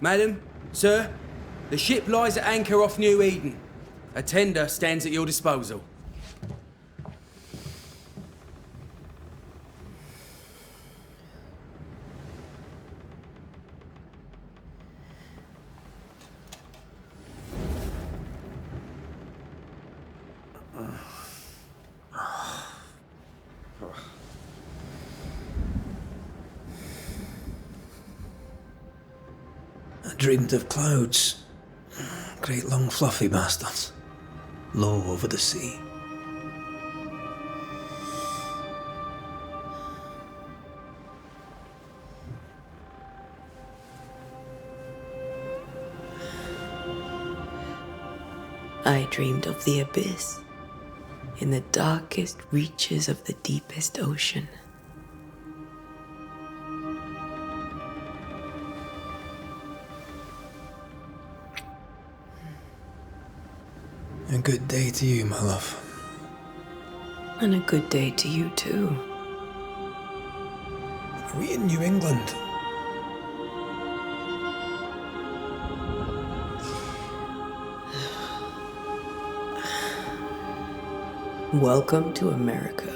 Madam, sir, the ship lies at anchor off New Eden. A tender stands at your disposal. I dreamed of clouds. Great long fluffy bastards. Low over the sea. I dreamed of the abyss, in the darkest reaches of the deepest ocean. A good day to you, my love. And a good day to you, too. Are we in New England? Welcome to America.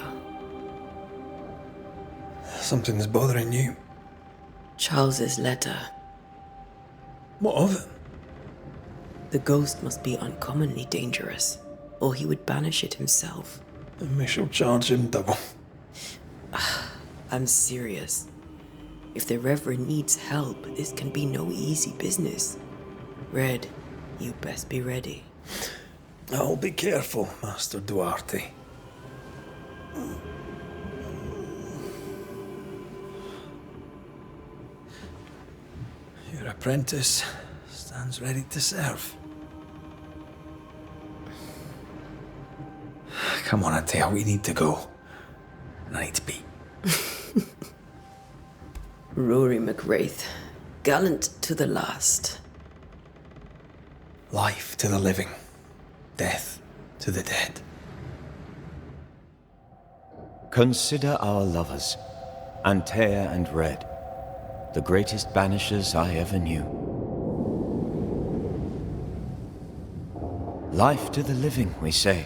Something's bothering you. Charles's letter. What of it? The ghost must be uncommonly dangerous, or he would banish it himself. And we shall charge him double. I'm serious. If the Reverend needs help, this can be no easy business. Red, you best be ready. I'll be careful, Master Duarte. Your apprentice stands ready to serve. Come on, Antea, we need to go. I need to be. Rory McWraith, gallant to the last. Life to the living, death to the dead. Consider our lovers, Antea and Red, the greatest banishers I ever knew. Life to the living, we say,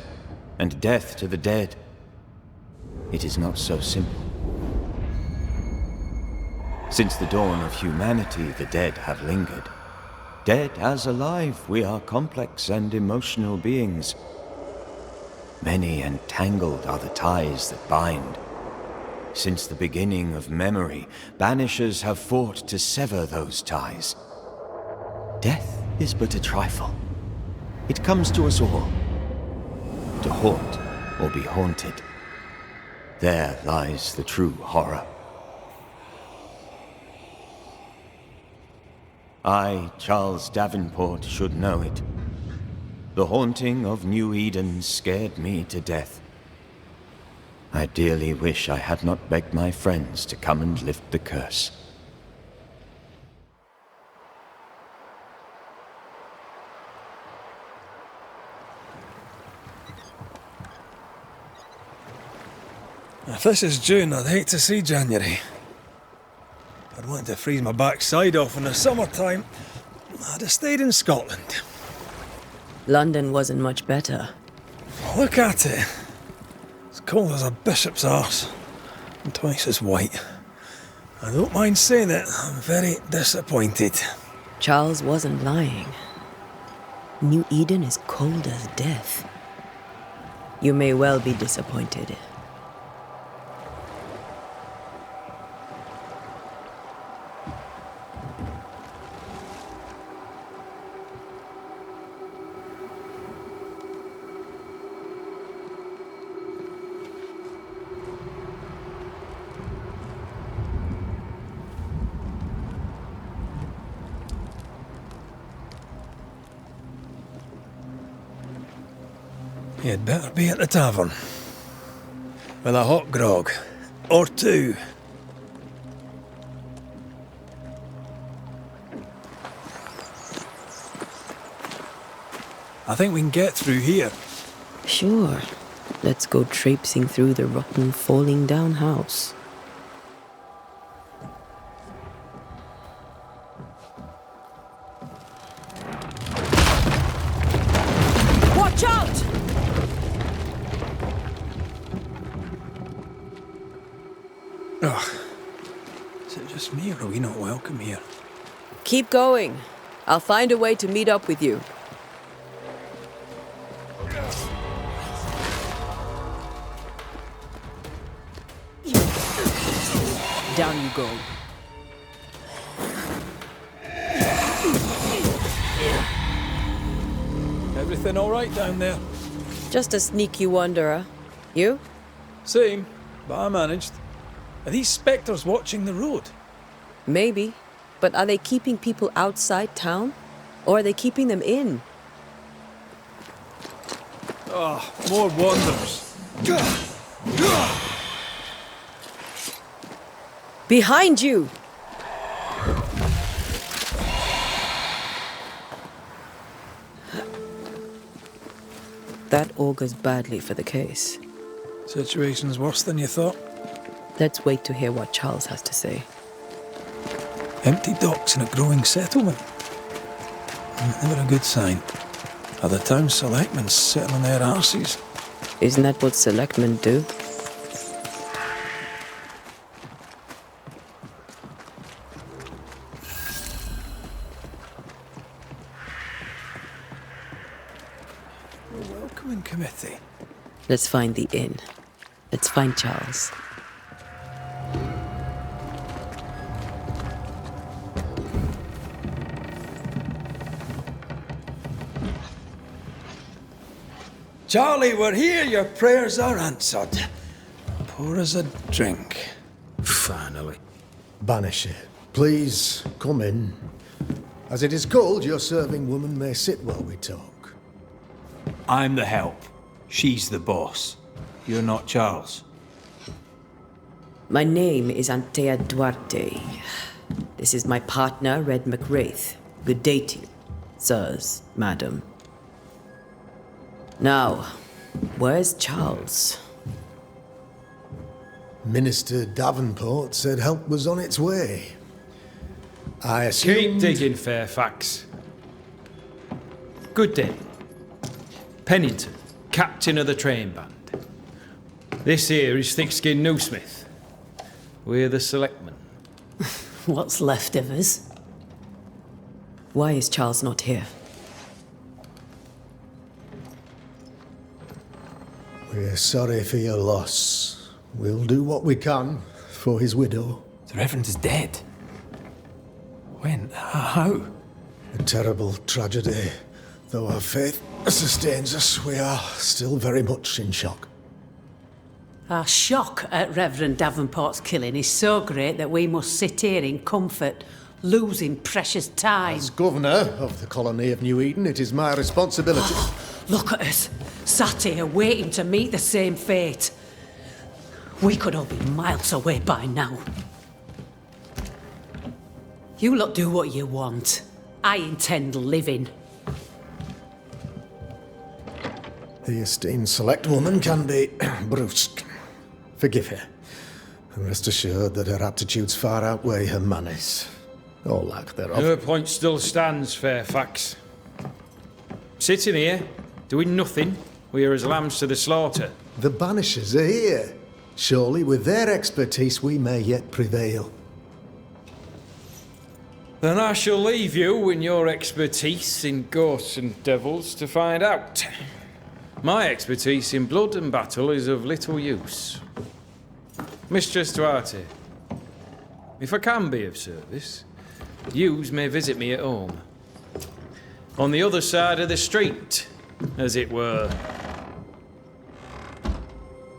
and death to the dead. It is not so simple. Since the dawn of humanity, the dead have lingered. Dead as alive, we are complex and emotional beings. Many and tangled are the ties that bind. Since the beginning of memory, banishers have fought to sever those ties. Death is but a trifle. It comes to us all. To haunt or be haunted. There lies the true horror. I, Charles Davenport, should know it. The haunting of New Eden scared me to death. I dearly wish I had not begged my friends to come and lift the curse. If this is June, I'd hate to see January. I'd want to freeze my backside off in the summertime. I'd have stayed in Scotland. London wasn't much better. Look at it. It's cold as a bishop's arse. And twice as white. I don't mind saying it, I'm very disappointed. Charles wasn't lying. New Eden is cold as death. You may well be disappointed. You'd better be at the tavern. With a hot grog. Or two. I think we can get through here. Sure. Let's go traipsing through the rotten, falling down house. just me, or are we not welcome here? Keep going. I'll find a way to meet up with you. Down you go. Everything all right down there? Just a sneaky wanderer. You? Same, but I managed. Are these spectres watching the road? Maybe. But are they keeping people outside town? Or are they keeping them in? Ah, more wanderers. Behind you! That augurs badly for the case. Situation's worse than you thought. Let's wait to hear what Charles has to say. Empty docks in a growing settlement. Never a good sign. Are the town selectmen sitting on their arses? Isn't that what selectmen do? A welcoming committee. Let's find the inn. Let's find Charles. Charlie, we're here. Your prayers are answered. Pour us a drink. Finally. Banisher, please come in. As it is cold, your serving woman may sit while we talk. I'm the help. She's the boss. You're not Charles. My name is Antea Duarte. This is my partner, Red McWraith. Good day to you, sirs, madam. Now, where's Charles? Minister Davenport said help was on its way. I assumed... Keep digging, Fairfax. Good day. Pennington, captain of the train band. This here is thick-skinned Newsmith. We're the selectmen. What's left of us? Why is Charles not here? We're sorry for your loss. We'll do what we can for his widow. The Reverend is dead. When? How? A terrible tragedy. Though our faith sustains us, we are still very much in shock. Our shock at Reverend Davenport's killing is so great that we must sit here in comfort, losing precious time. As governor of the colony of New Eden, it is my responsibility. Look at us, sat here waiting to meet the same fate. We could all be miles away by now. You lot do what you want. I intend living. The esteemed select woman can be brusque. Forgive her. And rest assured that her aptitudes far outweigh her manners. Or lack thereof. Your point still stands, Fairfax. Sitting here, doing nothing, we are as lambs to the slaughter. The Banishers are here. Surely with their expertise we may yet prevail. Then I shall leave you and your expertise in ghosts and devils to find out. My expertise in blood and battle is of little use. Mistress Duarte, if I can be of service, yous may visit me at home. On the other side of the street, as it were.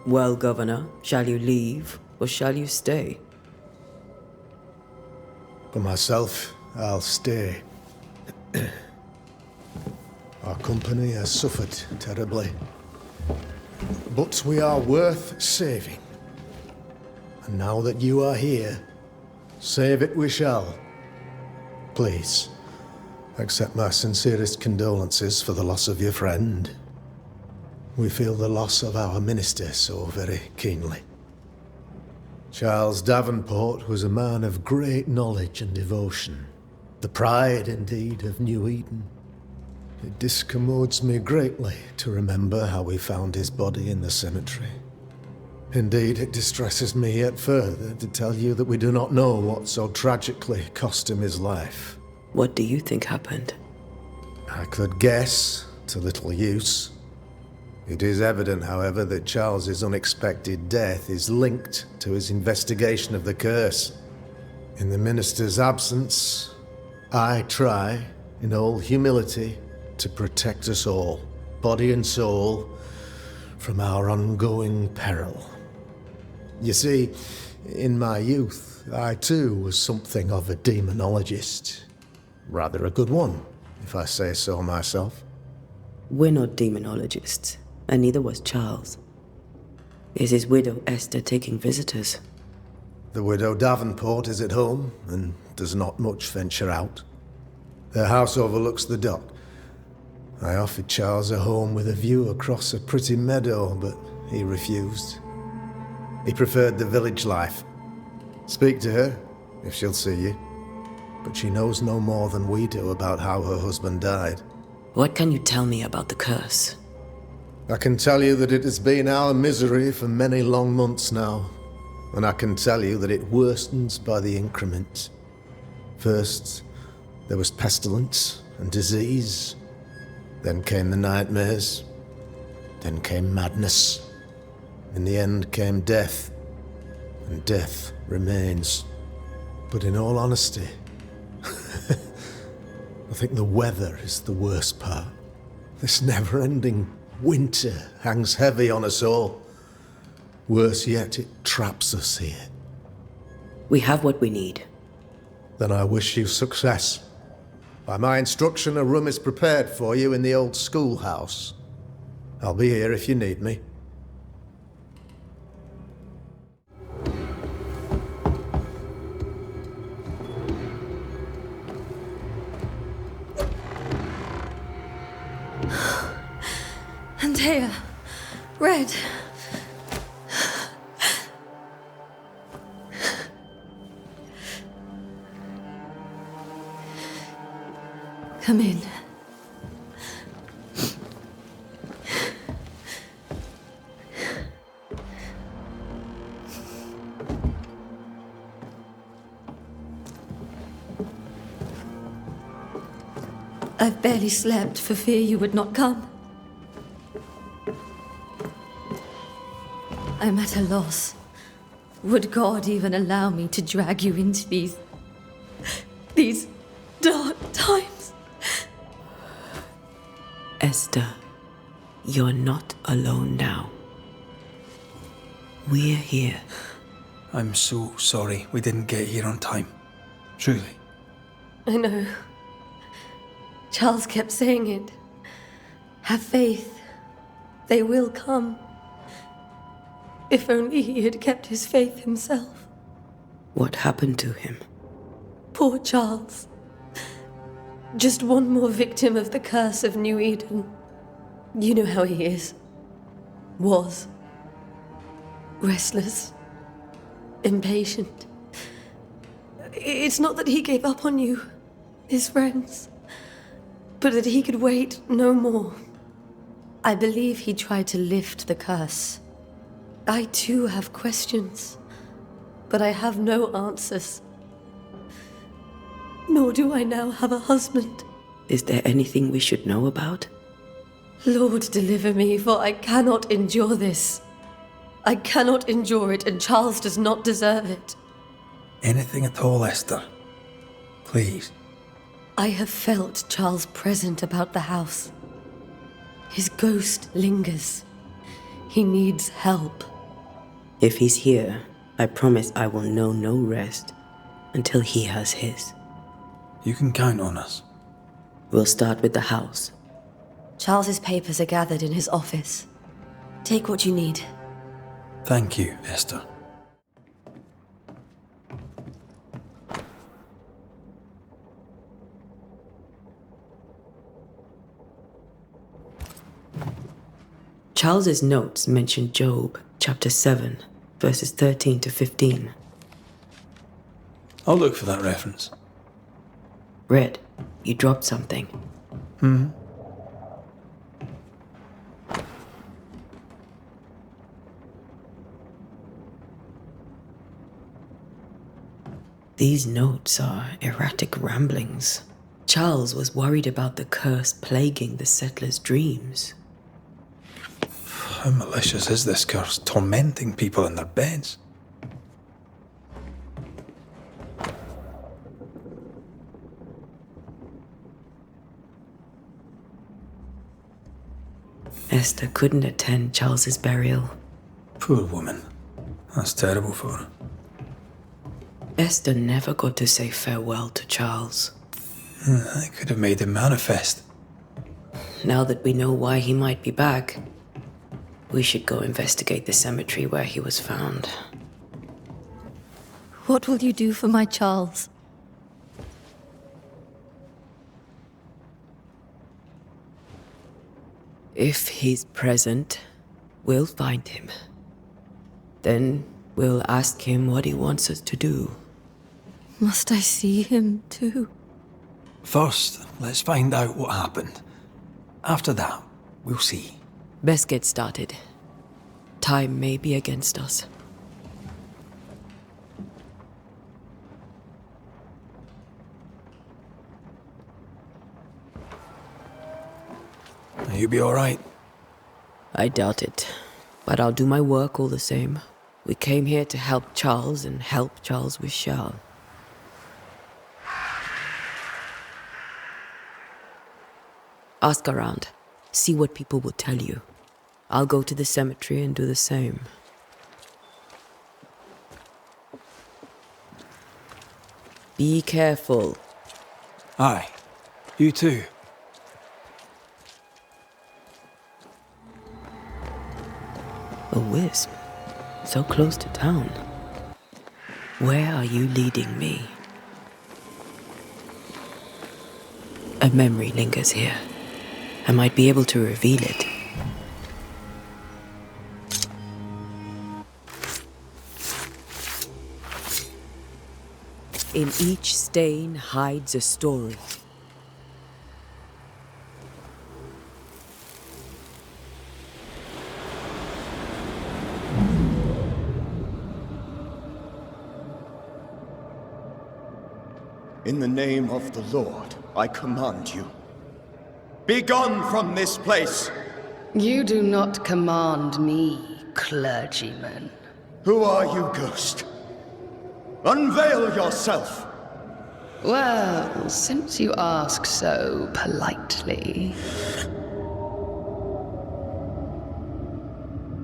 Well, Governor, shall you leave or shall you stay? For myself, I'll stay. Our company has suffered terribly. But we are worth saving. And now that you are here, save it we shall. Please, accept my sincerest condolences for the loss of your friend. We feel the loss of our minister so very keenly. Charles Davenport was a man of great knowledge and devotion. The pride, indeed, of New Eden. It discommodes me greatly to remember how we found his body in the cemetery. Indeed, it distresses me yet further to tell you that we do not know what so tragically cost him his life. What do you think happened? I could guess, to little use. It is evident, however, that Charles's unexpected death is linked to his investigation of the curse. In the minister's absence, I try, in all humility, to protect us all, body and soul, from our ongoing peril. You see, in my youth, I too was something of a demonologist. Rather a good one, if I say so myself. We're not demonologists, and neither was Charles. Is his widow Esther taking visitors? The widow Davenport is at home, and does not much venture out. Their house overlooks the dock. I offered Charles a home with a view across a pretty meadow, but he refused. He preferred the village life. Speak to her, if she'll see you. But she knows no more than we do about how her husband died. What can you tell me about the curse? I can tell you that it has been our misery for many long months now. And I can tell you that it worstens by the increment. First, there was pestilence and disease. Then came the nightmares. Then came madness. In the end came death. And death remains. But in all honesty, I think the weather is the worst part. This never-ending winter hangs heavy on us all. Worse yet, it traps us here. We have what we need. Then I wish you success. By my instruction, a room is prepared for you in the old schoolhouse. I'll be here if you need me. Antea, Red. Come in. I've barely slept for fear you would not come. I'm at a loss. Would God even allow me to drag you into these dark times? Esther, you're not alone now. We're here. I'm so sorry we didn't get here on time. Truly. I know. Charles kept saying it. Have faith. They will come. If only he had kept his faith himself. What happened to him? Poor Charles. Just one more victim of the curse of New Eden. You know how he is. Was. Restless. Impatient. It's not that he gave up on you, his friends, but that he could wait no more. I believe he tried to lift the curse. I too have questions, but I have no answers. Nor do I now have a husband. Is there anything we should know about? Lord, deliver me, for I cannot endure this. I cannot endure it, and Charles does not deserve it. Anything at all, Esther. Please. I have felt Charles present about the house. His ghost lingers. He needs help. If he's here, I promise I will know no rest until he has his. You can count on us. We'll start with the house. Charles's papers are gathered in his office. Take what you need. Thank you, Esther. Charles's notes mention Job, chapter 7, verses 13 to 15. I'll look for that reference. Red, you dropped something. These notes are erratic ramblings. Charles was worried about the curse plaguing the settlers' dreams. How malicious is this curse, tormenting people in their beds? Esther couldn't attend Charles's burial. Poor woman. That's terrible for her. Esther never got to say farewell to Charles. I could have made him manifest. Now that we know why he might be back, we should go investigate the cemetery where he was found. What will you do for my Charles? If he's present, we'll find him. Then we'll ask him what he wants us to do. Must I see him too? First, let's find out what happened. After that, we'll see. Best get started. Time may be against us. You be alright? I doubt it, but I'll do my work all the same. We came here to help Charles, and help Charles we shall. Ask around. See what people will tell you. I'll go to the cemetery and do the same. Be careful. Aye. You too. A wisp. So close to town. Where are you leading me? A memory lingers here. I might be able to reveal it. In each stain hides a story. In the name of the Lord, I command you. Be gone from this place! You do not command me, clergyman. Who are you, ghost? Unveil yourself! Well, since you ask so politely...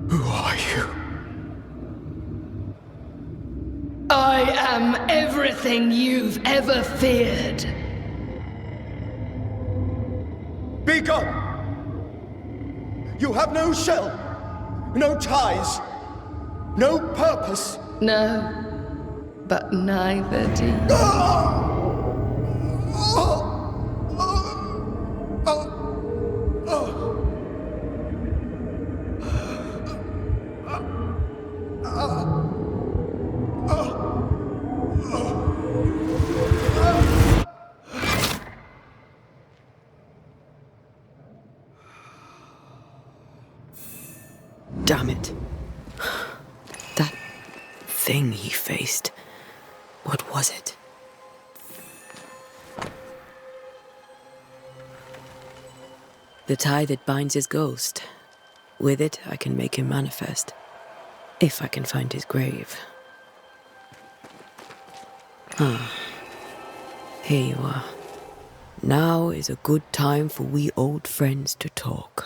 Who are you? I am everything you've ever feared. Be gone! You have no shell, no ties, no purpose. No, but neither do you. Damn it. That thing he faced. What was it? The tie that binds his ghost. With it, I can make him manifest. If I can find his grave. Ah. Here you are. Now is a good time for we old friends to talk.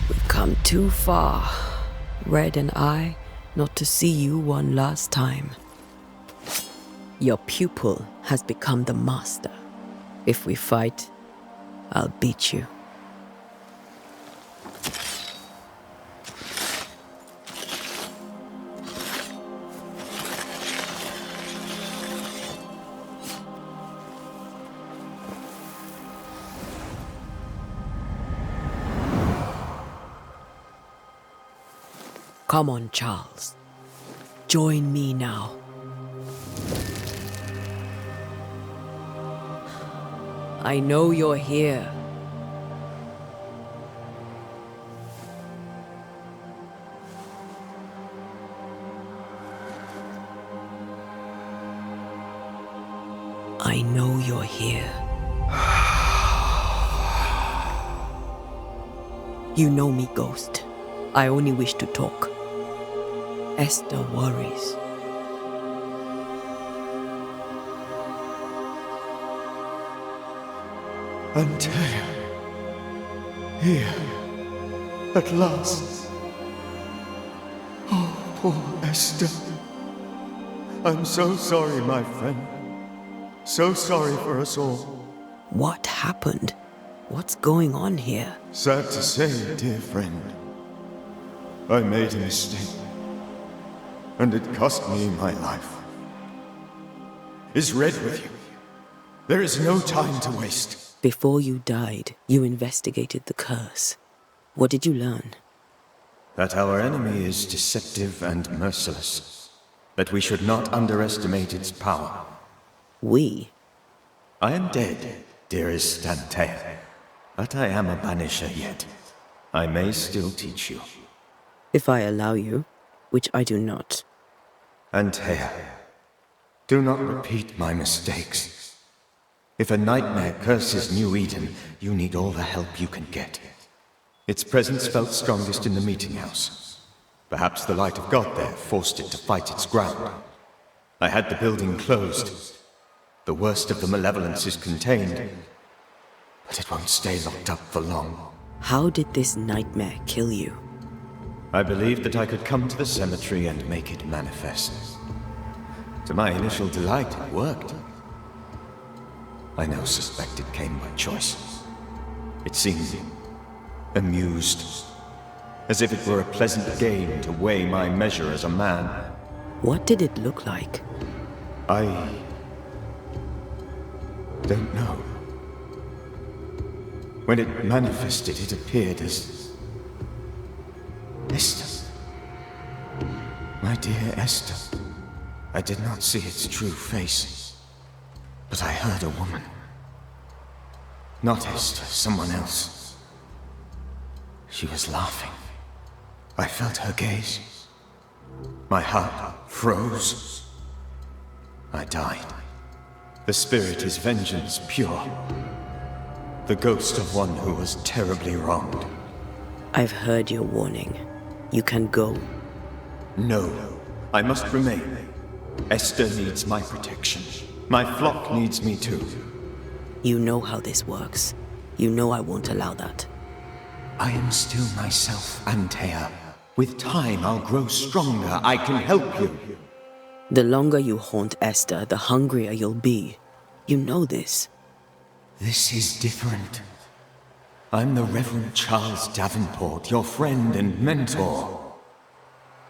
We've come too far, Red and I, not to see you one last time. Your pupil has become the master. If we fight, I'll beat you. Come on, Charles. Join me now. I know you're here. I know you're here. You know me, Ghost. I only wish to talk. Esther worries. Antea. Here. At last. Oh, poor Esther. I'm so sorry, my friend. So sorry for us all. What happened? What's going on here? Sad to say, dear friend. I made a mistake. And it cost me my life. Is Red with you? There is no time to waste. Before you died, you investigated the curse. What did you learn? That our enemy is deceptive and merciless. That we should not underestimate its power. We? I am dead, dearest Antea. But I am a Banisher yet. I may still teach you. If I allow you, which I do not. Antea, do not repeat my mistakes. If a nightmare curses New Eden, you need all the help you can get. Its presence felt strongest in the meeting house. Perhaps the light of God there forced it to fight its ground. I had the building closed. The worst of the malevolence is contained, but it won't stay locked up for long. How did this nightmare kill you? I believed that I could come to the cemetery and make it manifest. To my initial delight, it worked. I now suspect it came by choice. It seemed amused, as if it were a pleasant game to weigh my measure as a man. What did it look like? I don't know. When it manifested, it appeared as Esther. My dear Esther. I did not see its true face, but I heard a woman. Not Esther, someone else. She was laughing. I felt her gaze. My heart froze. I died. The spirit is vengeance pure. The ghost of one who was terribly wronged. I've heard your warning. You can go. No, I must remain. Esther needs my protection. My flock needs me too. You know how this works. You know I won't allow that. I am still myself, Antea. With time, I'll grow stronger. I can help you. The longer you haunt Esther, the hungrier you'll be. You know this. This is different. I'm the Reverend Charles Davenport, your friend and mentor.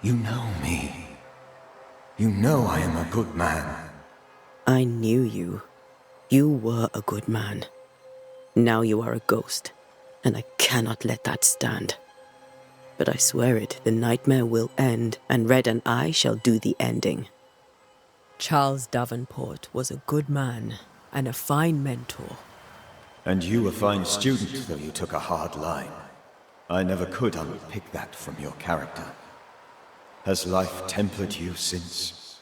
You know me. You know I am a good man. I knew you. You were a good man. Now you are a ghost, and I cannot let that stand. But I swear it, the nightmare will end, and Red and I shall do the ending. Charles Davenport was a good man and a fine mentor. And you a fine student, though you took a hard line. I never could unpick that from your character. Has life tempered you since?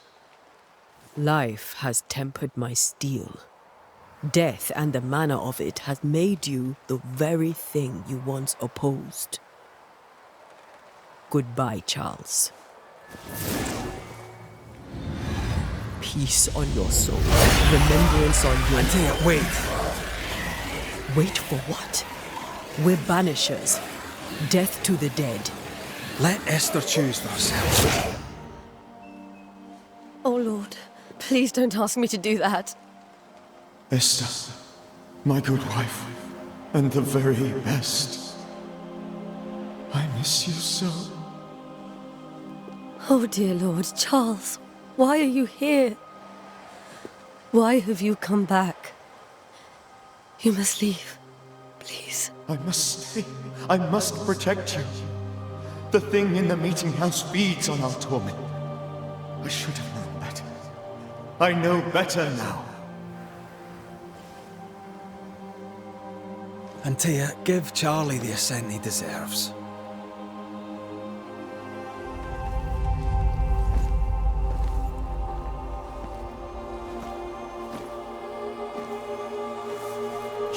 Life has tempered my steel. Death and the manner of it has made you the very thing you once opposed. Goodbye, Charles. Peace on your soul. Remembrance on your... Antea, wait! Wait for what? We're Banishers. Death to the dead. Let Esther choose for herself. Oh, Lord, please don't ask me to do that. Esther, my good wife, and the very best. I miss you so. Oh, dear Lord, Charles, why are you here? Why have you come back? You must leave, please. I must stay. I must protect you. The thing in the meeting house feeds on our torment. I should have known better. I know better now. Antea, give Charlie the ascent he deserves.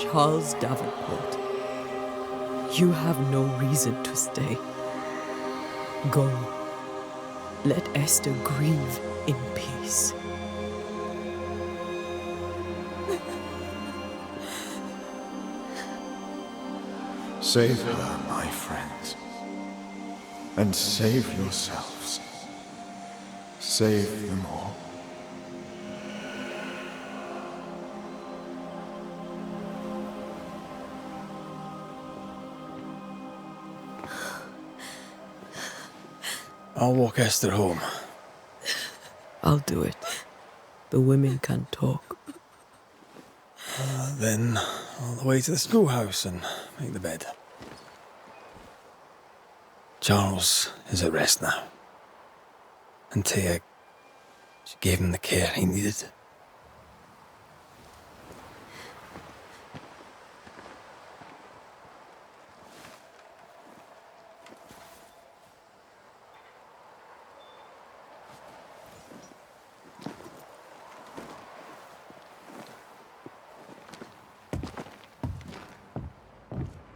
Charles Davenport, you have no reason to stay. Go. Let Esther grieve in peace. Save her, my friends. And save yourselves. Save them all. I'll walk Esther home. I'll do it. The women can talk. Then all the way to the schoolhouse and make the bed. Charles is at rest now. Antea, she gave him the care he needed.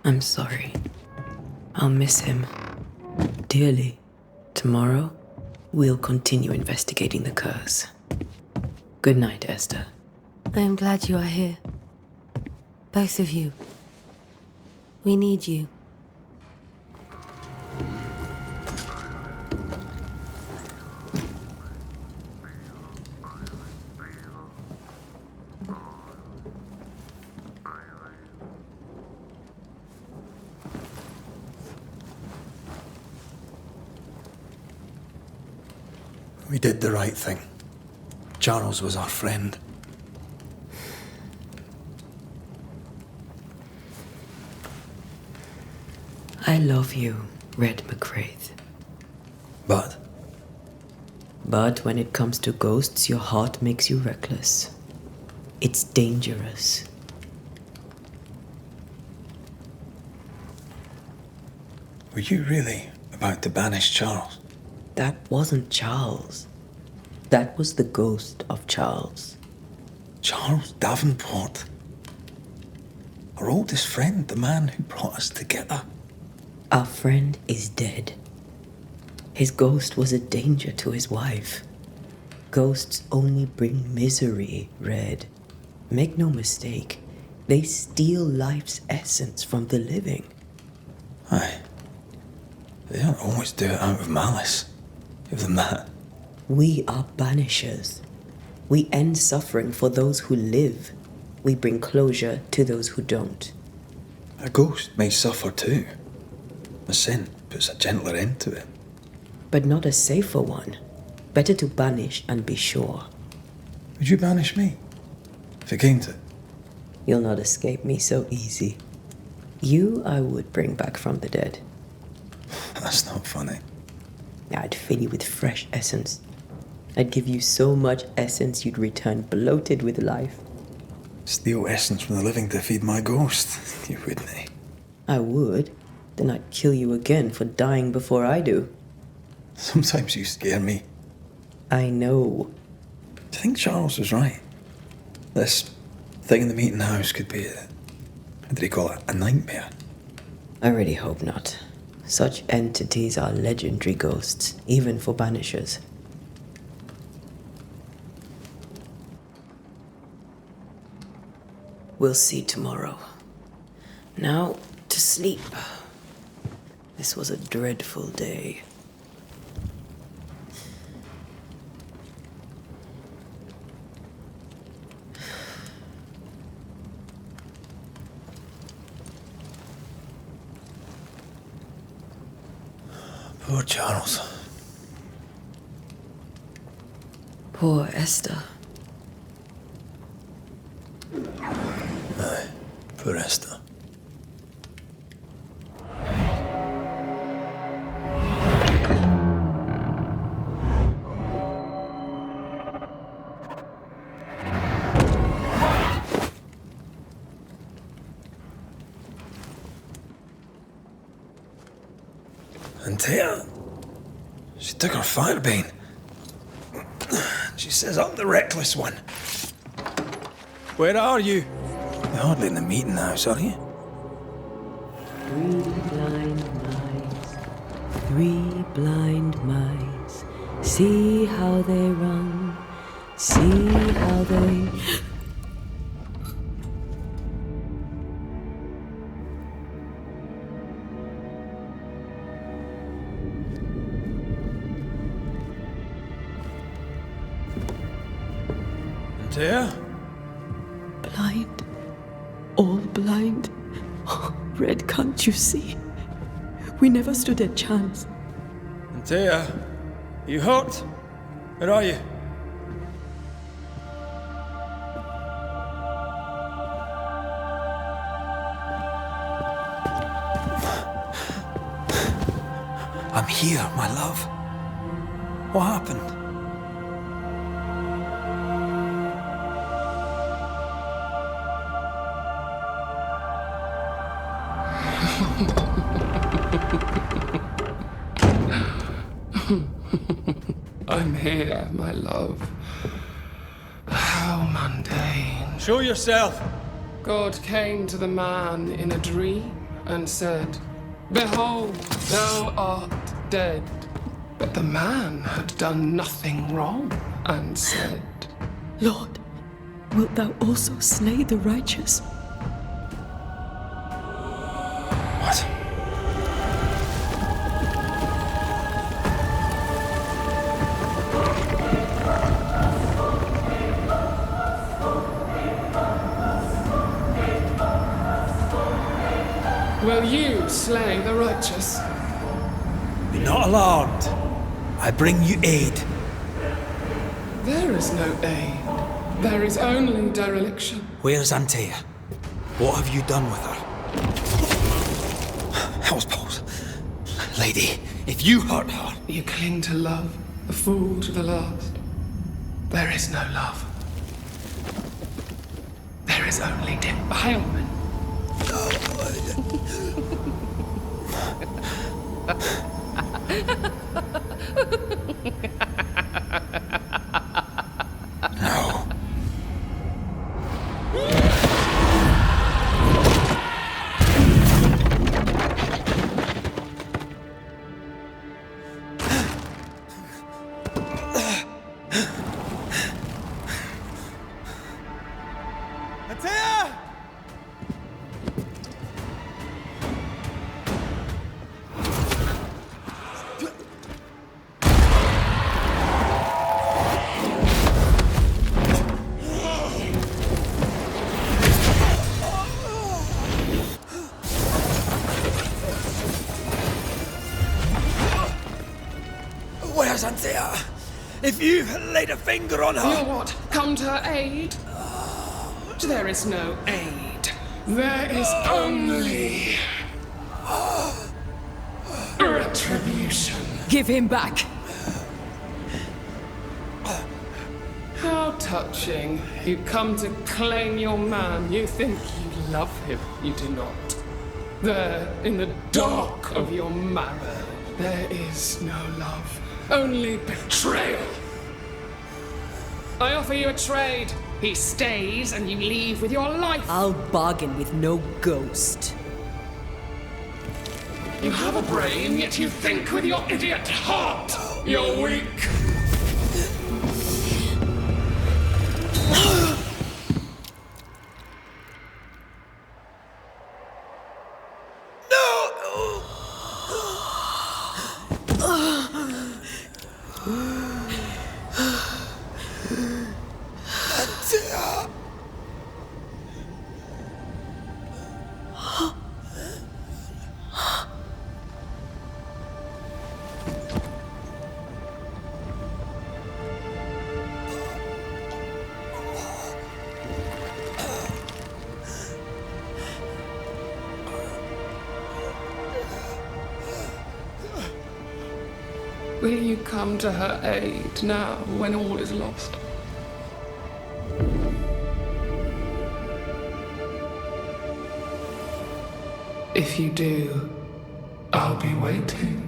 I'm sorry. I'll miss him dearly. Tomorrow, we'll continue investigating the curse. Good night, Esther. I am glad you are here. Both of you. We need you. We did the right thing. Charles was our friend. I love you, Red McCraith. But But when it comes to ghosts, your heart makes you reckless. It's dangerous. were you really about to banish Charles? That wasn't Charles. That was the ghost of Charles. Charles Davenport. Our oldest friend, the man who brought us together. Our friend is dead. His ghost was a danger to his wife. Ghosts only bring misery, Red. Make no mistake, they steal life's essence from the living. Aye. They don't always do it out of malice. Give them that. We are banishers. We end suffering for those who live. We bring closure to those who don't. A ghost may suffer too. A sin puts a gentler end to it. But not a safer one. Better to banish and be sure. Would you banish me? If it came to it? You'll not escape me so easy. You I would bring back from the dead. That's not funny. I'd fill you with fresh essence. I'd give you so much essence you'd return bloated with life. Steal essence from the living to feed my ghost. You wouldn't, eh? I would. Then I'd kill you again for dying before I do. Sometimes you scare me. I know. Do you think Charles was right? This thing in the meeting house could be what did he call it? A nightmare? I really hope not. Such entities are legendary ghosts, even for banishers. We'll see tomorrow. Now, to sleep. This was a dreadful day. Poor Charles. Poor Esther. Aye, poor Esther. Antea, she took her firebane. She says I'm the reckless one. Where are you? You're hardly in the meeting house, are you? 3 blind mice, 3 blind mice. See how they run, see how they... Antea? Blind. All blind. Oh, Red, can't you see? We never stood a chance. Antea, you hurt? Where are you? I'm here, my love. What happened? I'm here, my love. How mundane. Show yourself! God came to the man in a dream and said, "Behold, thou art dead." But the man had done nothing wrong and said, Lord, wilt thou also slay the righteous? What? "Will you slay the righteous?" Be not alarmed. I bring you aid. There is no aid. There is only dereliction. Where's Antea? What have you done with her? Housepose. Lady, if you hurt her... You cling to love, a fool to the last. There is no love. There is only defilement. No. Antea! Where's Antea? If you laid a finger on her... You'll what? Come to her aid? There is no aid. There is only... retribution. Give him back! How touching. You come to claim your man. You think you love him. You do not. There, in the dark of your marrow, there is no love. Only betrayal. I offer you a trade. He stays and you leave with your life. I'll bargain with no ghost. You have a brain, yet you think with your idiot heart. You're weak. Will you come to her aid now, when all is lost? If you do, I'll be waiting.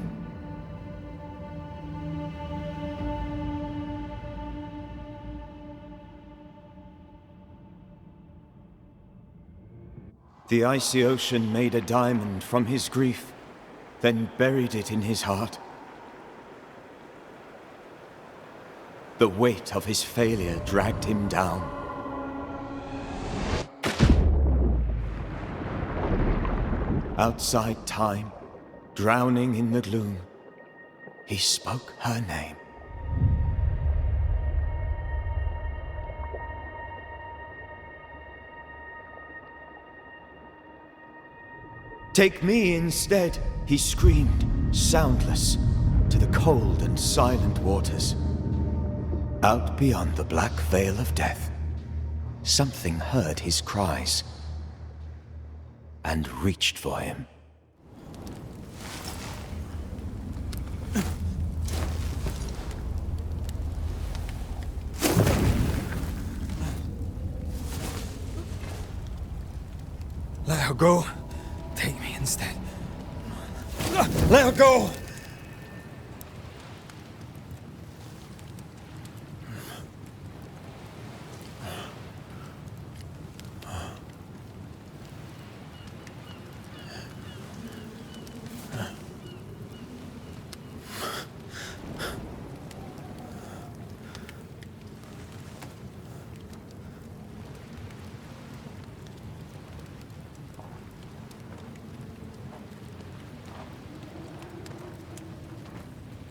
The icy ocean made a diamond from his grief, then buried it in his heart. The weight of his failure dragged him down. Outside time, drowning in the gloom, he spoke her name. Take me instead, he screamed, soundless, to the cold and silent waters. Out beyond the black veil of death, something heard his cries and reached for him. Let her go. Take me instead. Let her go!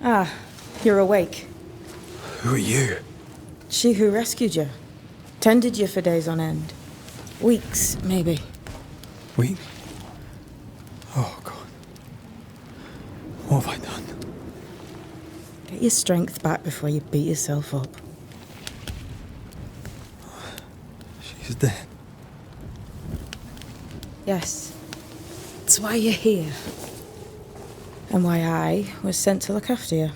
Ah, you're awake. Who are you? She who rescued you. Tended you for days on end. Weeks, maybe. Weeks? Oh, God. What have I done? Get your strength back before you beat yourself up. She's dead. Yes. That's why you're here. And why I was sent to look after you.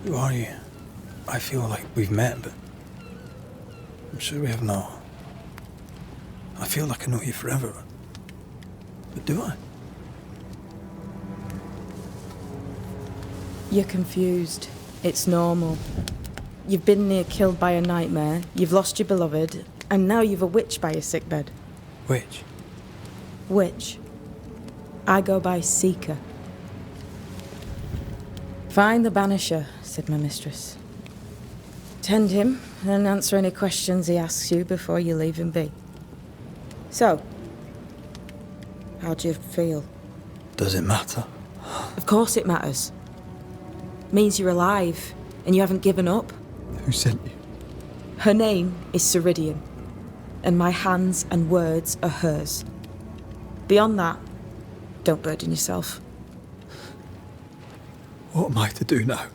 Who are you? I feel like we've met, but I'm sure we have not. I feel like I know you forever. But do I? You're confused. It's normal. You've been near killed by a nightmare, you've lost your beloved, and now you've a witch by your sickbed. Witch? Witch. I go by Seeker. Find the Banisher, said my mistress. Tend him, and answer any questions he asks you before you leave him be. So, how do you feel? Does it matter? Of course it matters. Means you're alive, and you haven't given up. Who sent you? Her name is Ceridian, and my hands and words are hers. Beyond that, don't burden yourself. What am I to do now?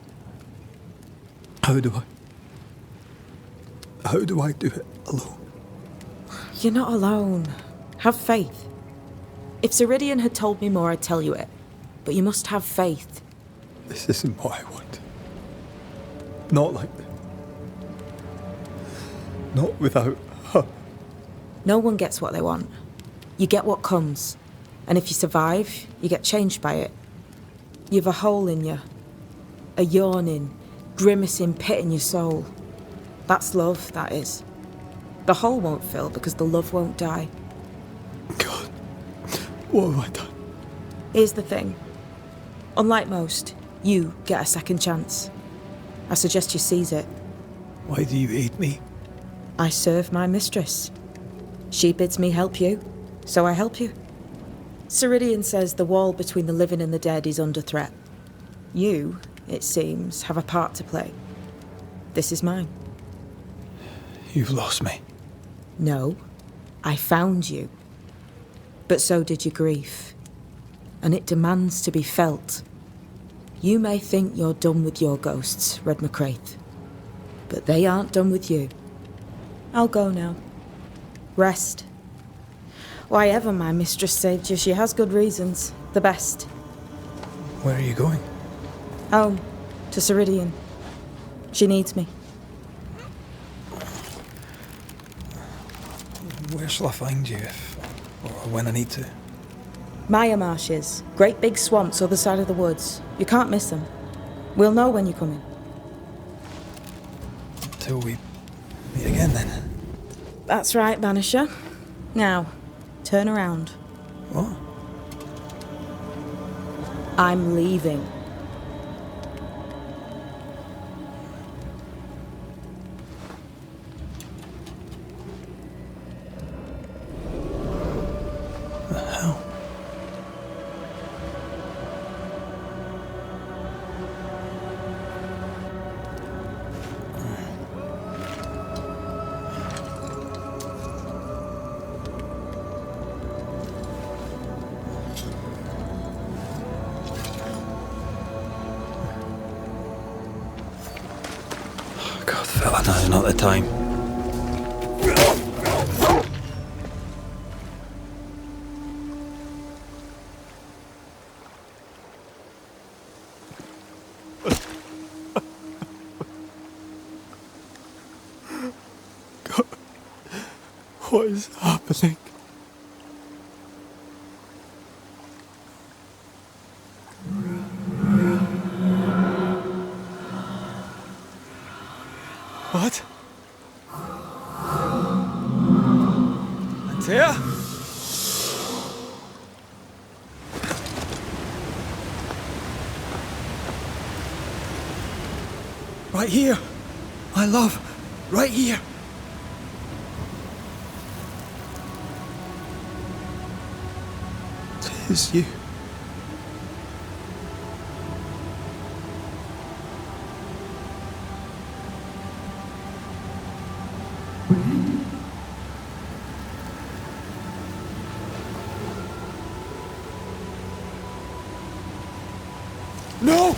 How do I do it alone? You're not alone. Have faith. If Ceridian had told me more, I'd tell you it. But you must have faith. This isn't what I want. Not like this. Not without her. No one gets what they want. You get what comes. And if you survive, you get changed by it. You've a hole in you. A yawning, grimacing pit in your soul. That's love, that is. The hole won't fill because the love won't die. God, what have I done? Here's the thing. Unlike most, you get a second chance. I suggest you seize it. Why do you hate me? I serve my mistress. She bids me help you, so I help you. Ceridian says the wall between the living and the dead is under threat. You, it seems, have a part to play. This is mine. You've lost me. No, I found you. But so did your grief. And it demands to be felt. You may think you're done with your ghosts, Red McCraith. But they aren't done with you. I'll go now. Rest. Why ever my mistress saved you, she has good reasons. The best. Where are you going? Home. To Ceridian. She needs me. Where shall I find you if, or when I need to? Maya marshes. Great big swamps other side of the woods. You can't miss them. We'll know when you're coming. Till we meet again, then. That's right, Banisher. Now, turn around. What? I'm leaving. The hell? God, fella, now's not the time. God, what is happening? What? Antea? Right here. My love. Right here. Tis you. No!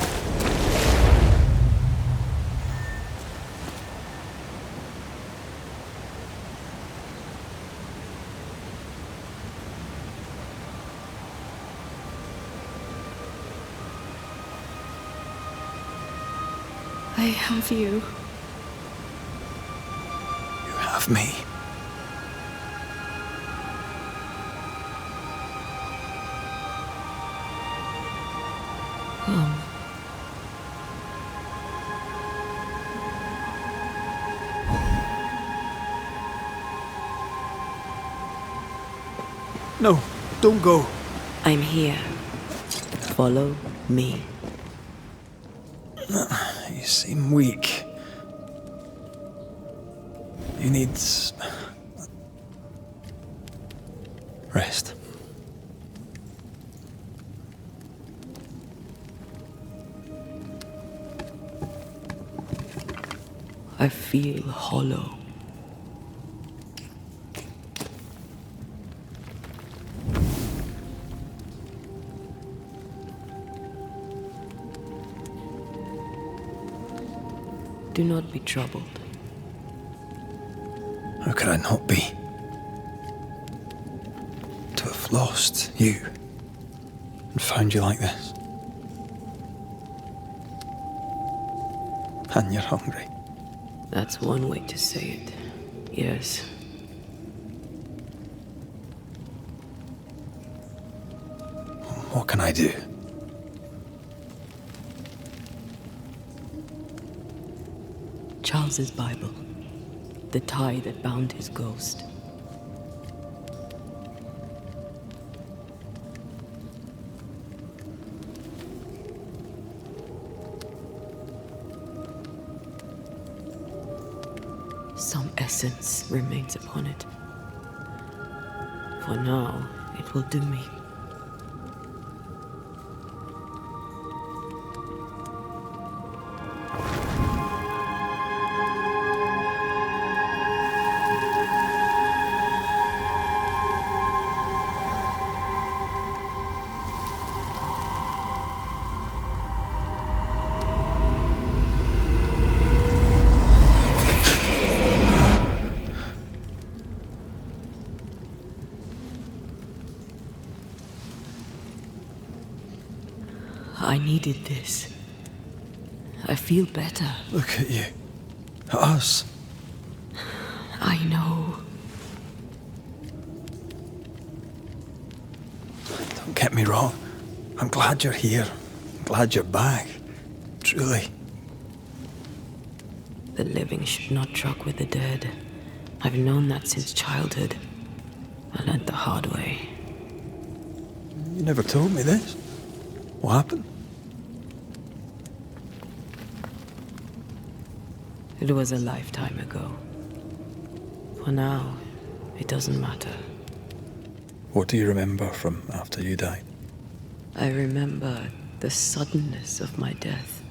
I have you. You have me. No, don't go. I'm here. Follow me. You seem weak. You need rest. I feel hollow. Do not be troubled. How could I not be? To have lost you and found you like this. And you're hungry. That's one way to say it. Yes. What can I do? Charles's Bible. The tie that bound his ghost. Some essence remains upon it. For now, it will do me. I needed this. I feel better. Look at you. At us. I know. Don't get me wrong. I'm glad you're here. I'm glad you're back. Truly. The living should not truck with the dead. I've known that since childhood. I learned the hard way. You never told me this. What happened? It was a lifetime ago. For now, it doesn't matter. What do you remember from after you died? I remember the suddenness of my death.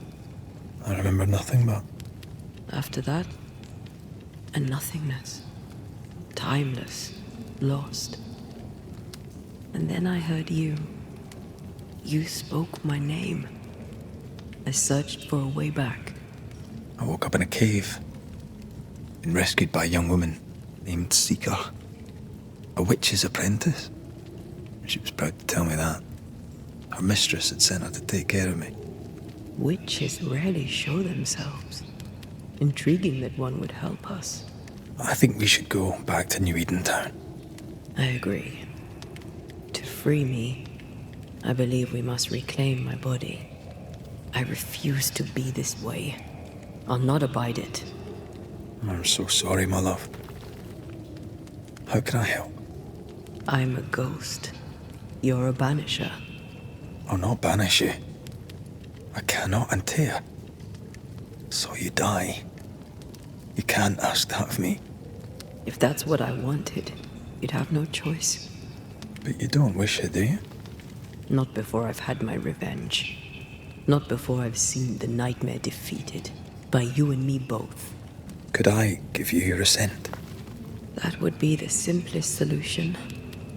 I remember nothing but... After that, a nothingness. Timeless. Lost. And then I heard you. You spoke my name. I searched for a way back. I woke up in a cave. Been rescued by a young woman named Seeker. A witch's apprentice. She was proud to tell me that. Her mistress had sent her to take care of me. Witches rarely show themselves. Intriguing that one would help us. I think we should go back to New Eden Town. I agree. To free me, I believe we must reclaim my body. I refuse to be this way. I'll not abide it. I'm so sorry, my love. How can I help? I'm a ghost. You're a banisher. I'll not banish you. I cannot, Antea. So you die. You can't ask that of me. If that's what I wanted, you'd have no choice. But you don't wish it, do you? Not before I've had my revenge. Not before I've seen the nightmare defeated. By you and me both. Could I give you your assent? That would be the simplest solution,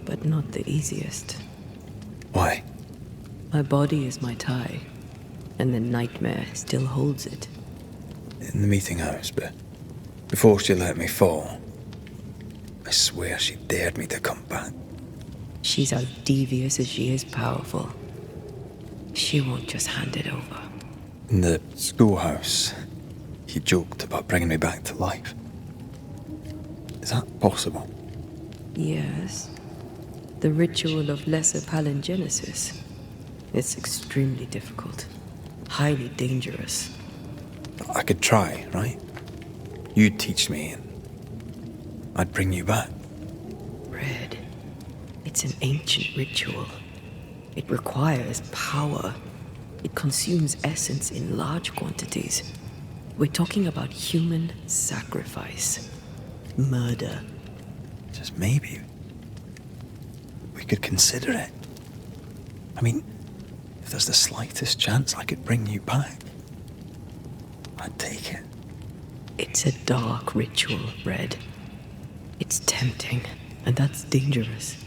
but not the easiest. Why? My body is my tie, and the nightmare still holds it. In the meeting house, but before she let me fall, I swear she dared me to come back. She's as devious as she is powerful. She won't just hand it over. In the schoolhouse, he joked about bringing me back to life. Is that possible? Yes. The ritual of lesser palingenesis. It's extremely difficult. Highly dangerous. I could try, right? You'd teach me and I'd bring you back. Red. It's an ancient ritual. It requires power. It consumes essence in large quantities. We're talking about human sacrifice. Murder. Just maybe we could consider it. I mean, if there's the slightest chance I could bring you back, I'd take it. It's a dark ritual, Red. It's tempting, and that's dangerous.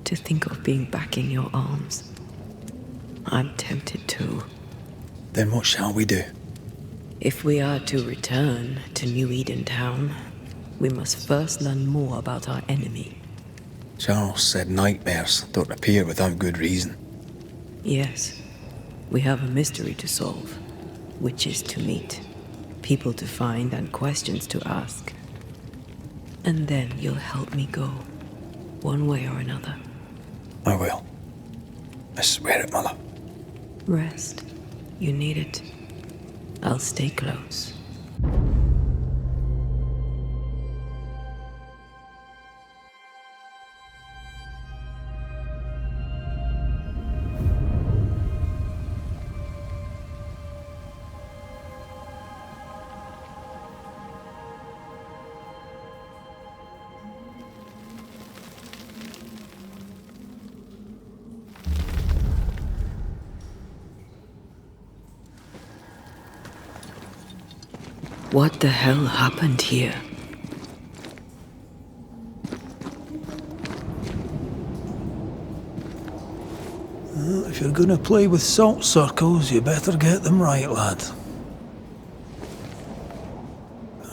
To think of being back in your arms. I'm tempted too. Then what shall we do? If we are to return to New Eden Town, we must first learn more about our enemy. Charles said nightmares don't appear without good reason. Yes, we have a mystery to solve. Witches to meet, people to find, and questions to ask. And then you'll help me go, one way or another. I will. I swear it, Mother. Rest. You need it. I'll stay close. What the hell happened here? Well, if you're gonna play with salt circles, you better get them right, lad.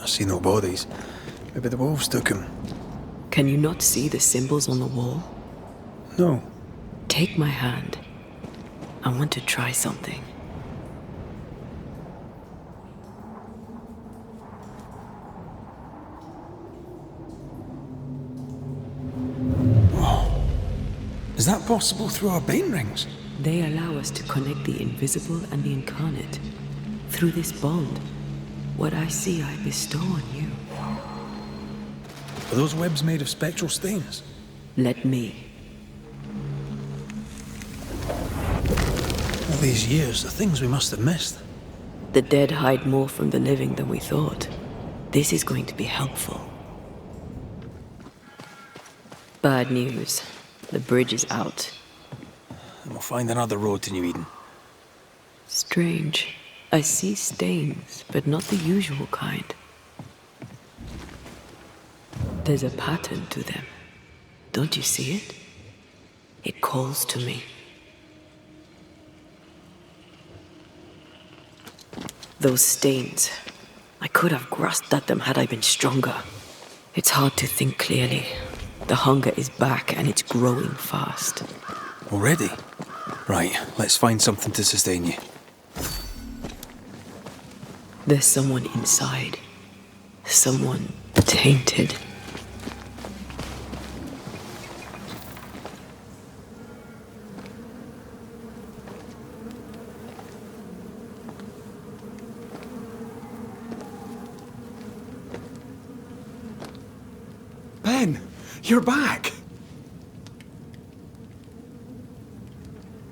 I see no bodies. Maybe the wolves took him. Can you not see the symbols on the wall? No. Take my hand. I want to try something. Is that possible through our bane rings? They allow us to connect the invisible and the incarnate. Through this bond, what I see I bestow on you. Are those webs made of spectral stains? Let me. All these years, the things we must have missed. The dead hide more from the living than we thought. This is going to be helpful. Bad news. The bridge is out. And we'll find another road to New Eden. Strange. I see stains, but not the usual kind. There's a pattern to them. Don't you see it? It calls to me. Those stains. I could have grasped at them had I been stronger. It's hard to think clearly. The hunger is back and it's growing fast. Already? Right, let's find something to sustain you. There's someone inside. Someone tainted. Ben, you're back!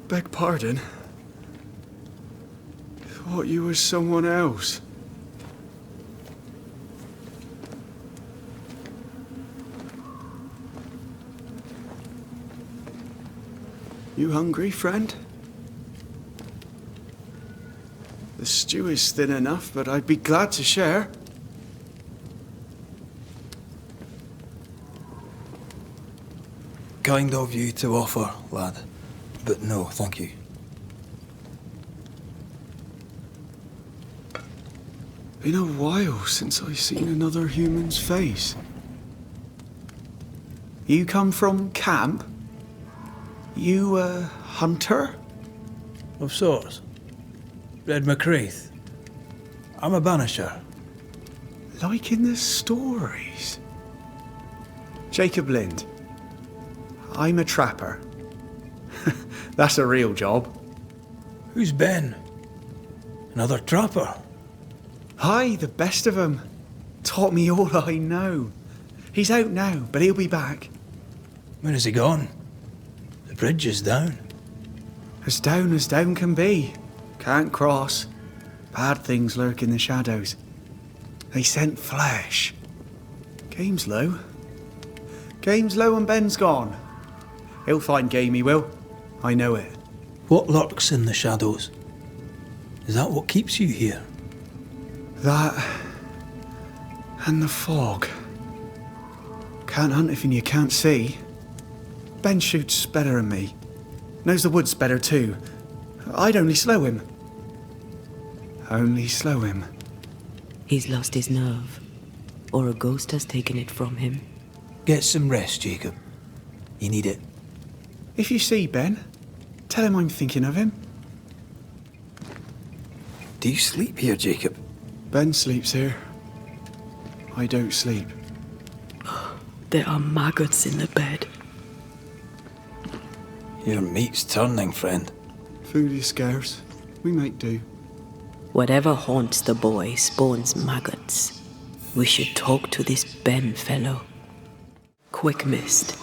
Beg pardon. Thought you was someone else. You hungry, friend? The stew is thin enough, but I'd be glad to share. Kind of you to offer, lad. But no, thank you. Been a while since I seen another human's face. You come from camp? You a hunter? Of sorts. Red McCraith. I'm a Banisher. Like in the stories. Jacob Lind. I'm a trapper. That's a real job. Who's Ben? Another trapper? Hi, the best of 'em. Taught me all I know. He's out now, but he'll be back. When is he gone? The bridge is down. As down can be. Can't cross. Bad things lurk in the shadows. They scent flesh. Game's low. Game's low and Ben's gone. He'll find game, he will. I know it. What lurks in the shadows? Is that what keeps you here? That and the fog. Can't hunt if you can't see. Ben shoots better than me. Knows the woods better too. I'd only slow him. Only slow him. He's lost his nerve. Or a ghost has taken it from him. Get some rest, Jacob. You need it. If you see Ben, tell him I'm thinking of him. Do you sleep here, Jacob? Ben sleeps here. I don't sleep. There are maggots in the bed. Your meat's turning, friend. Food is scarce. We make do. Whatever haunts the boy spawns maggots. We should talk to this Ben fellow. Quick mist.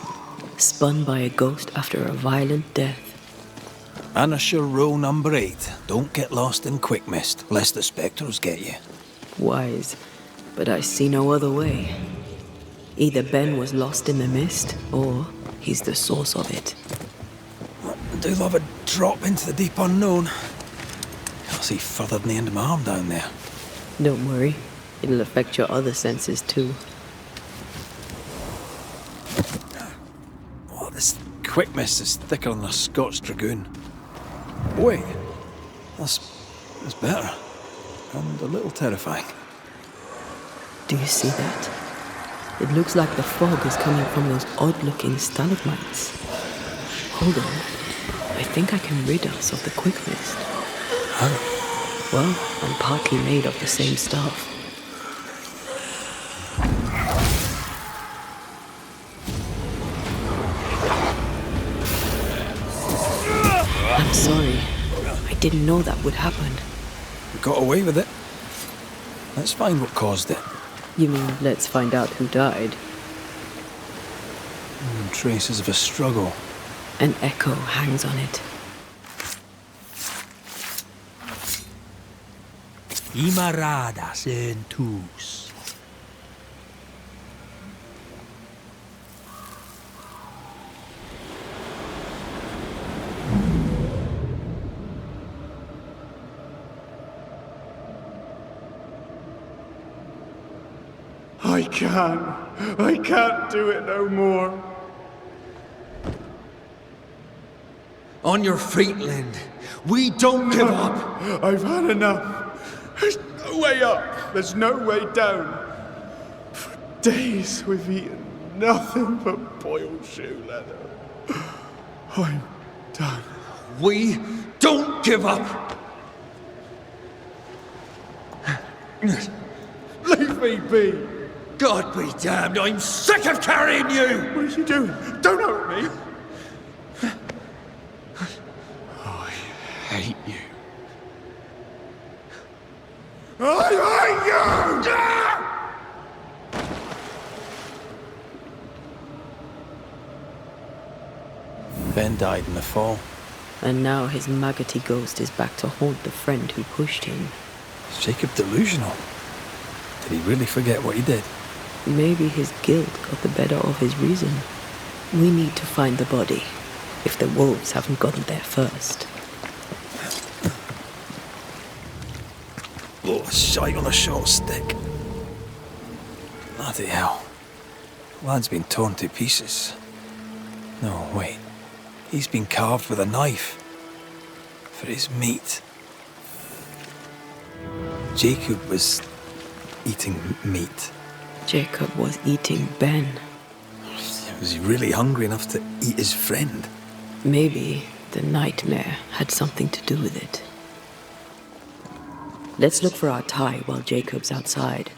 Spun by a ghost after a violent death. Banisher rule number 8. Don't get lost in quick mist, lest the spectres get you. Wise, but I see no other way. Either Ben was lost in the mist, or he's the source of it. I do love a drop into the deep unknown. Can't see further than the end of my arm down there. Don't worry, it'll affect your other senses too. Oh, this quick mist is thicker than a Scotch dragoon. Wait, that's better. And a little terrifying. Do you see that? It looks like the fog is coming from those odd-looking stalagmites. Hold on. I think I can rid us of the quick mist. How? Well, I'm partly made of the same stuff. I'm I didn't know that would happen. We got away with it. Let's find what caused it. You mean, let's find out who died? Traces of a struggle. An echo hangs on it. Imaradas en tus. I can't do it no more. On your feet, Lind. We don't give up. I've had enough. There's no way up. There's no way down. For days we've eaten nothing but boiled shoe leather. I'm done. We don't give up. Leave me be. God be damned, I'm sick of carrying you! What are you doing? Don't hurt me. I hate you. I hate you! Ben died in the fall. And now his maggoty ghost is back to haunt the friend who pushed him. Is Jacob delusional? Did he really forget what he did? Maybe his guilt got the better of his reason. We need to find the body, if the wolves haven't gotten there first. Oh, a shite on a short stick. Bloody hell. Lad's been torn to pieces. No, wait. He's been carved with a knife. For his meat. Jacob was eating meat. Jacob was eating Ben. Was he really hungry enough to eat his friend? Maybe the nightmare had something to do with it. Let's look for our tie while Jacob's outside.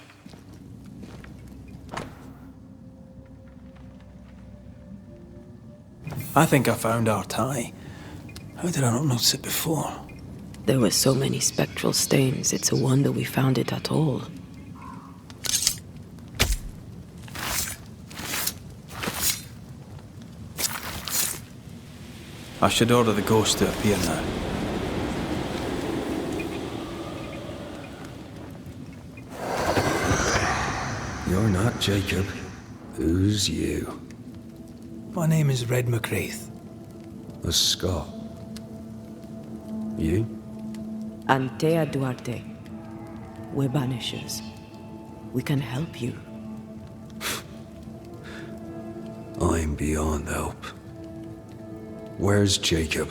I think I found our tie. How did I not notice it before? There were so many spectral stains, it's a wonder we found it at all. I should order the ghost to appear now. You're not Jacob. Who's you? My name is Red McGrath. A Scot. You? Antea Duarte. We're Banishers. We can help you. I'm beyond help. Where's Jacob?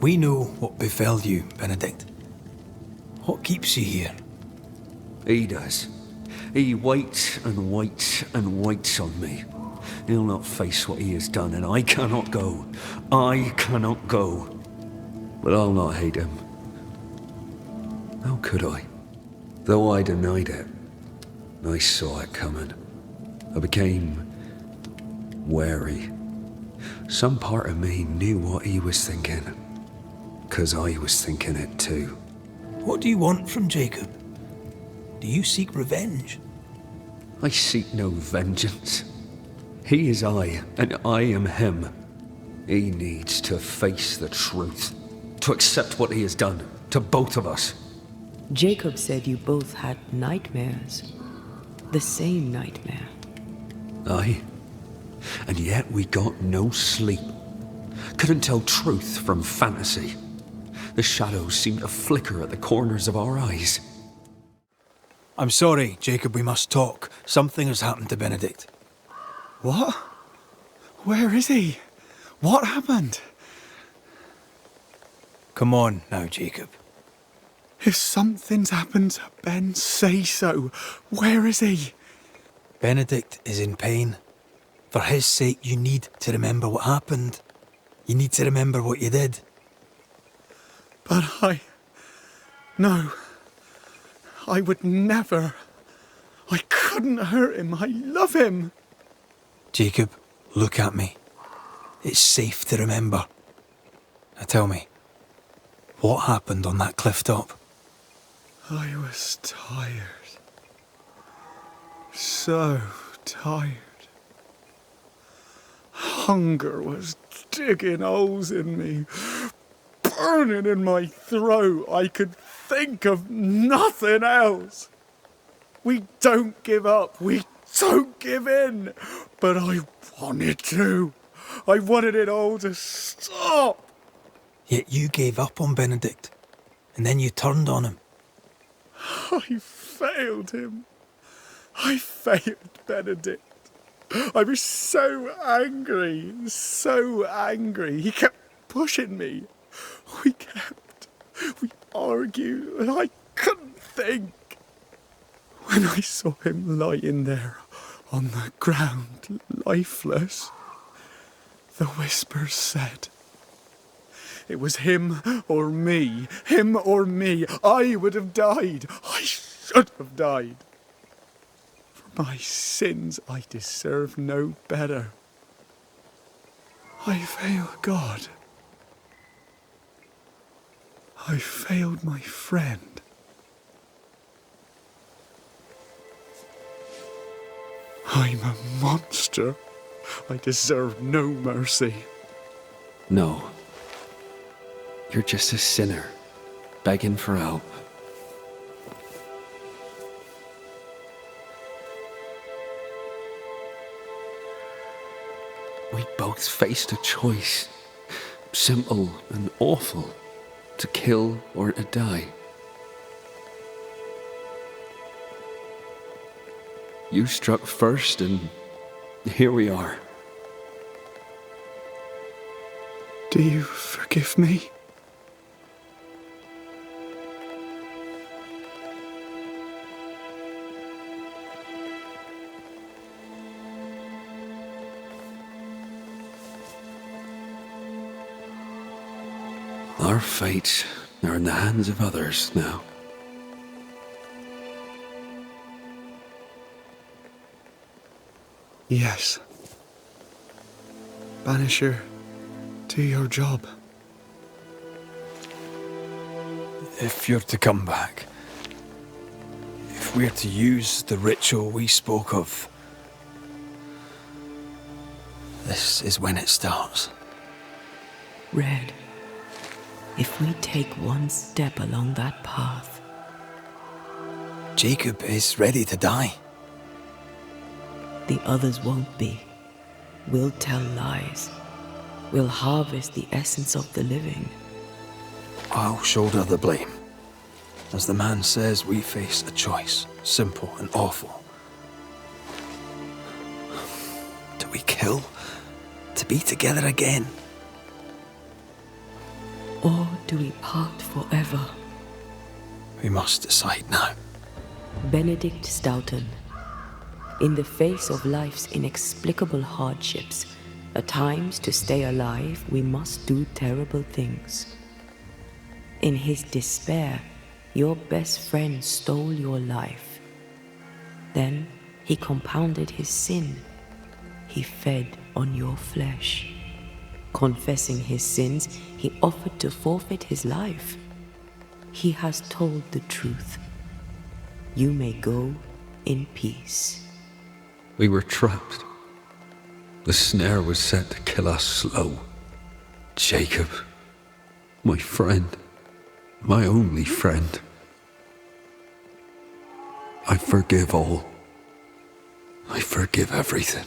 We know what befell you, Benedict. What keeps you here? He does. He waits and waits and waits on me. He'll not face what he has done, and I cannot go. I cannot go. But I'll not hate him. How could I? Though I denied it, I saw it coming. I became wary. Some part of me knew what he was thinking, 'cause I was thinking it too. What do you want from Jacob? Do you seek revenge? I seek no vengeance. He is I, and I am him. He needs to face the truth, to accept what he has done, to both of us. Jacob said you both had nightmares. The same nightmare. Aye. And yet we got no sleep. Couldn't tell truth from fantasy. The shadows seemed to flicker at the corners of our eyes. I'm sorry, Jacob, we must talk. Something has happened to Benedict. What? Where is he? What happened? Come on now, Jacob. If something's happened to Ben, say so. Where is he? Benedict is in pain. For his sake, you need to remember what happened. You need to remember what you did. But No. I would never. I couldn't hurt him. I love him. Jacob, look at me. It's safe to remember. Now tell me, What happened on that cliff top? I was tired. So tired. Hunger was digging holes in me, burning in my throat. I could think of nothing else. We don't give up. We don't give in. But I wanted to. I wanted it all to stop. Yet you gave up on Benedict, and then you turned on him. I failed him. I failed Benedict. I was so angry, so angry. He kept pushing me. We argued, and I couldn't think. When I saw him lying there on the ground, lifeless, the whispers said, it was him or me, him or me. I would have died. I should have died. For my sins, I deserve no better. I failed God. I failed my friend. I'm a monster. I deserve no mercy. No. You're just a sinner, begging for help. We both faced a choice, simple and awful, to kill or to die. You struck first, and here we are. Do you forgive me? Our fates are in the hands of others now. Yes. Banisher, do your job. If you're to come back, if we're to use the ritual we spoke of, this is when it starts. Red, if we take one step along that path... Jacob is ready to die. The others won't be. We'll tell lies. We'll harvest the essence of the living. I'll shoulder the blame. As the man says, we face a choice, simple and awful. Do we kill to be together again? Or do we part forever? We must decide now. Benedict Stoughton. In the face of life's inexplicable hardships, at times to stay alive, we must do terrible things. In his despair, your best friend stole your life. Then he compounded his sin. He fed on your flesh. Confessing his sins, he offered to forfeit his life. He has told the truth. You may go in peace. We were trapped. The snare was set to kill us slow. Jacob, my friend, my only friend. I forgive all. I forgive everything.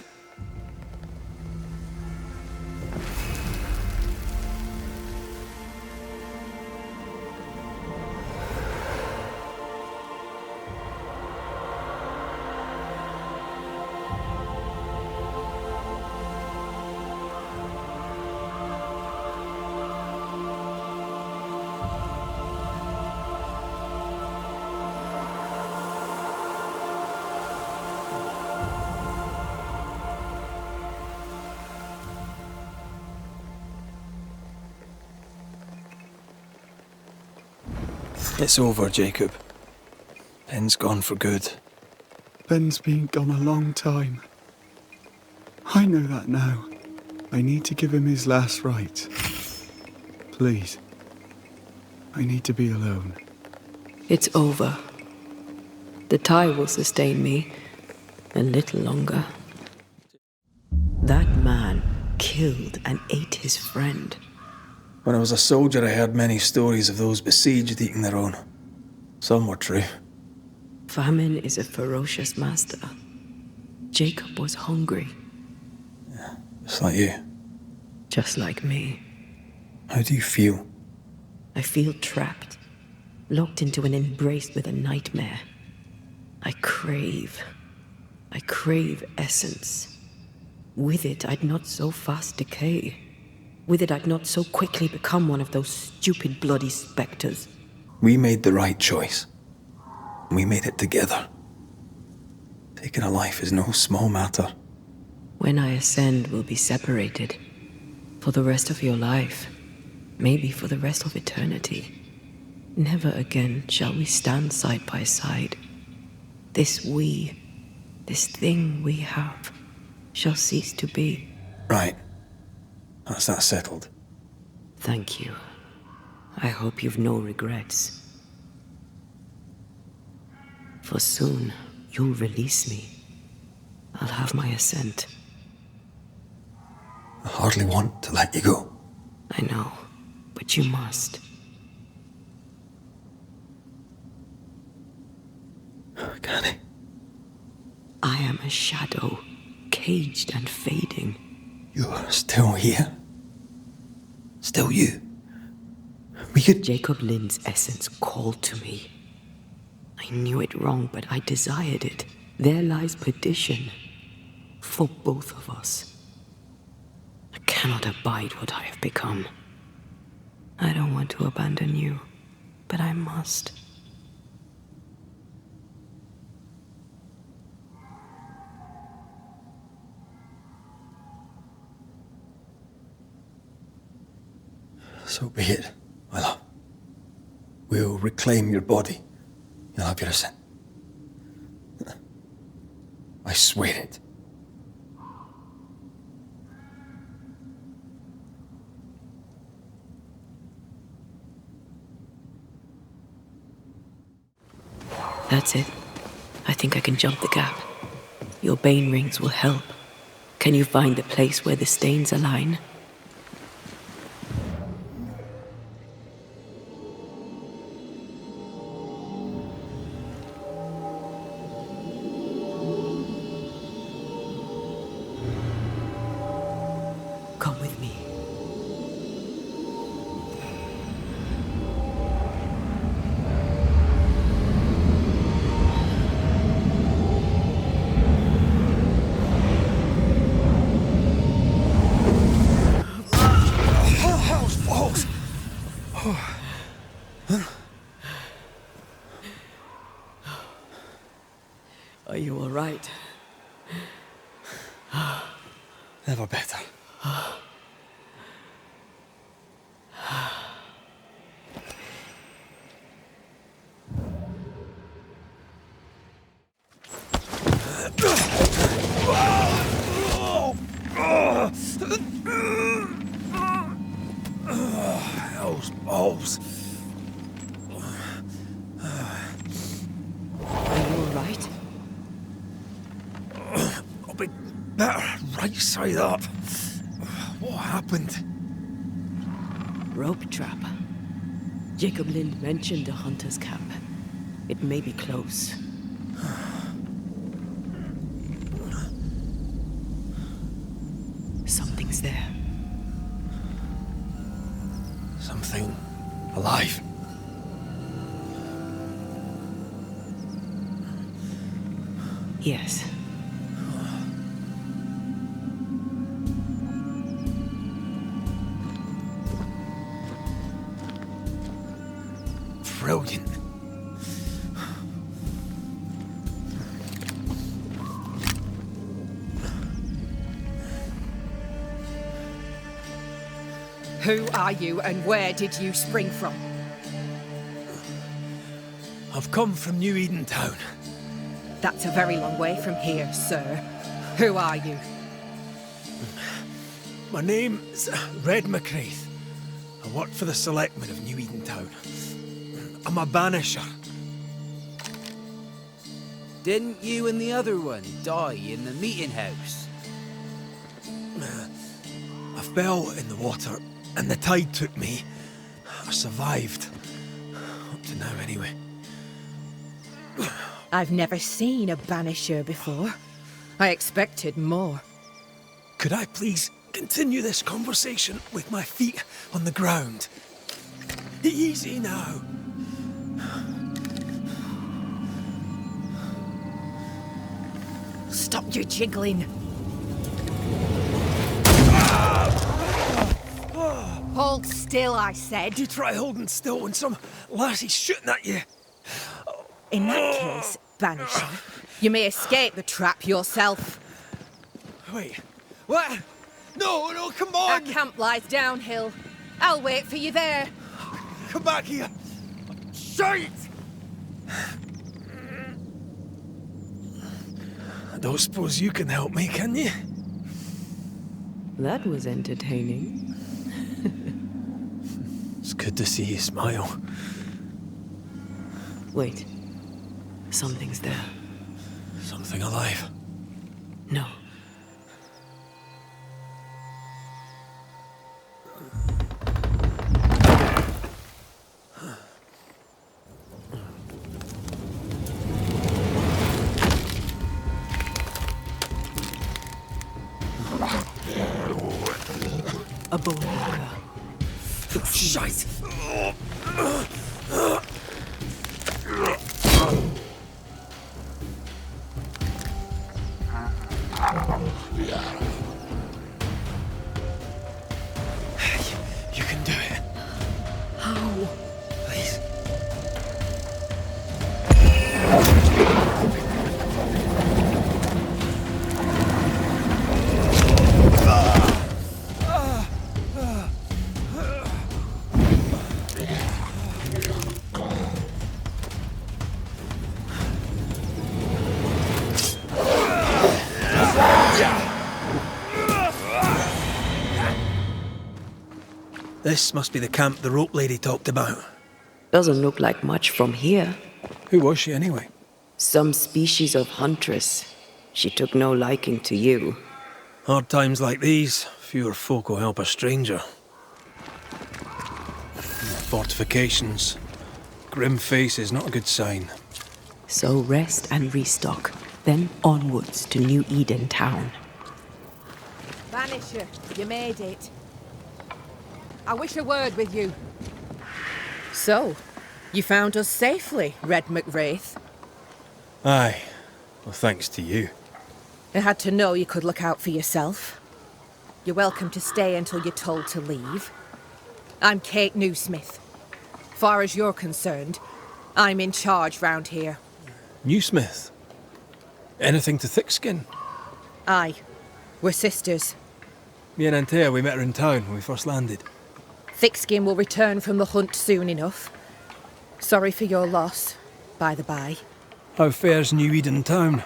It's over, Jacob. Ben's gone for good. Ben's been gone a long time. I know that now. I need to give him his last rites. Please. I need to be alone. It's over. The tie will sustain me a little longer. That man killed and ate his friend. When I was a soldier, I heard many stories of those besieged eating their own. Some were true. Famine is a ferocious master. Jacob was hungry. Yeah, just like you. Just like me. How do you feel? I feel trapped, locked into an embrace with a nightmare. I crave essence. With it, I'd not so fast decay. With it, I'd not so quickly become one of those stupid bloody spectres. We made the right choice. We made it together. Taking a life is no small matter. When I ascend, we'll be separated. For the rest of your life. Maybe for the rest of eternity. Never again shall we stand side by side. This thing we have, shall cease to be. Right. That's that settled. Thank you. I hope you've no regrets. For soon, you'll release me. I'll have my ascent. I hardly want to let you go. I know, but you must. Can I? I am a shadow, caged and fading. You're still here? Still you? Jacob Lind's essence called to me. I knew it wrong, but I desired it. There lies perdition. For both of us. I cannot abide what I have become. I don't want to abandon you, but I must. So be it, my love. We'll reclaim your body. You'll have your ascent. I swear it. That's it. I think I can jump the gap. Your bane rings will help. Can you find the place where the stains align? Come with me. Are you all right? Never better. Those balls. Are you all right? I'll be better right side up. What happened? Rope trap. Jacob Lind mentioned a hunter's camp. It may be close. Something's there. Something alive. Yes. Brilliant. Who are you and where did you spring from? I've come from New Eden Town. That's a very long way from here, sir. Who are you? My name's Red McCraith. I work for the selectmen of New Edentown. I'm a banisher. Didn't you and the other one die in the meeting house? I fell in the water, and the tide took me. I survived. Up to now, anyway. I've never seen a banisher before. I expected more. Could I please continue this conversation with my feet on the ground? Easy now. Stop your jiggling. Hold still, I said. You try holding still when some lassie's shooting at you. In that case, Banisher, you may escape the trap yourself. Wait, what? No, come on! Our camp lies downhill. I'll wait for you there. Come back here! Shite! I don't suppose you can help me, can you? That was entertaining. It's good to see you smile. Wait. Something's there. Something alive? No. A bone walker. Shite! You can do it. How? Please. This must be the camp the rope lady talked about. Doesn't look like much from here. Who was she anyway? Some species of huntress. She took no liking to you. Hard times like these, fewer folk will help a stranger. Fortifications. Grim face is not a good sign. So rest and restock, then onwards to New Eden town. Banisher, you made it. I wish a word with you. So, you found us safely, Red McWraith. Aye. Well, thanks to you. I had to know you could look out for yourself. You're welcome to stay until you're told to leave. I'm Kate Newsmith. Far as you're concerned, I'm in charge round here. Newsmith? Anything to Thickskin? Aye. We're sisters. Me and Antea, we met her in town when we first landed. Thickskin will return from the hunt soon enough. Sorry for your loss, by the by. How fare's New Eden town?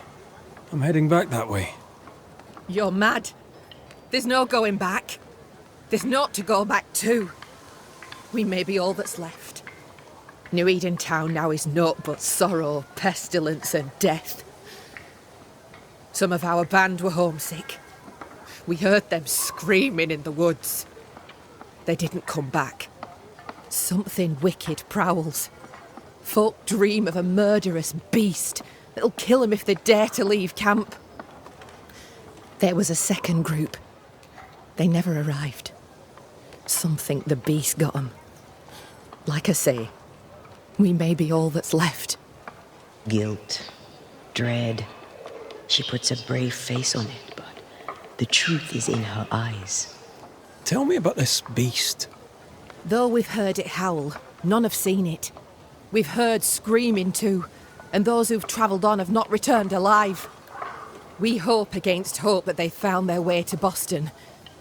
I'm heading back that way. You're mad. There's no going back. There's naught to go back to. We may be all that's left. New Eden town now is naught but sorrow, pestilence and death. Some of our band were homesick. We heard them screaming in the woods. They didn't come back. Something wicked prowls. Folk dream of a murderous beast that'll kill them if they dare to leave camp. There was a second group. They never arrived. Some think the beast got them. Like I say, we may be all that's left. Guilt, dread. She puts a brave face on it, but the truth is in her eyes. Tell me about this beast. Though we've heard it howl, none have seen it. We've heard screaming too, and those who've travelled on have not returned alive. We hope against hope that they found their way to Boston,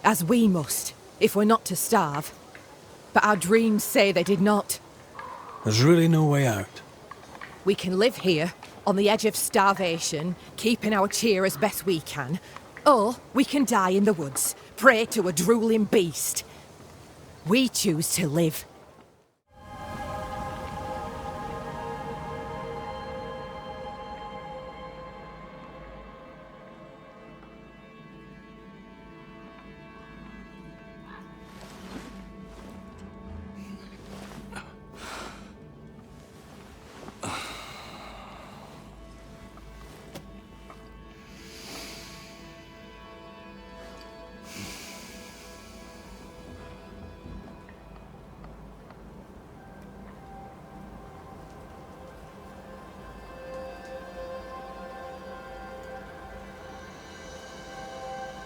as we must, if we're not to starve. But our dreams say they did not. There's really no way out. We can live here, on the edge of starvation, keeping our cheer as best we can, or we can die in the woods, prey to a drooling beast. We choose to live.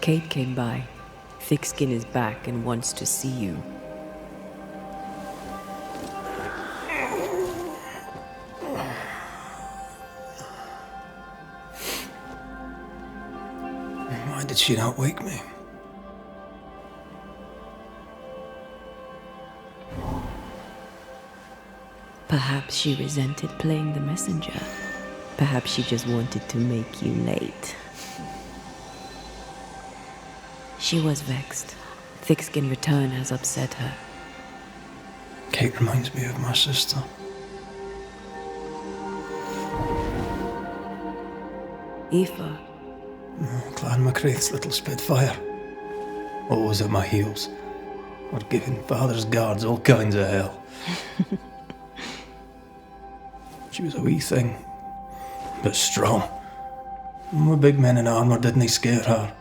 Kate came by. Thickskin is back and wants to see you. Why did she not wake me? Perhaps she resented playing the messenger. Perhaps she just wanted to make you late. She was vexed. Thickskin return has upset her. Kate reminds me of my sister. Aoife. Clan MacRaith's little spitfire. Always at my heels. Or giving father's guards all kinds of hell. She was a wee thing, but strong. And with big men in armour didn't scare her.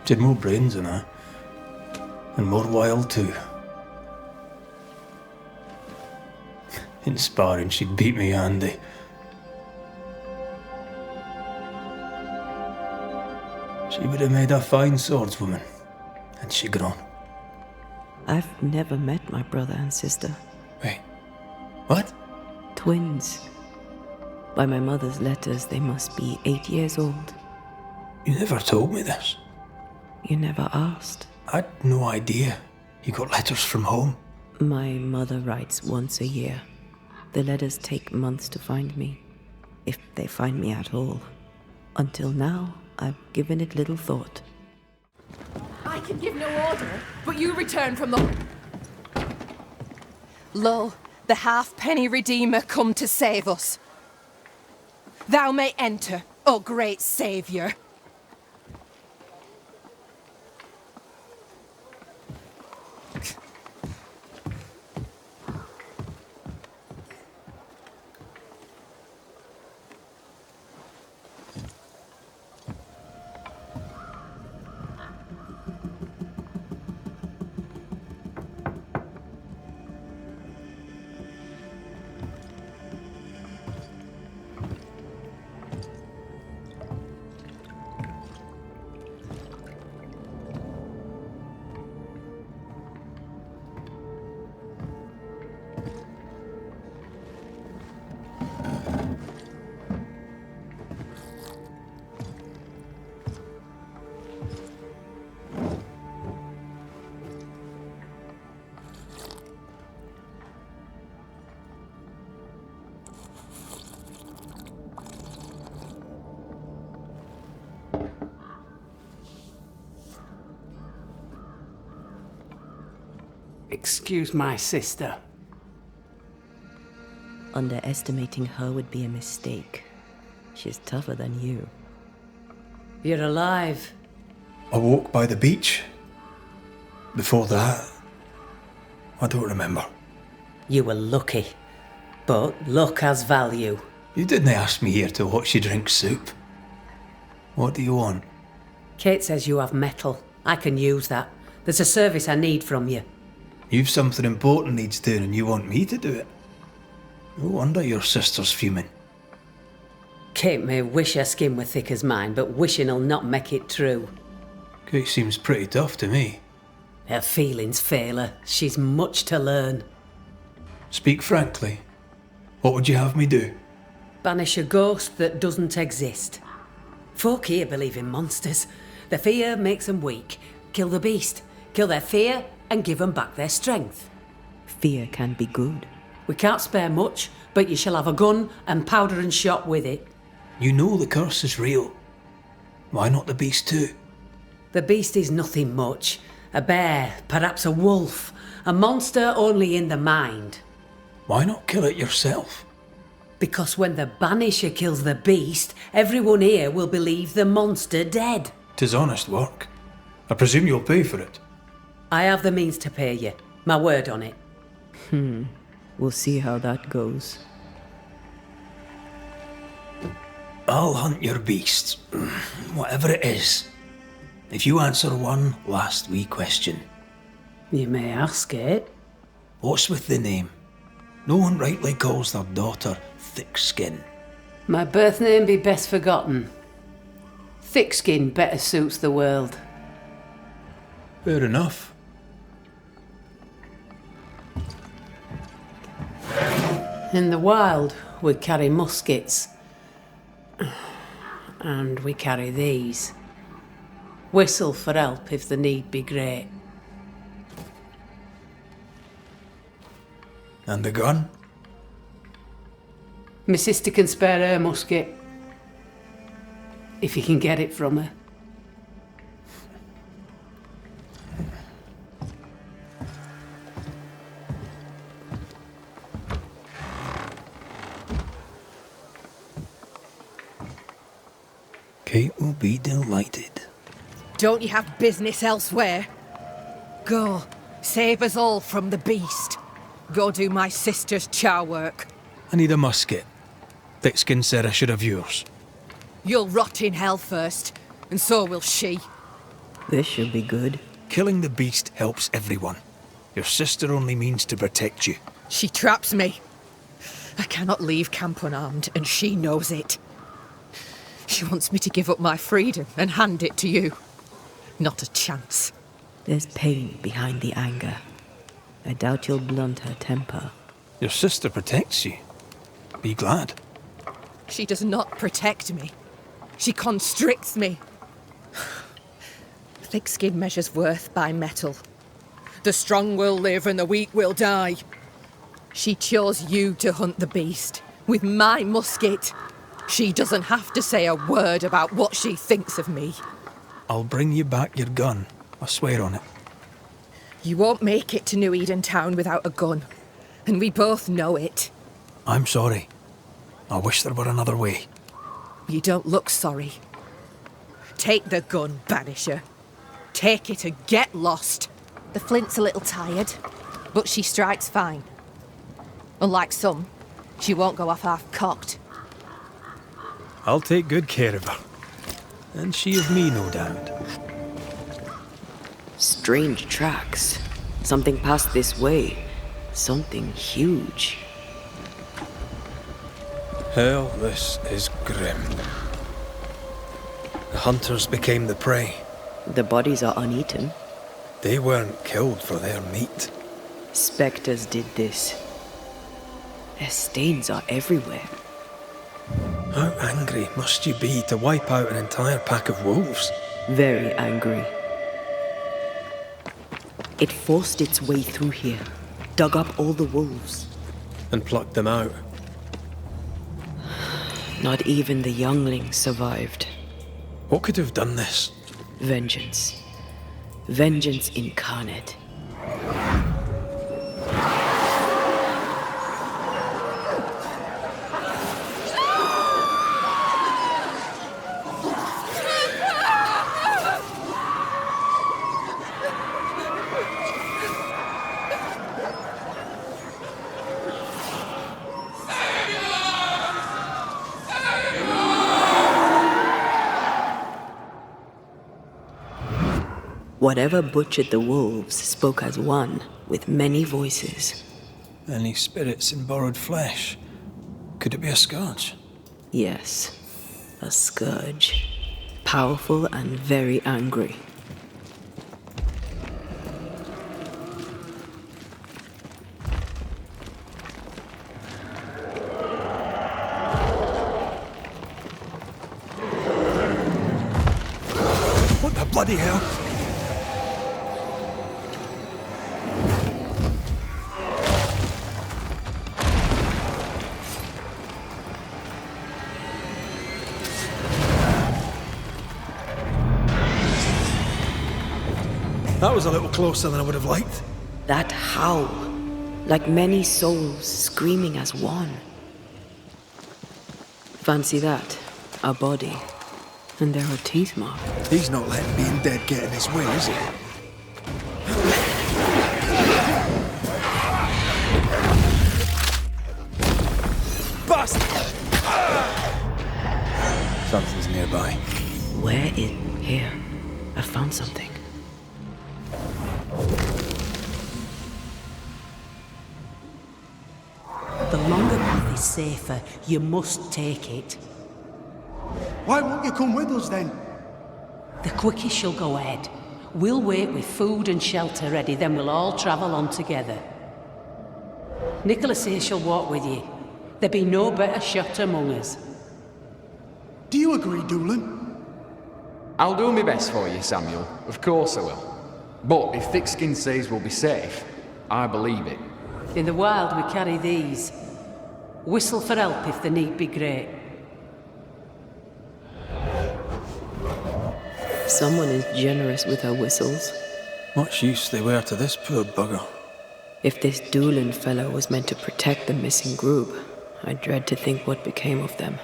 She had more brains than I, and more wild too. In sparring, she'd beat me handy. She would have made a fine swordswoman, had she grown. I've never met my brother and sister. Wait, what? Twins. By my mother's letters, they must be 8 years old. You never told me this. You never asked. I'd no idea. You got letters from home? My mother writes once a year. The letters take months to find me, if they find me at all. Until now, I've given it little thought. I can give no order, but you return from the... Lo, the halfpenny Redeemer come to save us. Thou may enter, O great Saviour. Excuse my sister. Underestimating her would be a mistake. She's tougher than you. You're alive. I walked by the beach. Before that, I don't remember. You were lucky. But luck has value. You didn't ask me here to watch you drink soup. What do you want? Kate says you have metal. I can use that. There's a service I need from you. You've something important needs doing and you want me to do it. No wonder your sister's fuming. Kate may wish her skin were thick as mine, but wishing'll not make it true. Kate seems pretty tough to me. Her feelings fail her. She's much to learn. Speak frankly. What would you have me do? Banish a ghost that doesn't exist. Folk here believe in monsters. Their fear makes them weak. Kill the beast. Kill their fear and give them back their strength. Fear can be good. We can't spare much, but you shall have a gun and powder and shot with it. You know the curse is real. Why not the beast too? The beast is nothing much. A bear, perhaps a wolf. A monster only in the mind. Why not kill it yourself? Because when the Banisher kills the beast, everyone here will believe the monster dead. 'Tis honest work. I presume you'll pay for it. I have the means to pay you. My word on it. We'll see how that goes. I'll hunt your beast, whatever it is, if you answer one last wee question. You may ask it. What's with the name? No one rightly calls their daughter Thickskin. My birth name be best forgotten. Thickskin better suits the world. Fair enough. In the wild, we carry muskets. And we carry these. Whistle for help if the need be great. And the gun? My sister can spare her musket. If you can get it from her. Kate will be delighted. Don't you have business elsewhere? Go, save us all from the beast. Go do my sister's char work. I need a musket. Thickskin said I should have yours. You'll rot in hell first, and so will she. This should be good. Killing the beast helps everyone. Your sister only means to protect you. She traps me. I cannot leave camp unarmed, and she knows it. She wants me to give up my freedom and hand it to you. Not a chance. There's pain behind the anger. I doubt you'll blunt her temper. Your sister protects you. Be glad. She does not protect me. She constricts me. Thickskin measures worth by metal. The strong will live and the weak will die. She chose you to hunt the beast with my musket. She doesn't have to say a word about what she thinks of me. I'll bring you back your gun. I swear on it. You won't make it to New Eden Town without a gun. And we both know it. I'm sorry. I wish there were another way. You don't look sorry. Take the gun, Banisher. Take it and get lost. The flint's a little tired, but she strikes fine. Unlike some, she won't go off half-cocked. I'll take good care of her. And she of me, no doubt. Strange tracks. Something passed this way. Something huge. Hell, this is grim. The hunters became the prey. The bodies are uneaten. They weren't killed for their meat. Spectres did this. Their stains are everywhere. How angry must you be to wipe out an entire pack of wolves? Very angry. It forced its way through here, dug up all the wolves. And plucked them out. Not even the younglings survived. What could have done this? Vengeance. Vengeance incarnate. Whatever butchered the wolves spoke as one, with many voices. Any spirits in borrowed flesh? Could it be a scourge? Yes, a scourge. Powerful and very angry. What the bloody hell? That was a little closer than I would have liked. That howl, like many souls screaming as one. Fancy that, a body, and there are teeth marks. He's not letting being dead get in his way, is he? Bust! Something's nearby. Where is... Here, I found something. The longer path is safer. You must take it. Why won't you come with us then? The quickest shall go ahead. We'll wait with food and shelter ready, then we'll all travel on together. Nicholas here shall walk with you. There be no better shot among us. Do you agree, Doolin? I'll do my best for you, Samuel. Of course I will. But if Thickskin says we'll be safe, I believe it. In the wild we carry these. Whistle for help if the need be great. Someone is generous with her whistles. Much use they were to this poor bugger. If this Doolin fellow was meant to protect the missing group, I dread to think what became of them.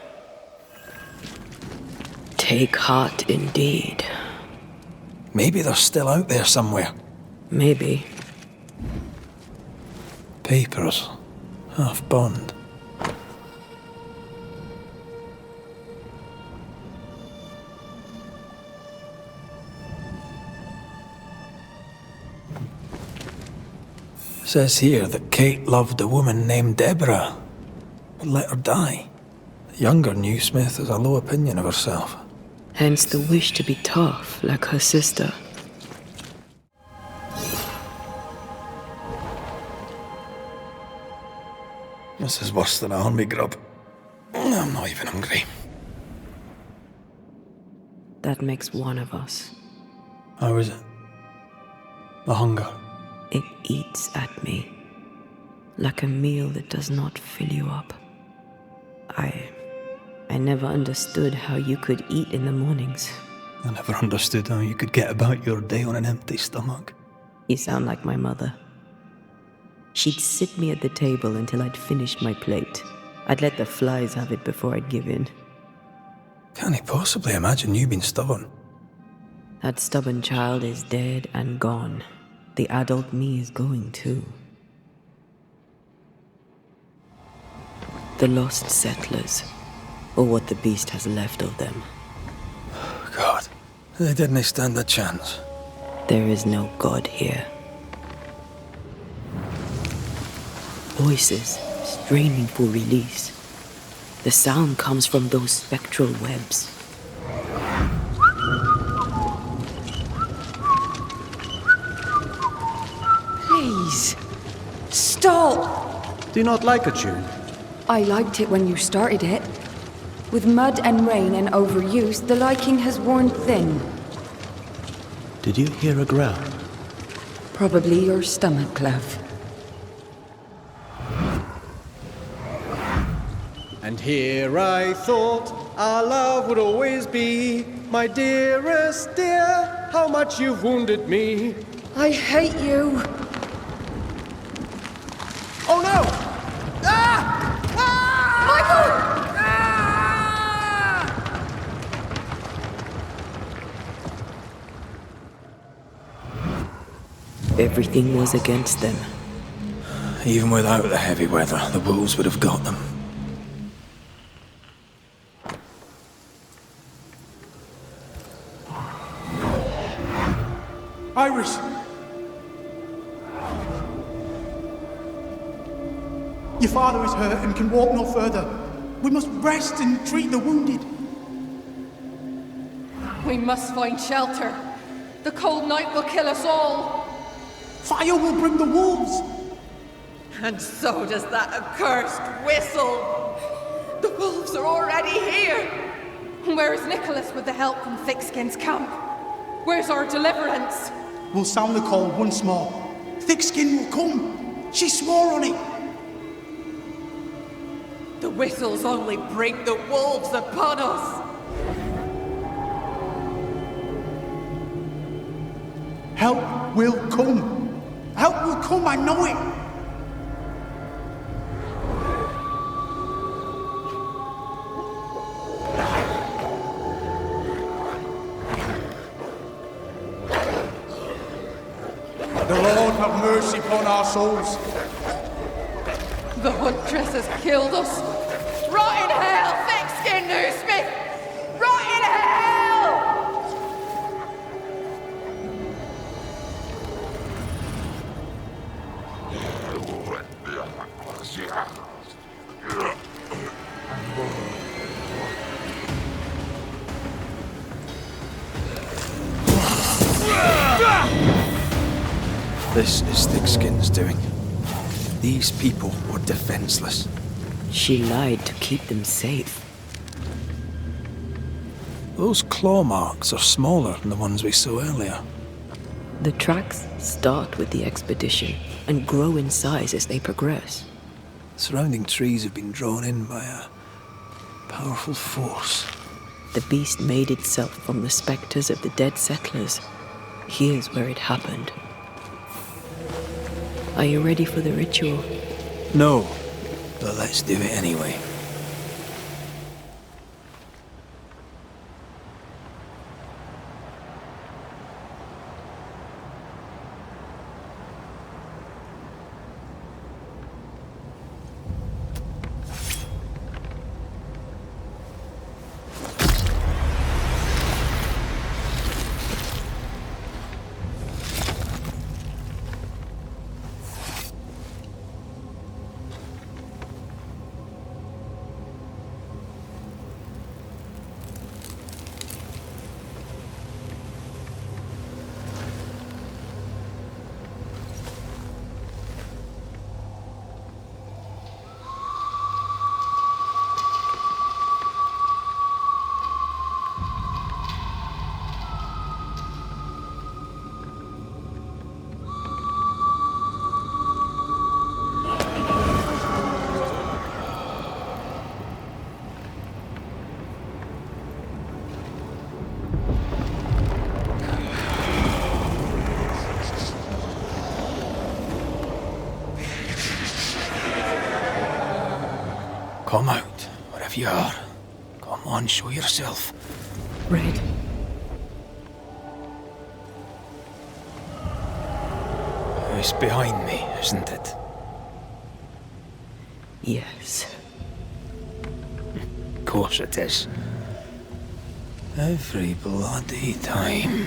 Take heart indeed. Maybe they're still out there somewhere. Maybe. Papers. Half bond. Says here that Kate loved a woman named Deborah, but let her die. The younger Newsmith has a low opinion of herself. Hence the wish to be tough, like her sister. This is worse than a horny grub. I'm not even hungry. That makes one of us. How is it? The hunger. It eats at me, like a meal that does not fill you up. I never understood how you could eat in the mornings. I never understood how you could get about your day on an empty stomach. You sound like my mother. She'd sit me at the table until I'd finished my plate. I'd let the flies have it before I'd give in. Can't he possibly imagine you being stubborn? That stubborn child is dead and gone. The adult me is going too. The lost settlers, or what the beast has left of them. God, they didn't stand a chance. There is no God here. Voices straining for release. The sound comes from those spectral webs. Please, stop! Do you not like a tune? I liked it when you started it. With mud and rain and overuse, the liking has worn thin. Did you hear a growl? Probably your stomach, love. And here I thought our love would always be. My dearest dear, how much you've wounded me. I hate you. Oh no! Ah! Michael! Everything was against them. Even without the heavy weather, the wolves would have got them. Iris! Your father is hurt and can walk no further. We must rest and treat the wounded. We must find shelter. The cold night will kill us all. Fire will bring the wolves. And so does that accursed whistle. The wolves are already here. Where is Nicholas with the help from Thickskin's camp? Where's our deliverance? We'll sound the call once more. Thickskin will come. She swore on it. The whistles only bring the wolves upon us. help will come. Help will come, I know it. The Lord have mercy upon our souls. The huntress has killed us. Rot in hell, thick-skinned Newsmith! Rot in hell! This is Thickskin's doing. These people were defenseless. She lied to keep them safe. Those claw marks are smaller than the ones we saw earlier. The tracks start with the expedition and grow in size as they progress. Surrounding trees have been drawn in by a powerful force. The beast made itself from the specters of the dead settlers. Here's where it happened. Are you ready for the ritual? No, but let's do it anyway. Come out, wherever you are. Come on, show yourself. Red. It's behind me, isn't it? Yes. Of course it is. Every bloody time.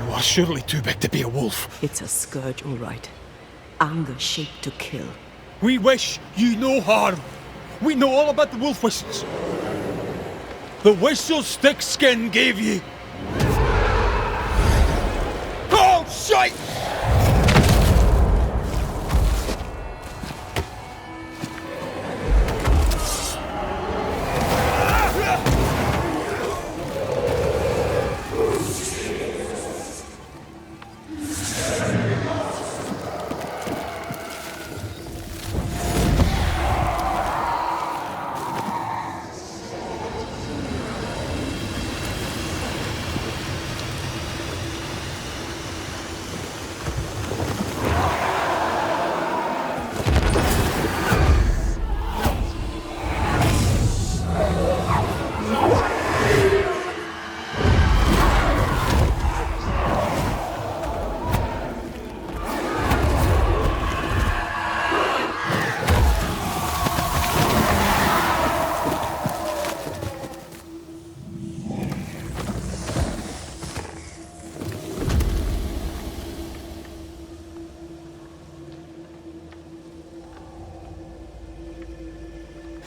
You are surely too big to be a wolf. It's a scourge, all right. Anger shaped to kill. We wish you no harm. We know all about the wolf whistles. The whistle Thickskin gave you. Oh, shite!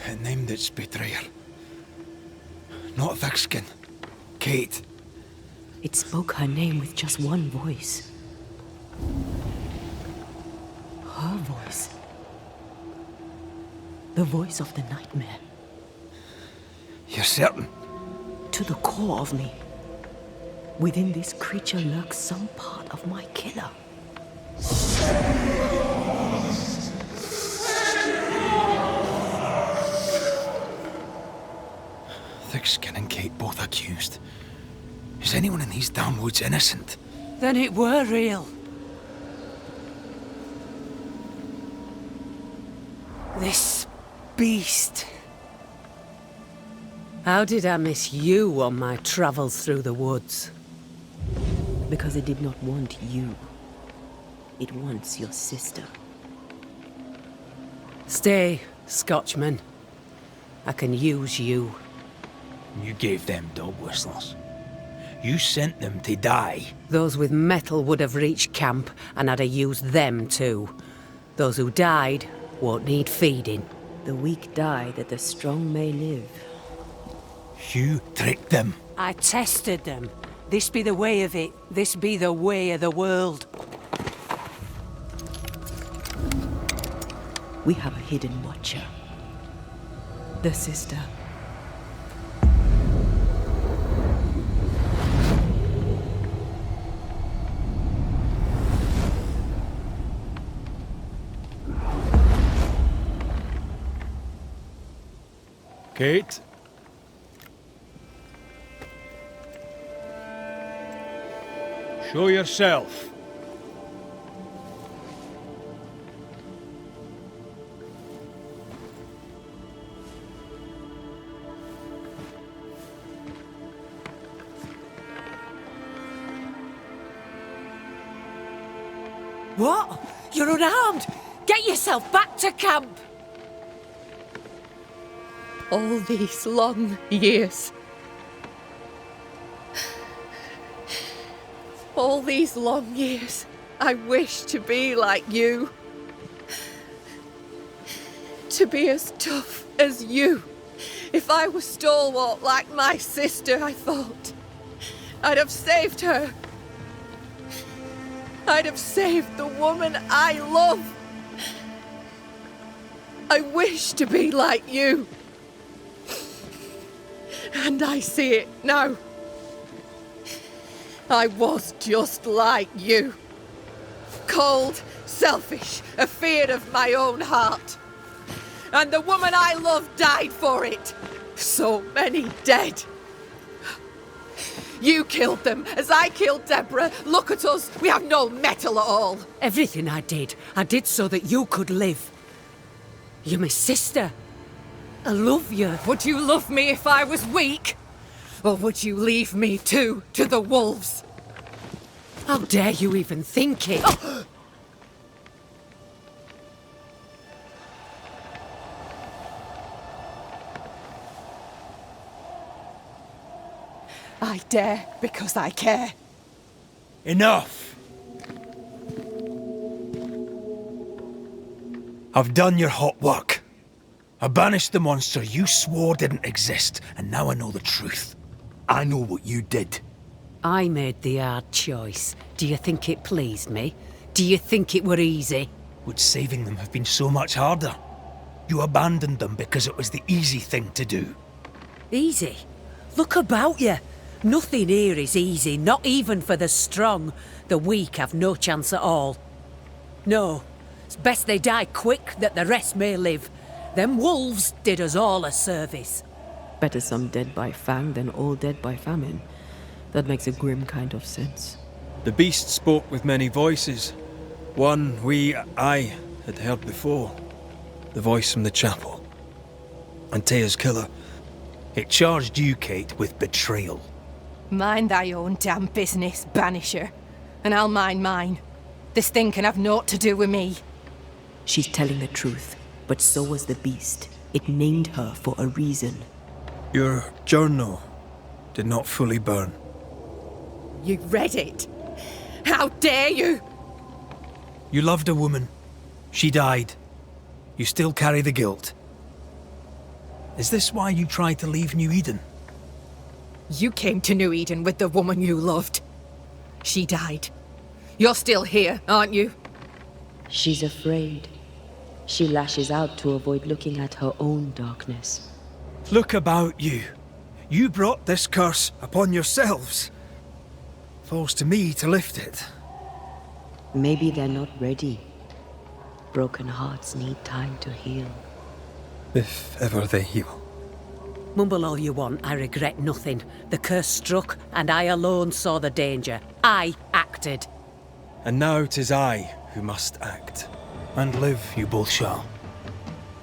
It named its betrayer. Not Thickskin. Kate. It spoke her name with just one voice. Her voice. The voice of the nightmare. You're certain? To the core of me. Within this creature lurks some part of my killer. Thickskin and Kate both accused. Is anyone in these damn woods innocent? Then it were real. This beast. How did I miss you on my travels through the woods? Because it did not want you. It wants your sister. Stay, Scotchman. I can use you. You gave them dog whistles. You sent them to die. Those with metal would have reached camp, and I'd have used them too. Those who died won't need feeding. The weak die that the strong may live. You tricked them. I tested them. This be the way of it. This be the way of the world. We have a hidden watcher. The sister. Kate? Show yourself. What? You're unarmed! Get yourself back to camp! All these long years. All these long years, I wish to be like you. To be as tough as you. If I was stalwart like my sister, I thought, I'd have saved her. I'd have saved the woman I love. I wish to be like you. And I see it now. I was just like you. Cold, selfish, afeard of my own heart. And the woman I loved died for it. So many dead. You killed them, as I killed Deborah. Look at us, we have no metal at all. Everything I did so that you could live. You're my sister. I love you. Would you love me if I was weak? Or would you leave me too, to the wolves? How dare you even think it? Oh. I dare because I care. Enough! I've done your hot work. I banished the monster you swore didn't exist, and now I know the truth. I know what you did. I made the hard choice. Do you think it pleased me? Do you think it were easy? Would saving them have been so much harder? You abandoned them because it was the easy thing to do. Easy? Look about you. Nothing here is easy, not even for the strong. The weak have no chance at all. No, it's best they die quick that the rest may live. Them wolves did us all a service. Better some dead by fang than all dead by famine. That makes a grim kind of sense. The beast spoke with many voices. One I had heard before. The voice from the chapel. Antea's killer. It charged you, Kate, with betrayal. Mind thy own damn business, Banisher. And I'll mind mine. This thing can have naught to do with me. She's telling the truth, but so was the beast. It named her for a reason. Your journal did not fully burn. You read it? How dare you? You loved a woman. She died. You still carry the guilt. Is this why you tried to leave New Eden? You came to New Eden with the woman you loved. She died. You're still here, aren't you? She's afraid. She lashes out to avoid looking at her own darkness. Look about you. You brought this curse upon yourselves. Falls to me to lift it. Maybe they're not ready. Broken hearts need time to heal. If ever they heal. Mumble all you want, I regret nothing. The curse struck, and I alone saw the danger. I acted. And now 'tis I who must act. And live you both shall.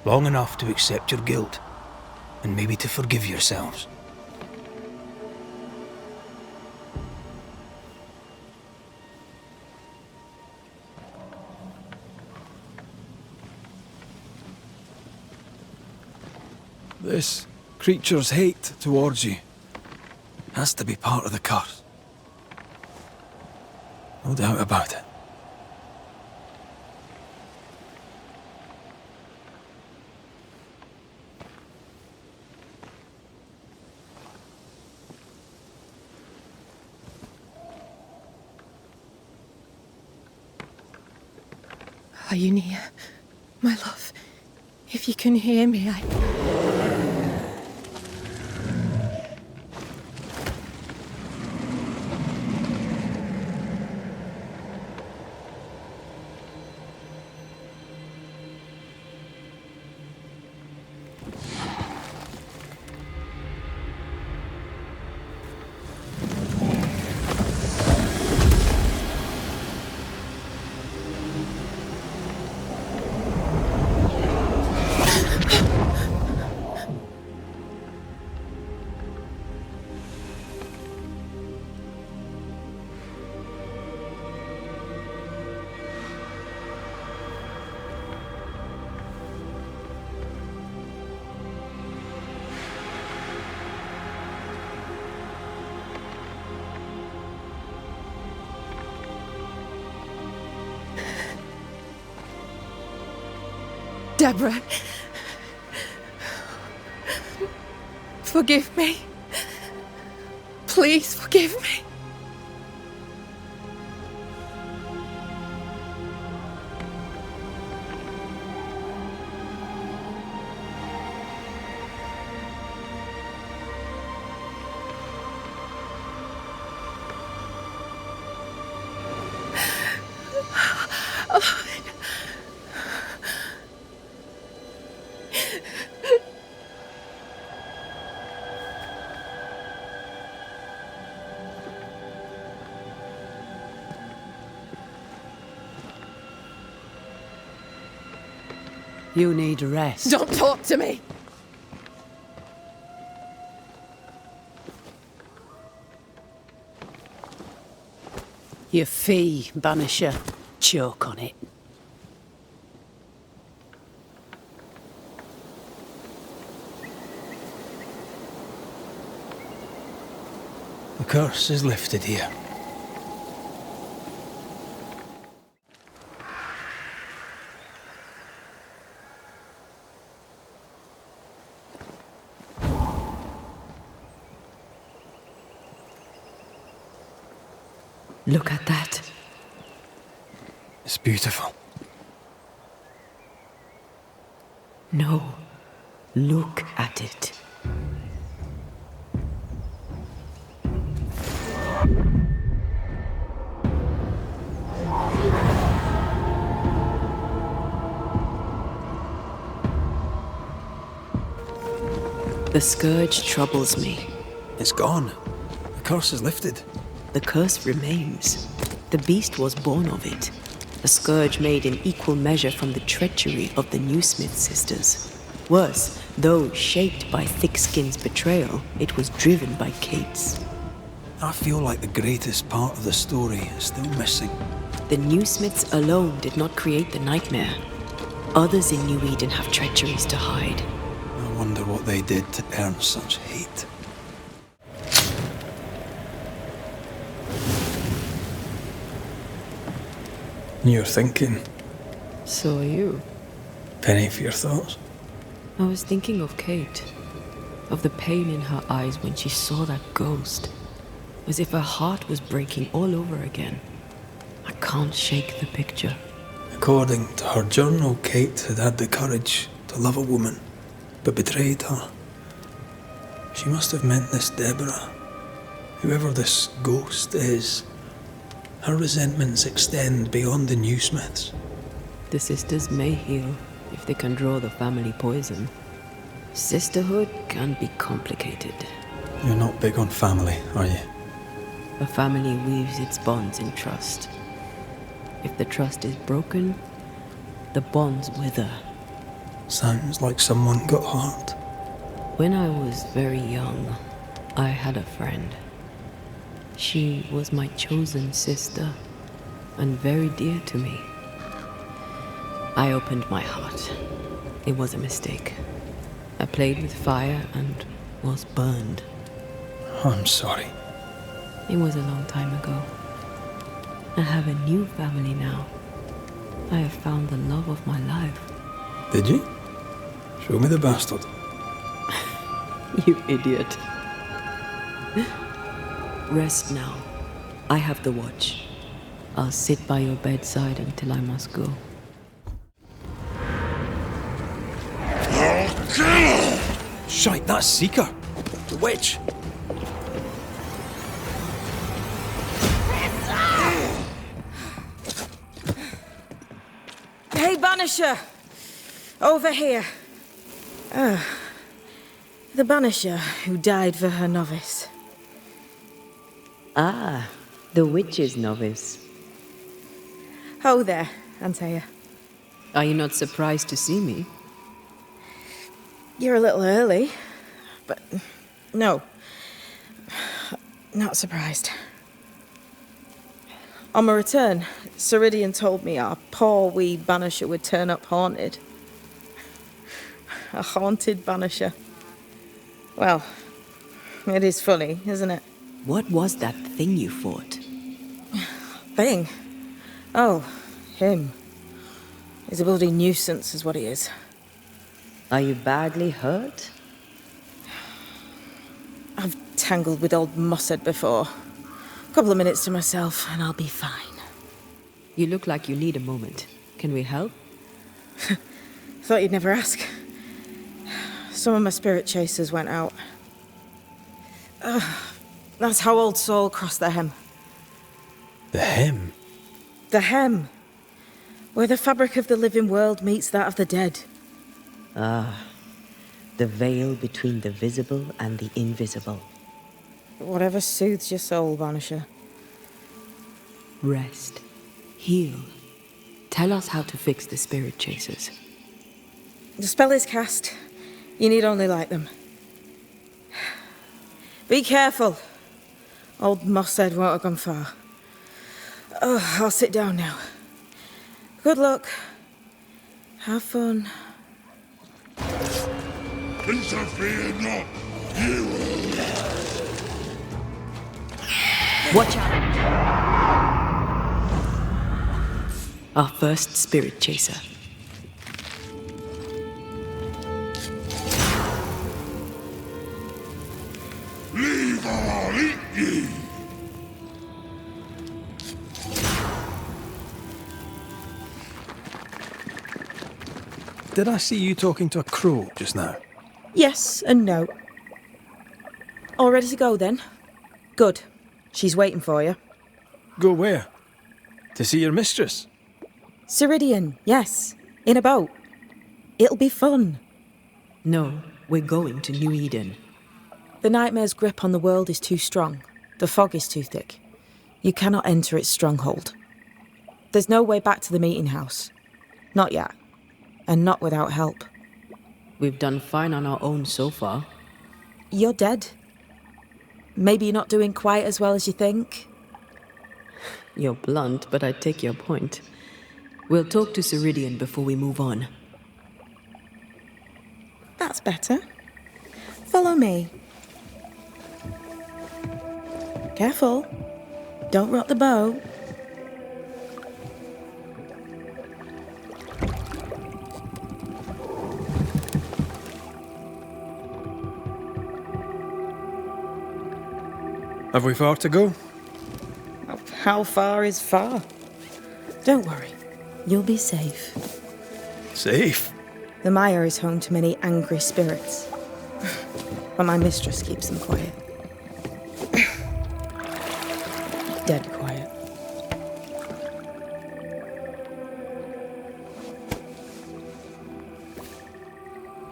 Long enough to accept your guilt, and maybe to forgive yourselves. This creature's hate towards you has to be part of the curse. No doubt about it. Are you near? My love, if you can hear me, Deborah, forgive me. Please forgive me. You need rest. Don't talk to me! Your fee, Banisher. Choke on it. The curse is lifted here. Look at that. It's beautiful. No, look at it. The scourge troubles me. It's gone. The curse is lifted. The curse remains. The beast was born of it. A scourge made in equal measure from the treachery of the Newsmith sisters. Worse, though shaped by Thickskin's betrayal, it was driven by Kate's. I feel like the greatest part of the story is still missing. The Newsmiths alone did not create the nightmare. Others in New Eden have treacheries to hide. I wonder what they did to earn such hate. You're thinking. So are you. Penny for your thoughts? I was thinking of Kate. Of the pain in her eyes when she saw that ghost. As if her heart was breaking all over again. I can't shake the picture. According to her journal, Kate had had the courage to love a woman, but betrayed her. She must have meant this Deborah. Whoever this ghost is, Her resentments extend beyond the new Smiths. The sisters may heal if they can draw the family poison. Sisterhood can be complicated. You're not big on family, are you? A family weaves its bonds in trust. If the trust is broken, the bonds wither. Sounds like someone got hurt. When I was very young, I had a friend. She was my chosen sister, and very dear to me. I opened my heart. It was a mistake. I played with fire and was burned. I'm sorry. It was a long time ago. I have a new family now. I have found the love of my life. Did you? Show me the bastard. You idiot. Rest now. I have the watch. I'll sit by your bedside until I must go. Shite, that's Seeker. The witch. Hey, Banisher! Over here. The Banisher who died for her novice. Ah, the witch's novice. Oh there, Antea. Are you not surprised to see me? You're a little early, but no, not surprised. On my return, Ceridian told me our poor wee Banisher would turn up haunted. A haunted Banisher. Well, it is funny, isn't it? What was that thing you fought? Thing? Oh, him. He's a bloody nuisance is what he is. Are you badly hurt? I've tangled with old Mossad before. A couple of minutes to myself and I'll be fine. You look like you need a moment. Can we help? Thought you'd never ask. Some of my spirit chasers went out. That's how old Saul crossed the hem. The hem? The hem. Where the fabric of the living world meets that of the dead. Ah, the veil between the visible and the invisible. Whatever soothes your soul, Banisher. Rest. Heal. Tell us how to fix the spirit chasers. The spell is cast. You need only light them. Be careful. Old Mossad won't have gone far. Oh, I'll sit down now. Good luck. Have fun. Interfere not, you will. Watch out! Our first spirit chaser. Leave or I'll eat ye! Did I see you talking to a crow just now? Yes and no. All ready to go then? Good. She's waiting for you. Go where? To see your mistress? Ceridian, yes. In a boat. It'll be fun. No, we're going to New Eden. The nightmare's grip on the world is too strong. The fog is too thick. You cannot enter its stronghold. There's no way back to the meeting house. Not yet. And not without help. We've done fine on our own so far. You're dead. Maybe you're not doing quite as well as you think. You're blunt, but I take your point. We'll talk to Ceridian before we move on. That's better. Follow me. Careful. Don't rock the boat. Have we far to go? How far is far? Don't worry. You'll be safe. Safe? The mire is home to many angry spirits. But my mistress keeps them quiet. Dead quiet.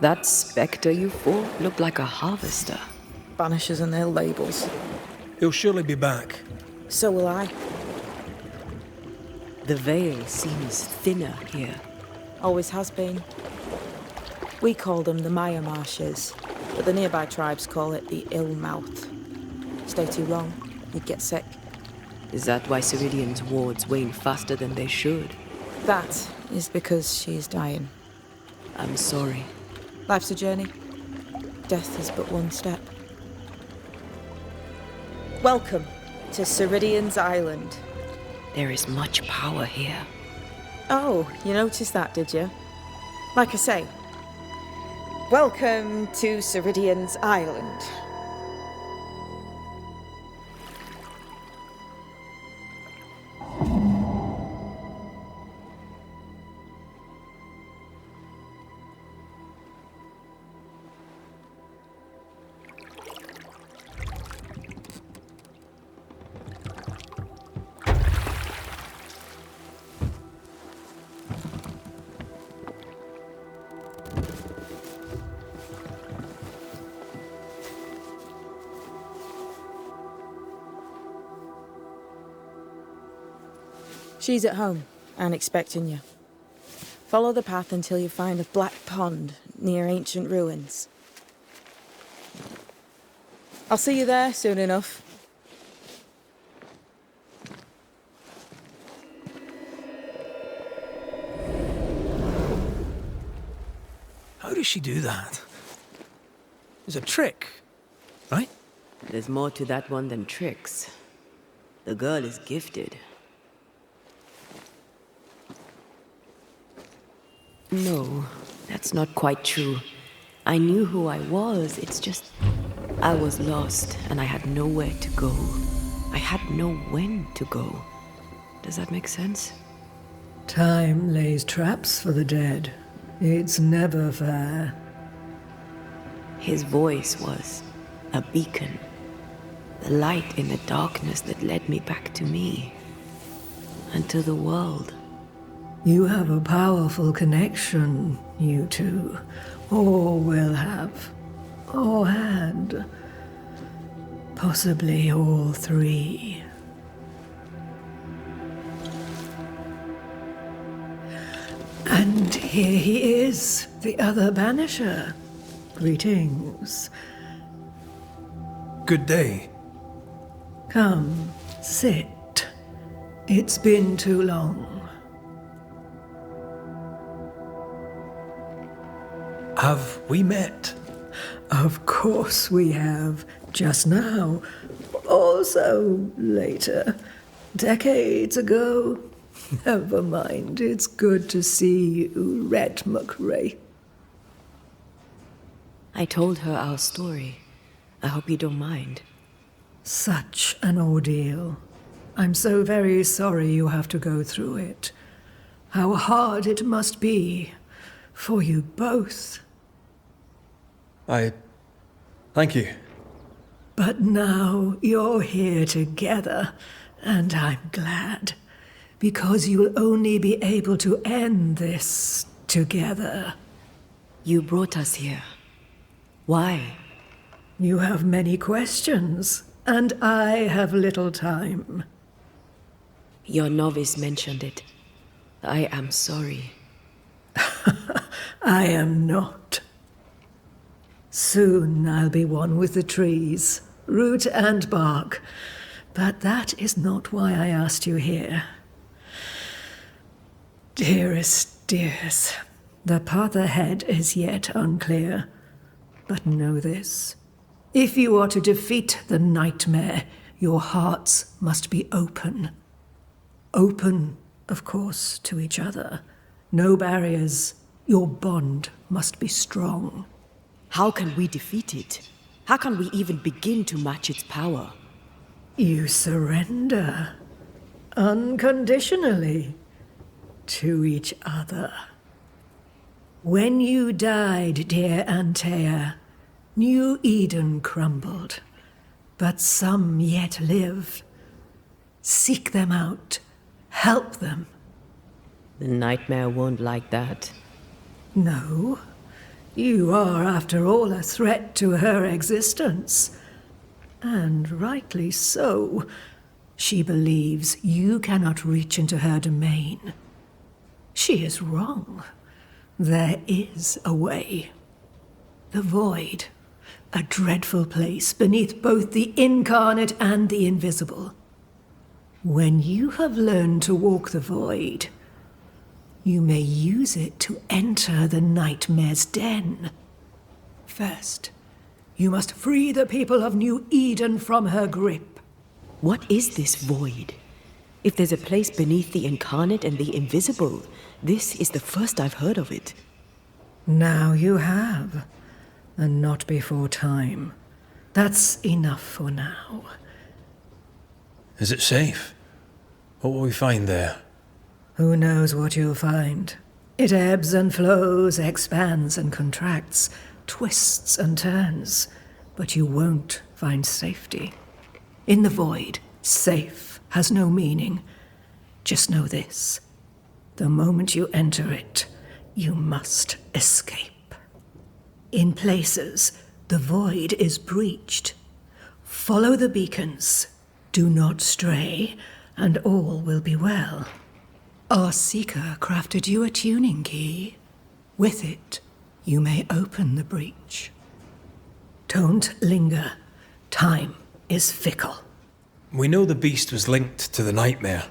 That spectre you fought looked like a harvester. Banishers and their labels. He'll surely be back. So will I. The veil seems thinner here. Always has been. We call them the Maya Marshes, but the nearby tribes call it the Ill Mouth. Stay too long, you'd get sick. Is that why Ceridian's wards wane faster than they should? That is because she's dying. I'm sorry. Life's a journey. Death is but one step. Welcome to Ceridian's Island. There is much power here. Oh, you noticed that, did you? Like I say, welcome to Ceridian's Island. She's at home and expecting you. Follow the path until you find a black pond near ancient ruins. I'll see you there soon enough. How does she do that? It's a trick, right? There's more to that one than tricks. The girl is gifted. No, that's not quite true. I knew who I was, it's just... I was lost, and I had nowhere to go. I had no when to go. Does that make sense? Time lays traps for the dead. It's never fair. His voice was a beacon. The light in the darkness that led me back to me. And to the world. You have a powerful connection, you two. Or will have. Or had. Possibly all three. And here he is, the other Banisher. Greetings. Good day. Come, sit. It's been too long. Have we met? Of course we have. Just now. Also later. Decades ago. Never mind. It's good to see you, Red McRae. I told her our story. I hope you don't mind. Such an ordeal. I'm so very sorry you have to go through it. How hard it must be for you both. Thank you. But now you're here together, and I'm glad. Because you'll only be able to end this together. You brought us here. Why? You have many questions, and I have little time. Your novice mentioned it. I am sorry. I am not. Soon I'll be one with the trees, root and bark. But that is not why I asked you here. Dearest dears, the path ahead is yet unclear. But know this. If you are to defeat the nightmare, your hearts must be open. Open, of course, to each other. No barriers. Your bond must be strong. How can we defeat it? How can we even begin to match its power? You surrender. Unconditionally. To each other. When you died, dear Antea, New Eden crumbled. But some yet live. Seek them out. Help them. The nightmare won't like that. No. You are, after all, a threat to her existence. And rightly so. She believes you cannot reach into her domain. She is wrong. There is a way. The void, a dreadful place beneath both the incarnate and the invisible. When you have learned to walk the void, you may use it to enter the nightmare's den. First, you must free the people of New Eden from her grip. What is this void? If there's a place beneath the incarnate and the invisible, this is the first I've heard of it. Now you have, and not before time. That's enough for now. Is it safe? What will we find there? Who knows what you'll find? It ebbs and flows, expands and contracts, twists and turns, but you won't find safety. In the void, safe has no meaning. Just know this. The moment you enter it, you must escape. In places, the void is breached. Follow the beacons. Do not stray, and all will be well. Our seeker crafted you a tuning key. With it, you may open the breach. Don't linger. Time is fickle. We know the beast was linked to the nightmare.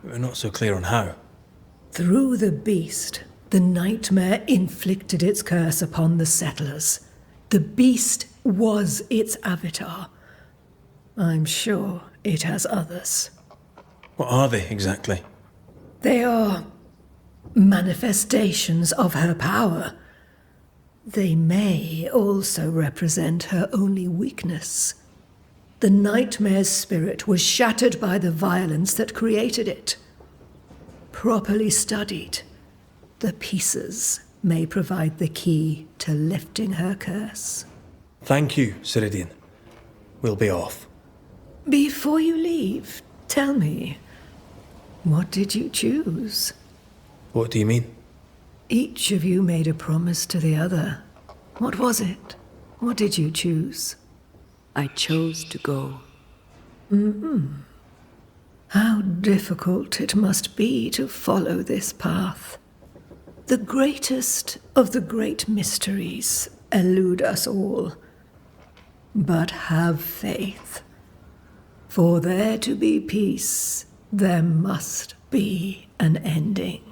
We're not so clear on how. Through the beast, the nightmare inflicted its curse upon the settlers. The beast was its avatar. I'm sure it has others. What are they exactly? They are manifestations of her power. They may also represent her only weakness. The nightmare's spirit was shattered by the violence that created it. Properly studied, the pieces may provide the key to lifting her curse. Thank you, Ceridian. We'll be off. Before you leave, tell me, what did you choose? What do you mean? Each of you made a promise to the other. What was it? What did you choose? I chose to go. How difficult it must be to follow this path. The greatest of the great mysteries elude us all. But have faith. For there to be peace, there must be an ending.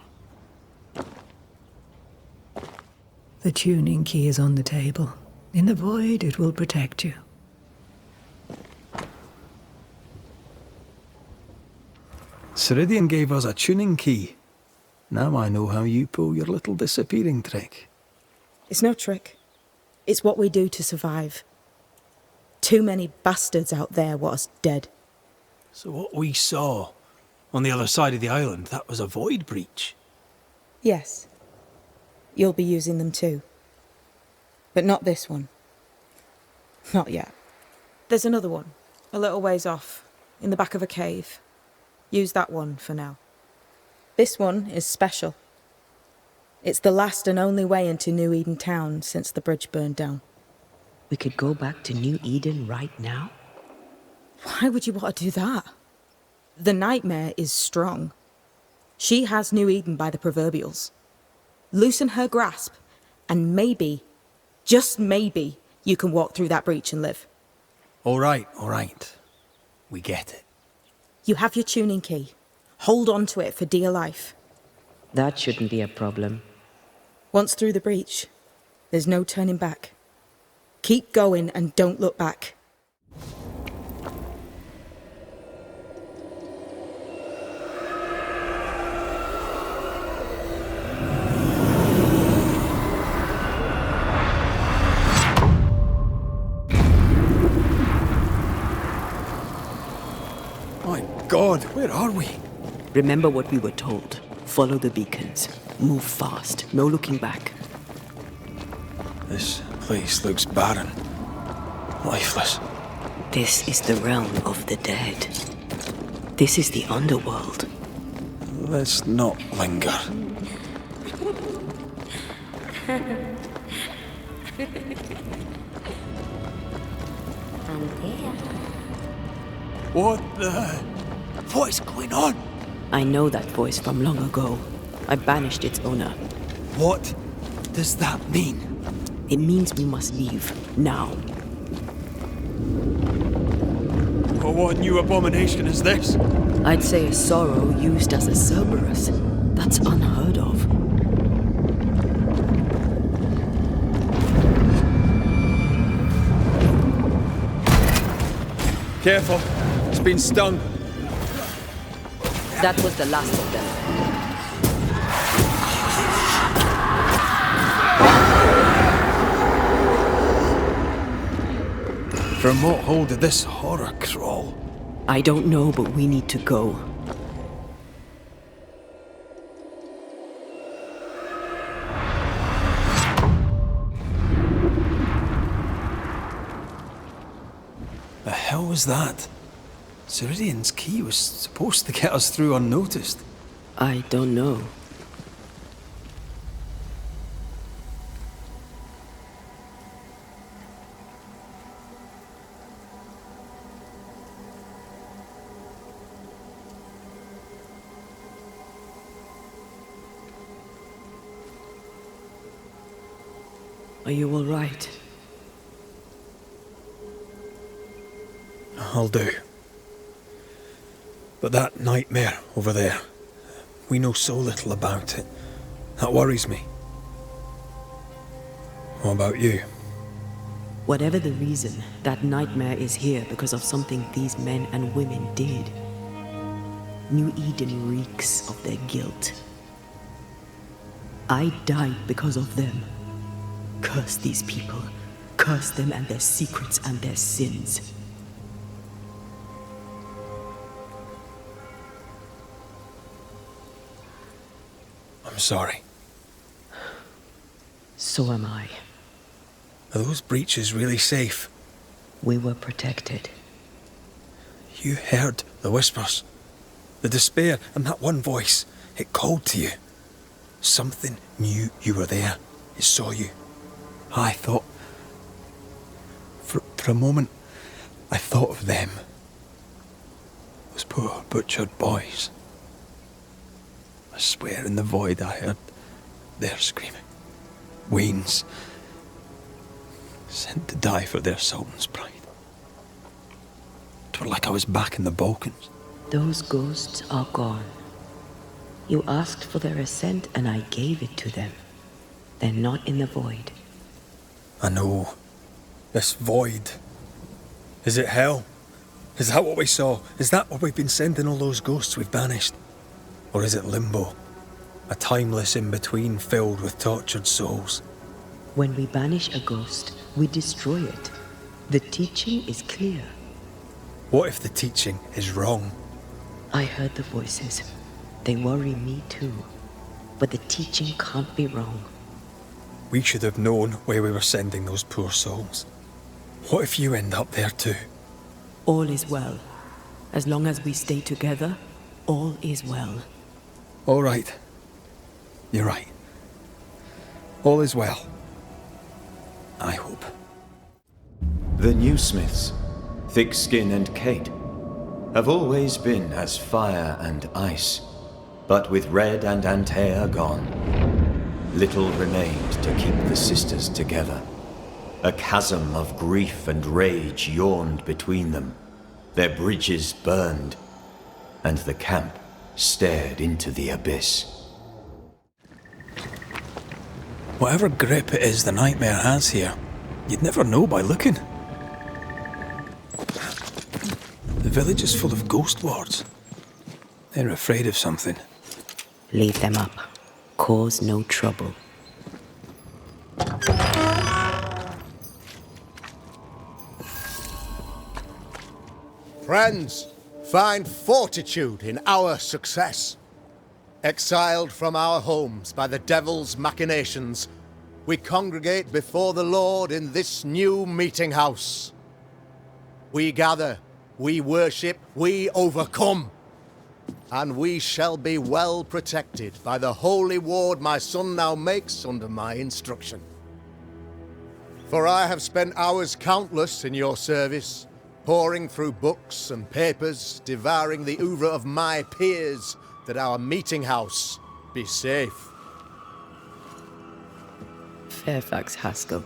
The tuning key is on the table. In the void, it will protect you. Ceridian gave us a tuning key. Now I know how you pull your little disappearing trick. It's no trick. It's what we do to survive. Too many bastards out there want us dead. So what we saw on the other side of the island, that was a void breach? Yes. You'll be using them too. But not this one. Not yet. There's another one, a little ways off, in the back of a cave. Use that one for now. This one is special. It's the last and only way into New Eden town since the bridge burned down. We could go back to New Eden right now? Why would you want to do that? The nightmare is strong. She has New Eden by the proverbials. Loosen her grasp, and maybe, just maybe, you can walk through that breach and live. All right. We get it. You have your tuning key. Hold on to it for dear life. That shouldn't be a problem. Once through the breach, there's no turning back. Keep going and don't look back. My God, where are we? Remember what we were told. Follow the beacons. Move fast. No looking back. This place looks barren. Lifeless. This is the realm of the dead. This is the underworld. Let's not linger. What the... What is going on? I know that voice from long ago. I banished its owner. What does that mean? It means we must leave, now. Oh, what new abomination is this? I'd say a sorrow used as a Cerberus. That's unheard of. Careful, it's been stung. That was the last of them. From what hole did this horror crawl? I don't know, but we need to go. The hell was that? Ceridian's key was supposed to get us through unnoticed. I don't know. Are you all right? I'll do. But that nightmare over there, we know so little about it. That worries me. What about you? Whatever the reason, that nightmare is here because of something these men and women did. New Eden reeks of their guilt. I died because of them. Curse these people. Curse them and their secrets and their sins. I'm sorry. So am I. Are those breaches really safe? We were protected. You heard the whispers, the despair, and that one voice. It called to you. Something knew you were there. It saw you. I thought... For a moment, I thought of them. Those poor butchered boys. I swear in the void I heard their screaming. Wains. Sent to die for their Sultan's pride. It was like I was back in the Balkans. Those ghosts are gone. You asked for their ascent and I gave it to them. They're not in the void. I know. This void. Is it hell? Is that what we saw? Is that what we've been sending all those ghosts we've banished? Or is it limbo? A timeless in-between filled with tortured souls? When we banish a ghost, we destroy it. The teaching is clear. What if the teaching is wrong? I heard the voices. They worry me too. But the teaching can't be wrong. We should have known where we were sending those poor souls. What if you end up there too? All is well. As long as we stay together, all is well. All right. You're right. All is well. I hope. The New Smiths, Thickskin and Kate, have always been as fire and ice. But with Red and Antea gone, little remained to keep the sisters together. A chasm of grief and rage yawned between them. Their bridges burned, and the camp stared into the abyss. Whatever grip it is the nightmare has here, you'd never know by looking. The village is full of ghost lords. They're afraid of something. Leave them up. Cause no trouble. Friends, find fortitude in our success. Exiled from our homes by the devil's machinations, we congregate before the Lord in this new meeting house. We gather, we worship, we overcome. And we shall be well protected by the holy ward my son now makes under my instruction. For I have spent hours countless in your service, poring through books and papers, devouring the oeuvre of my peers, that our meeting house be safe. Fairfax Haskell,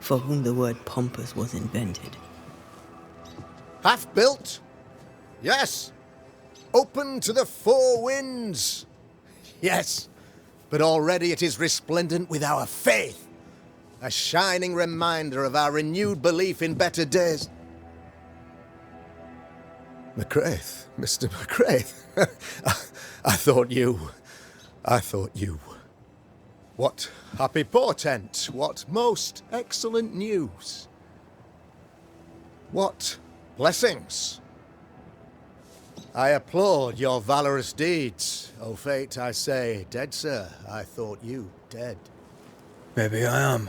for whom the word pompous was invented. Half built? Yes. Open to the four winds? Yes. But already it is resplendent with our faith. A shining reminder of our renewed belief in better days. McCraith, Mr. McCraith. I thought you. What happy portent, what most excellent news. What blessings. I applaud your valorous deeds. O fate, I say, dead sir, I thought you dead. Maybe I am.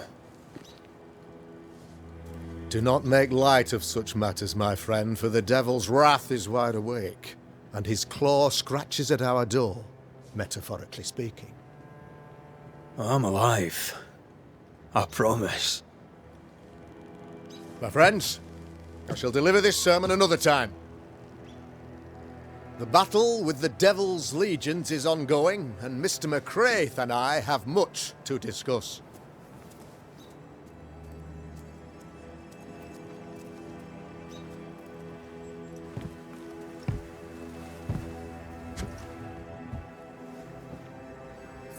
Do not make light of such matters, my friend, for the devil's wrath is wide awake, and his claw scratches at our door, metaphorically speaking. I'm alive. I promise. My friends, I shall deliver this sermon another time. The battle with the devil's legions is ongoing, and Mr. McCraith and I have much to discuss.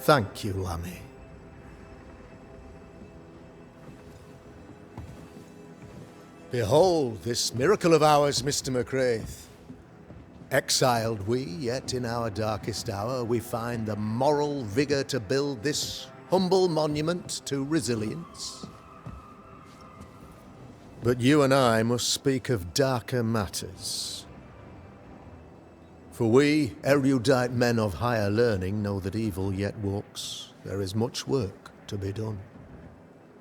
Thank you, Lammy. Behold this miracle of ours, Mr. McCraith. Exiled we, yet in our darkest hour we find the moral vigour to build this humble monument to resilience. But you and I must speak of darker matters. For we, erudite men of higher learning, know that evil yet walks. There is much work to be done.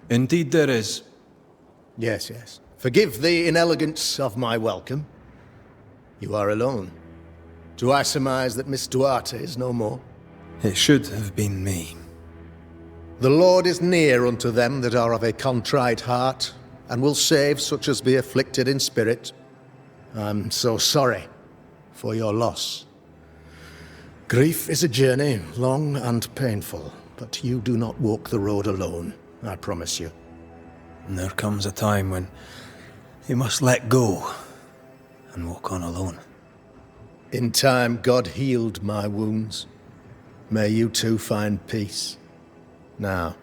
Indeed there is. Yes, yes. Forgive the inelegance of my welcome. You are alone. Do I surmise that Miss Duarte is no more? It should have been me. The Lord is near unto them that are of a contrite heart, and will save such as be afflicted in spirit. I'm so sorry for your loss. Grief is a journey, long and painful, but you do not walk the road alone, I promise you. And there comes a time when you must let go and walk on alone. In time, God healed my wounds. May you too find peace. Now,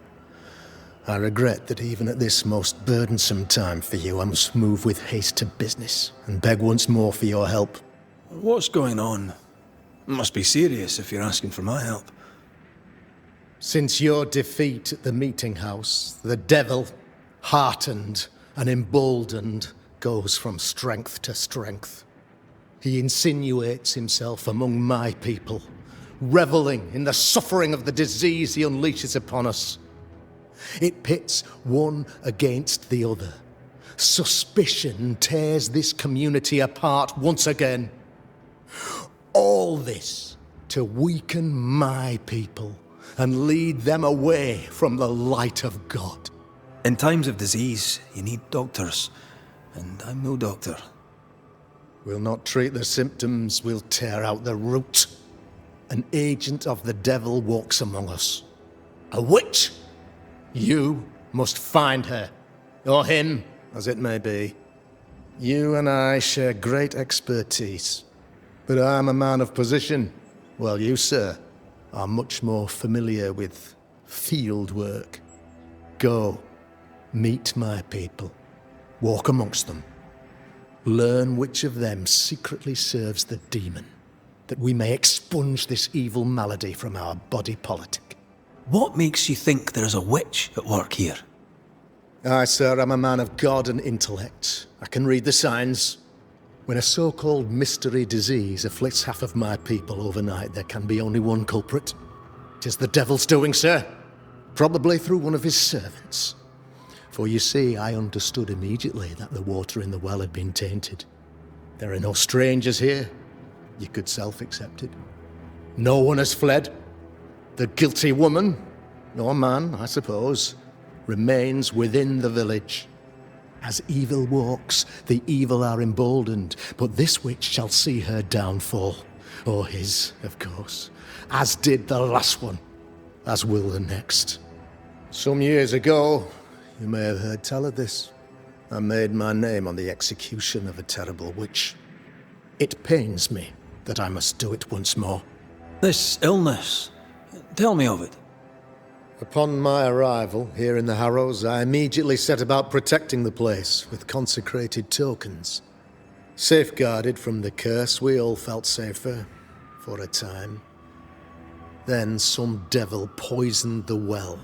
I regret that even at this most burdensome time for you, I must move with haste to business and beg once more for your help. What's going on? It must be serious if you're asking for my help. Since your defeat at the meeting house, the devil, heartened and emboldened, goes from strength to strength. He insinuates himself among my people, reveling in the suffering of the disease he unleashes upon us. It pits one against the other. Suspicion tears this community apart once again. All this to weaken my people and lead them away from the light of God. In times of disease, you need doctors, and I'm no doctor. We'll not treat the symptoms, we'll tear out the root. An agent of the devil walks among us. A witch! You must find her, or him, as it may be. You and I share great expertise, but I'm a man of position, while you, sir, are much more familiar with field work. Go, meet my people, walk amongst them. Learn which of them secretly serves the demon, that we may expunge this evil malady from our body politic. What makes you think there's a witch at work here? Aye, sir, I'm a man of God and intellect. I can read the signs. When a so-called mystery disease afflicts half of my people overnight, there can be only one culprit. 'Tis the devil's doing, sir. Probably through one of his servants. For you see, I understood immediately that the water in the well had been tainted. There are no strangers here. You could self-accept it. No one has fled. The guilty woman, or man, I suppose, remains within the village. As evil walks, the evil are emboldened, but this witch shall see her downfall. Or his, of course. As did the last one. As will the next. Some years ago, you may have heard tell of this, I made my name on the execution of a terrible witch. It pains me that I must do it once more. This illness, tell me of it. Upon my arrival here in the Harrows, I immediately set about protecting the place with consecrated tokens. Safeguarded from the curse, we all felt safer, for a time. Then some devil poisoned the well,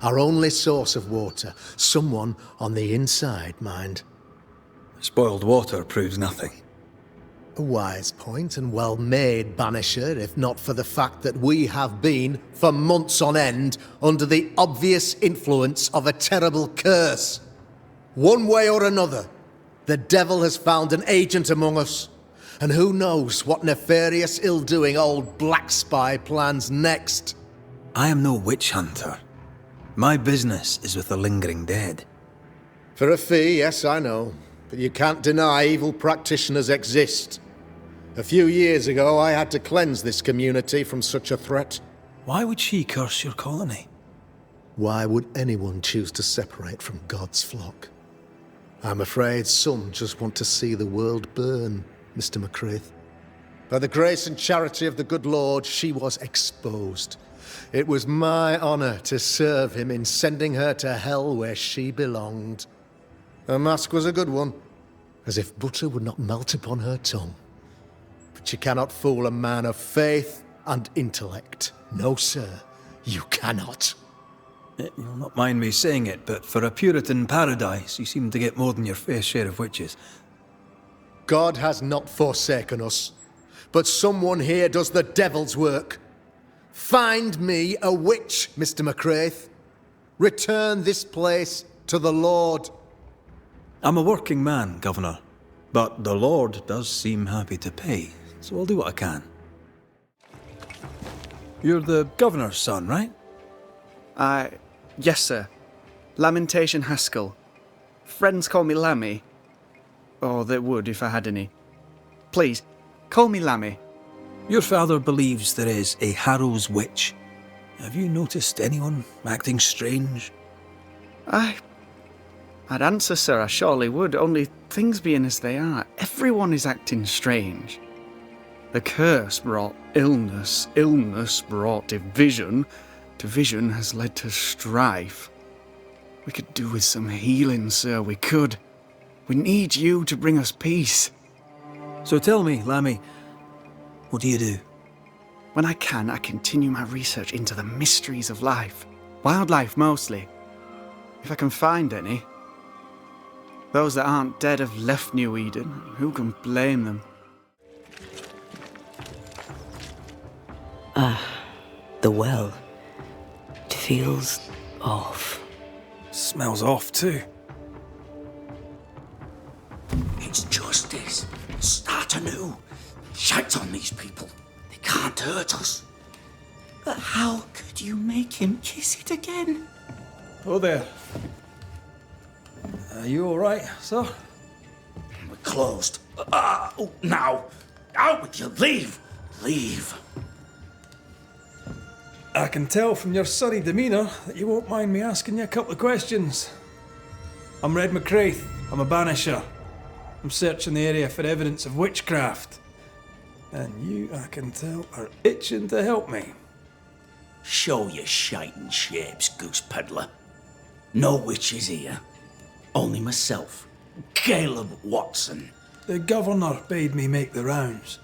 our only source of water. Someone on the inside, mind. Spoiled water proves nothing. A wise point and well made, Banisher, if not for the fact that we have been, for months on end, under the obvious influence of a terrible curse. One way or another, the devil has found an agent among us, and who knows what nefarious ill-doing old Black Spy plans next. I am no witch hunter. My business is with the lingering dead. For a fee, yes, I know, but you can't deny evil practitioners exist. A few years ago, I had to cleanse this community from such a threat. Why would she curse your colony? Why would anyone choose to separate from God's flock? I'm afraid some just want to see the world burn, Mr. McCraith. By the grace and charity of the good Lord, she was exposed. It was my honor to serve him in sending her to hell where she belonged. Her mask was a good one, as if butter would not melt upon her tongue. But you cannot fool a man of faith and intellect. No, sir, you cannot. You'll not mind me saying it, but for a Puritan paradise, you seem to get more than your fair share of witches. God has not forsaken us, but someone here does the devil's work. Find me a witch, Mr. McCraith. Return this place to the Lord. I'm a working man, Governor, but the Lord does seem happy to pay, so I'll do what I can. You're the Governor's son, right? Yes, sir. Lamentation Haskell. Friends call me Lammy. Or they would if I had any. Please, call me Lammy. Your father believes there is a Harrows witch. Have you noticed anyone acting strange? I'd answer, sir, I surely would, only things being as they are, everyone is acting strange. The curse brought illness, illness brought division, division has led to strife. We could do with some healing, sir, we could. We need you to bring us peace. So tell me, Lammy, what do you do? When I can, I continue my research into the mysteries of life. Wildlife, mostly. If I can find any. Those that aren't dead have left New Eden. Who can blame them? The well. It feels off. Smells off, too. It's justice. Start anew. Shite on these people. They can't hurt us. But how could you make him kiss it again? Oh, there. Are you all right, sir? We're closed. Now. Out with you. Leave. Leave. I can tell from your sunny demeanour that you won't mind me asking you a couple of questions. I'm Red McCraith. I'm a banisher. I'm searching the area for evidence of witchcraft. And you, I can tell, are itching to help me. Show your shiting shapes, goose peddler. No witches here. Only myself, Caleb Watson. The Governor bade me make the rounds.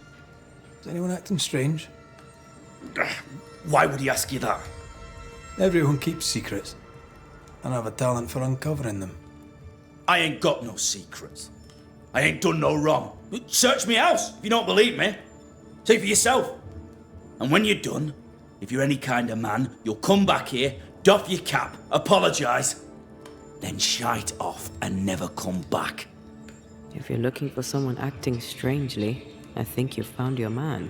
Is anyone acting strange? Why would he ask you that? Everyone keeps secrets, and I have a talent for uncovering them. I ain't got no secrets. I ain't done no wrong. Search me house if you don't believe me. See for yourself. And when you're done, if you're any kind of man, you'll come back here, doff your cap, apologise, then shite off and never come back. If you're looking for someone acting strangely, I think you've found your man.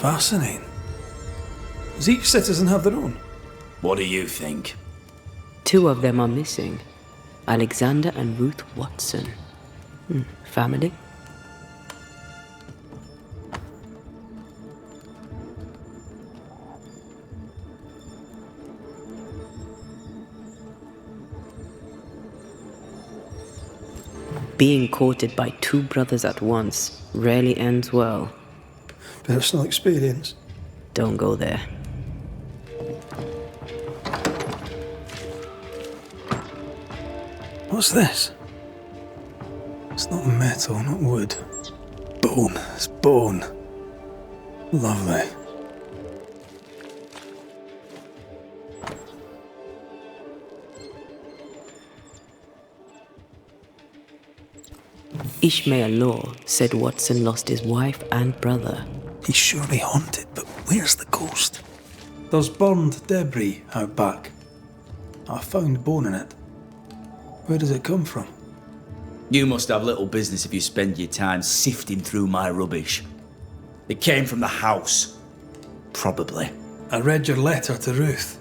Fascinating. Does each citizen have their own? What do you think? 2 of them are missing. Alexander and Ruth Watson. Family? Being courted by 2 brothers at once rarely ends well. Personal experience. Don't go there. What's this? It's not metal, not wood. Bone. It's bone. Lovely. Ishmael Law said Watson lost his wife and brother. He's surely haunted, but where's the ghost? There's burned debris out back. I found bone in it. Where does it come from? You must have little business if you spend your time sifting through my rubbish. It came from the house. Probably. I read your letter to Ruth.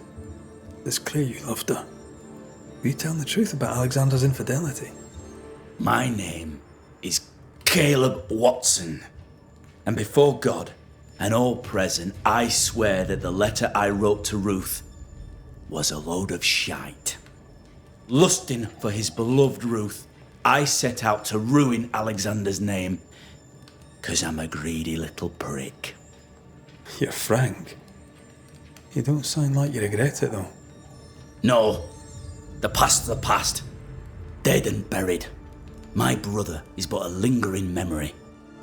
It's clear you loved her. Were you telling the truth about Alexander's infidelity? My name is Caleb Watson. And before God and all present, I swear that the letter I wrote to Ruth was a load of shite. Lusting for his beloved Ruth, I set out to ruin Alexander's name, 'cause I'm a greedy little prick. You're frank. You don't sound like you regret it, though. No, the past's the past. Dead and buried. My brother is but a lingering memory.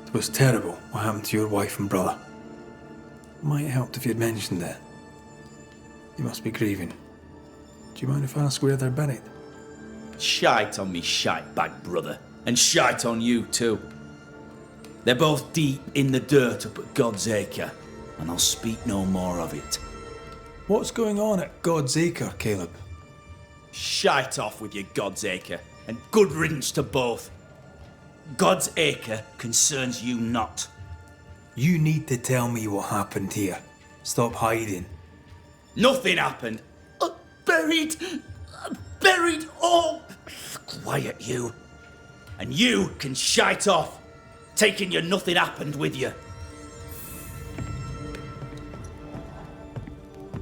It was terrible what happened to your wife and brother. Might have helped if you'd mentioned it. You must be grieving. Do you mind if I ask where they're buried? Shite on me shite bag brother, and shite on you too. They're both deep in the dirt up at God's Acre, and I'll speak no more of it. What's going on at God's Acre, Caleb? Shite off with your God's Acre, and good riddance to both. God's Acre concerns you not. You need to tell me what happened here. Stop hiding. Nothing happened. Buried all. Quiet, you. And you can shite off, taking your nothing happened with you.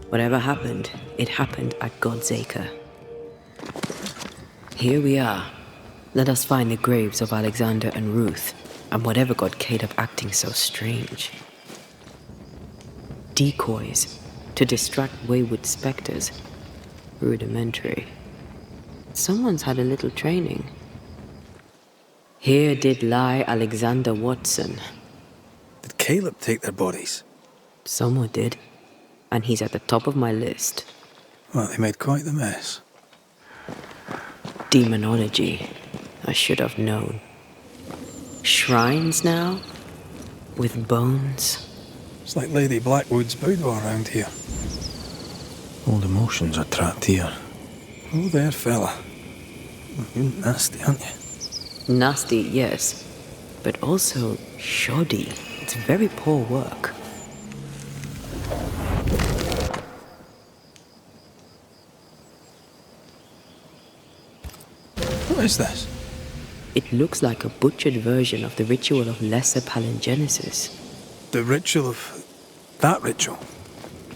Whatever happened, it happened at God's Acre. Here we are. Let us find the graves of Alexander and Ruth, and whatever got Caleb acting so strange. Decoys to distract wayward specters. Rudimentary. Someone's had a little training. Here did lie Alexander Watson. Did Caleb take their bodies? Someone did, and he's at the top of my list. Well, they made quite the mess. Demonology. I should have known. Shrines now? With bones? It's like Lady Blackwood's boudoir around here. Old emotions are trapped here. Oh, there, fella. You're nasty, aren't you? Nasty, yes. But also shoddy. It's very poor work. What is this? It looks like a butchered version of the ritual of Lesser Palingenesis. The ritual of... that ritual?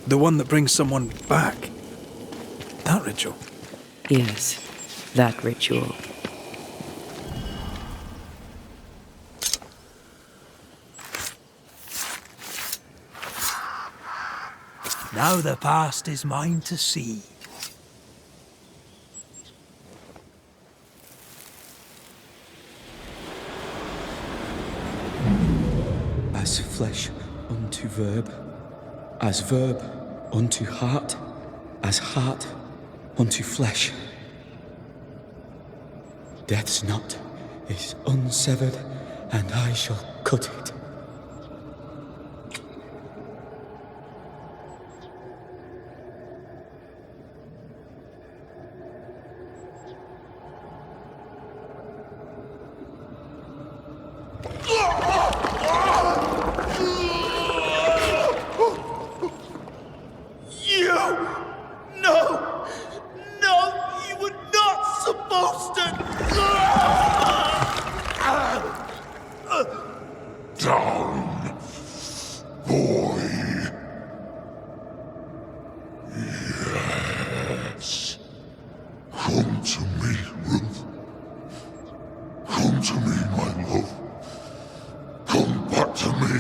The one that brings someone back? That ritual? Yes, that ritual. Now the past is mine to see. As flesh unto verb, as verb unto heart, as heart unto flesh. Death's knot is unsevered, and I shall cut it. No! No, you were not supposed to! Down, boy. Yes. Come to me, Ruth. Come to me, my love. Come back to me.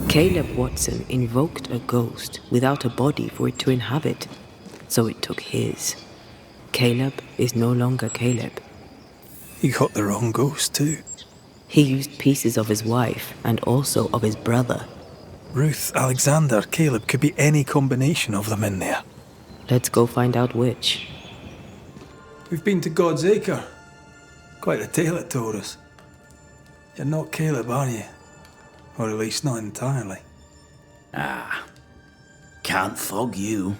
Caleb Watson invoked a ghost without a body for it to inhabit, so it took his. Caleb is no longer Caleb. He got the wrong ghost too. He used pieces of his wife and also of his brother. Ruth, Alexander, Caleb could be any combination of them in there. Let's go find out which. We've been to God's Acre. Quite a tale it told us. You're not Caleb, are you? Or at least not entirely. Ah, can't fog you.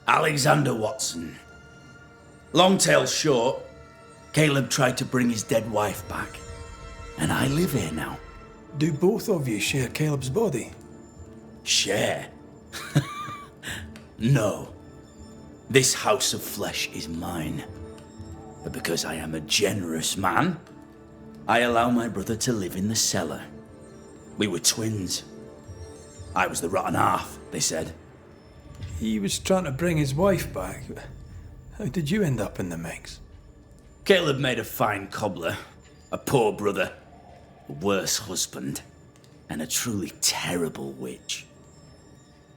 Alexander Watson. Long tale short, Caleb tried to bring his dead wife back. And I live here now. Do both of you share Caleb's body? Share? No. This house of flesh is mine. But because I am a generous man, I allow my brother to live in the cellar. We were twins. I was the rotten half, they said. He was trying to bring his wife back. How did you end up in the mix? Caleb made a fine cobbler, a poor brother, a worse husband, and a truly terrible witch.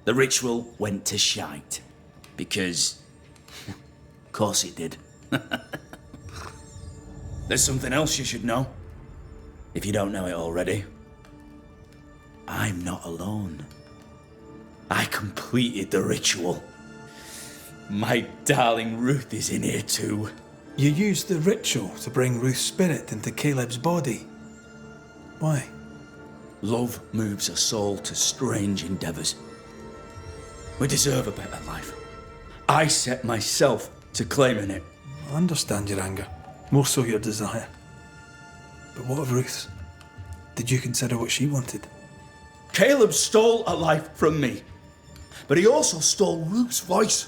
The ritual went to shite, because... of course it did. There's something else you should know, if you don't know it already. I'm not alone. I completed the ritual. My darling Ruth is in here too. You used the ritual to bring Ruth's spirit into Caleb's body. Why? Love moves a soul to strange endeavours. We deserve a better life. I set myself to claiming it. I understand your anger, more so your desire. But what of Ruth's? Did you consider what she wanted? Caleb stole a life from me, but he also stole Ruth's voice.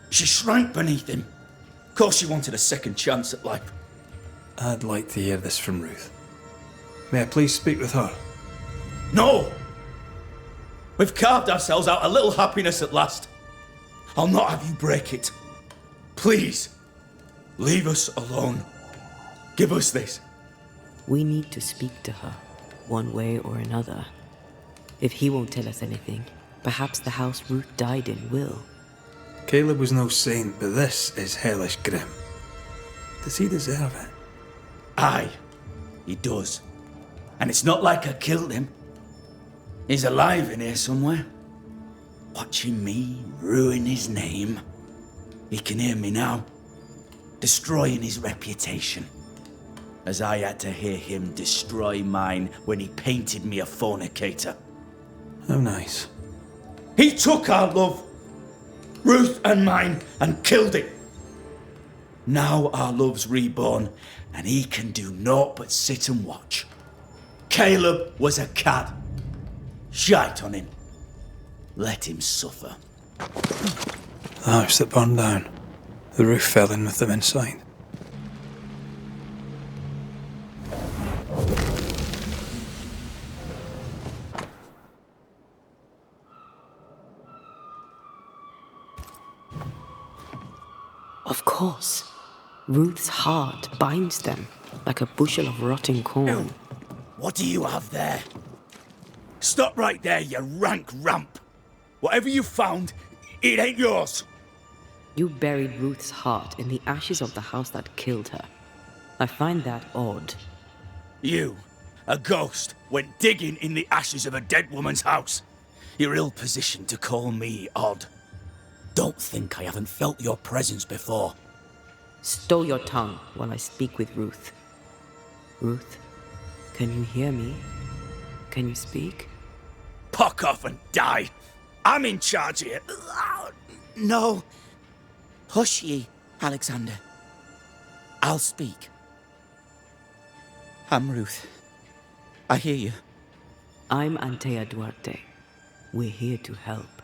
She shrank beneath him. Of course she wanted a second chance at life. I'd like to hear this from Ruth. May I please speak with her? No! We've carved ourselves out a little happiness at last. I'll not have you break it. Please, leave us alone. Give us this. We need to speak to her, one way or another. If he won't tell us anything, perhaps the house Ruth died in will. Caleb was no saint, but this is hellish grim. Does he deserve it? Aye, he does. And it's not like I killed him. He's alive in here somewhere, watching me ruin his name. He can hear me now, destroying his reputation, as I had to hear him destroy mine when he painted me a fornicator. How nice. He took our love, Ruth and mine, and killed it. Now our love's reborn, and he can do naught but sit and watch. Caleb was a cad. Shite on him. Let him suffer. The house that burned down. The roof fell in with them inside. Of course. Ruth's heart binds them like a bushel of rotting corn. What do you have there? Stop right there, you rank ramp. Whatever you found, it ain't yours. You buried Ruth's heart in the ashes of the house that killed her. I find that odd. You, a ghost, went digging in the ashes of a dead woman's house. You're ill-positioned to call me odd. Don't think I haven't felt your presence before. Stow your tongue while I speak with Ruth. Ruth, can you hear me? Can you speak? Puck off and die. I'm in charge here. No. Hush ye, Alexander. I'll speak. I'm Ruth. I hear you. I'm Antea Duarte. We're here to help.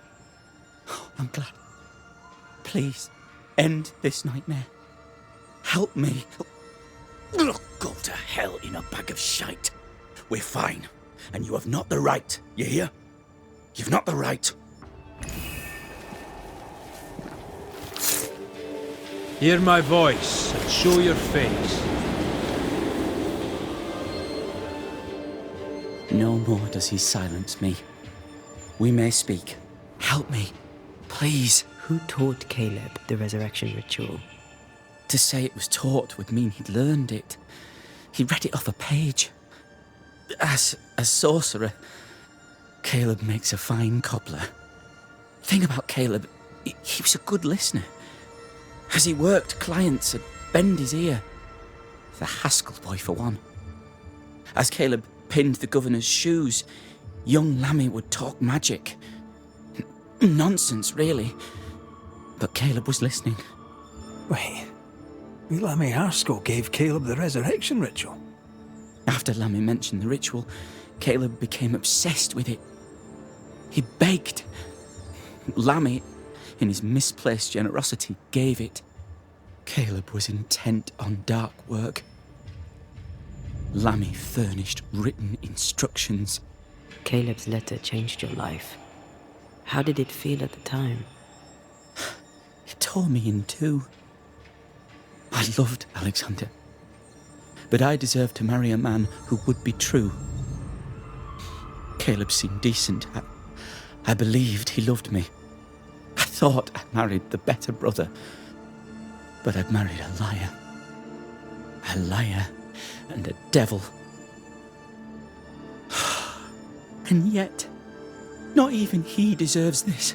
I'm glad. Please, end this nightmare. Help me. Go to hell in a bag of shite. We're fine, and you have not the right. You hear? You've not the right. Hear my voice and show your face. No more does he silence me. We may speak. Help me, please. Who taught Caleb the resurrection ritual? To say it was taught would mean he'd learned it. He read it off a page. As a sorcerer, Caleb makes a fine cobbler. Thing about Caleb, he was a good listener. As he worked, clients would bend his ear. The Haskell boy, for one. As Caleb pinned the governor's shoes, young Lammy would talk magic. Nonsense, really. But Caleb was listening. Wait, Lammy Haskell gave Caleb the resurrection ritual? After Lammy mentioned the ritual, Caleb became obsessed with it. He begged. Lammy, in his misplaced generosity, gave it. Caleb was intent on dark work. Lammy furnished written instructions. Caleb's letter changed your life. How did it feel at the time? It tore me in two. I loved Alexander, but I deserved to marry a man who would be true. Caleb seemed decent. I believed he loved me. I thought I married the better brother, but I'd married a liar. A liar and a devil. And yet, not even he deserves this.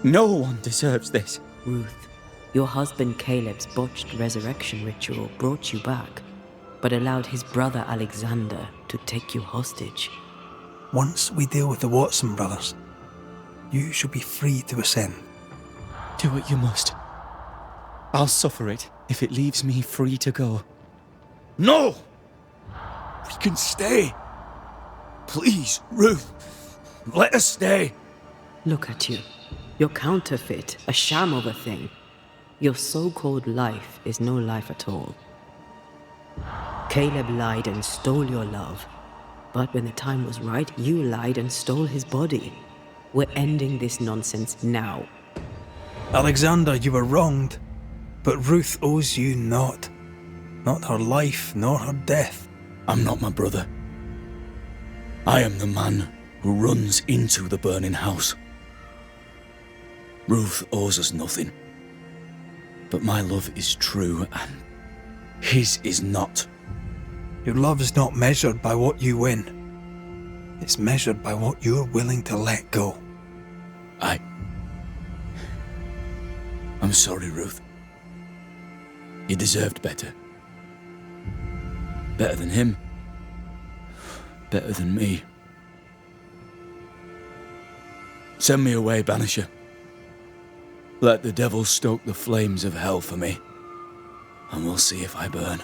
No one deserves this. Ruth, your husband Caleb's botched resurrection ritual brought you back, but allowed his brother Alexander to take you hostage. Once we deal with the Watson brothers, you shall be free to ascend. Do what you must. I'll suffer it if it leaves me free to go. No! We can stay. Please, Ruth, let us stay. Look at you. You're counterfeit, a sham of a thing. Your so-called life is no life at all. Caleb lied and stole your love. But when the time was right, you lied and stole his body. We're ending this nonsense now. Alexander, you were wronged, but Ruth owes you naught. Not her life, nor her death. I'm not my brother. I am the man who runs into the burning house. Ruth owes us nothing. But my love is true, and his is not. Your love is not measured by what you win. It's measured by what you're willing to let go. I'm sorry, Ruth. You deserved better. Better than him. Better than me. Send me away, Banisher. Let the devil stoke the flames of hell for me, and we'll see if I burn.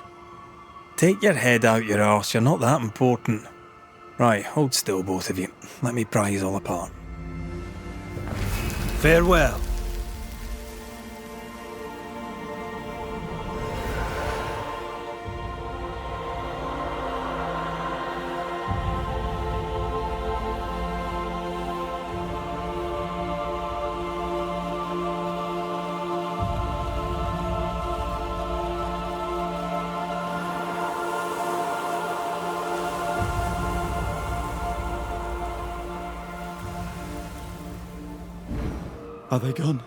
Take your head out your arse, you're not that important. Right, hold still, both of you. Let me pry you all apart. Farewell. Are they gone?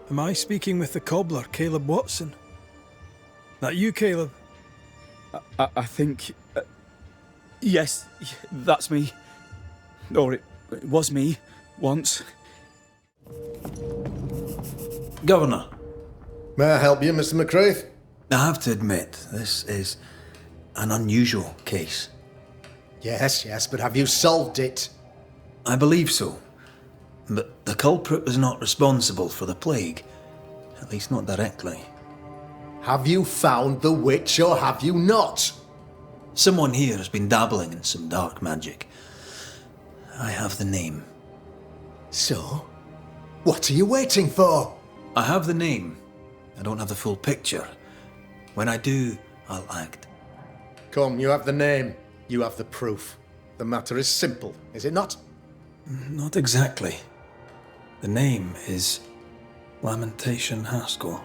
Am I speaking with the cobbler, Caleb Watson? That you, Caleb? I think... yes, that's me. Or it was me, once. Governor. May I help you, Mr. McCraith? I have to admit, this is an unusual case. Yes, but have you solved it? I believe so. But the culprit was not responsible for the plague. At least not directly. Have you found the witch or have you not? Someone here has been dabbling in some dark magic. I have the name. So? What are you waiting for? I have the name. I don't have the full picture. When I do, I'll act. Come, you have the name. You have the proof. The matter is simple, is it not? Not exactly. The name is Lamentation Haskell.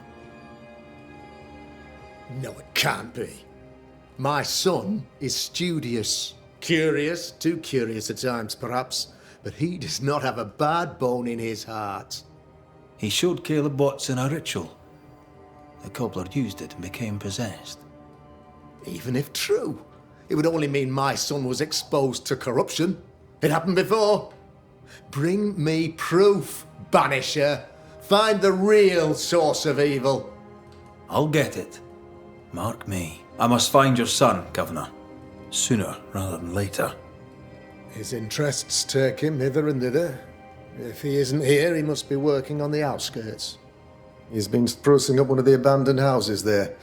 No, it can't be. My son is studious. Curious, too curious at times perhaps, but he does not have a bad bone in his heart. He showed Caleb Watson a ritual. The cobbler used it and became possessed. Even if true, it would only mean my son was exposed to corruption. It happened before. Bring me proof, Banisher. Find the real source of evil. I'll get it. Mark me. I must find your son, Governor. Sooner rather than later. His interests take him hither and thither. If he isn't here, he must be working on the outskirts. He's been sprucing up one of the abandoned houses there.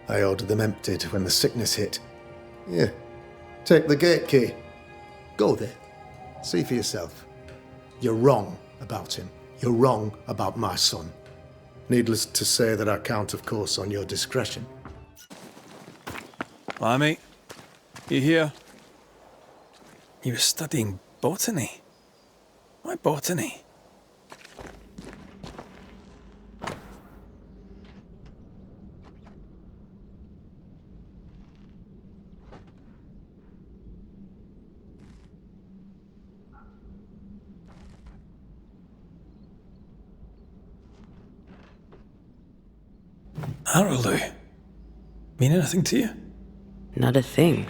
I ordered them emptied when the sickness hit. Here, take the gate key. Go there. See for yourself. You're wrong about him. You're wrong about my son. Needless to say that I count, of course, on your discretion. Lammy, you here? He was studying botany. Why botany? Araloo. Mean anything to you? Not a thing.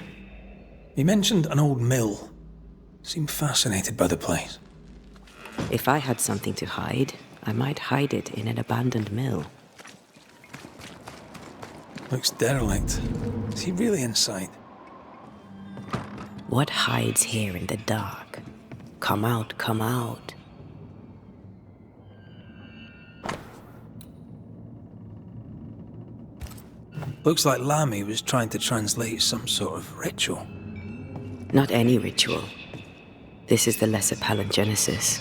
He mentioned an old mill. Seemed fascinated by the place. If I had something to hide, I might hide it in an abandoned mill. Looks derelict. Is he really inside? What hides here in the dark? Come out, come out. Looks like Lammy was trying to translate some sort of ritual. Not any ritual. This is the lesser palingenesis.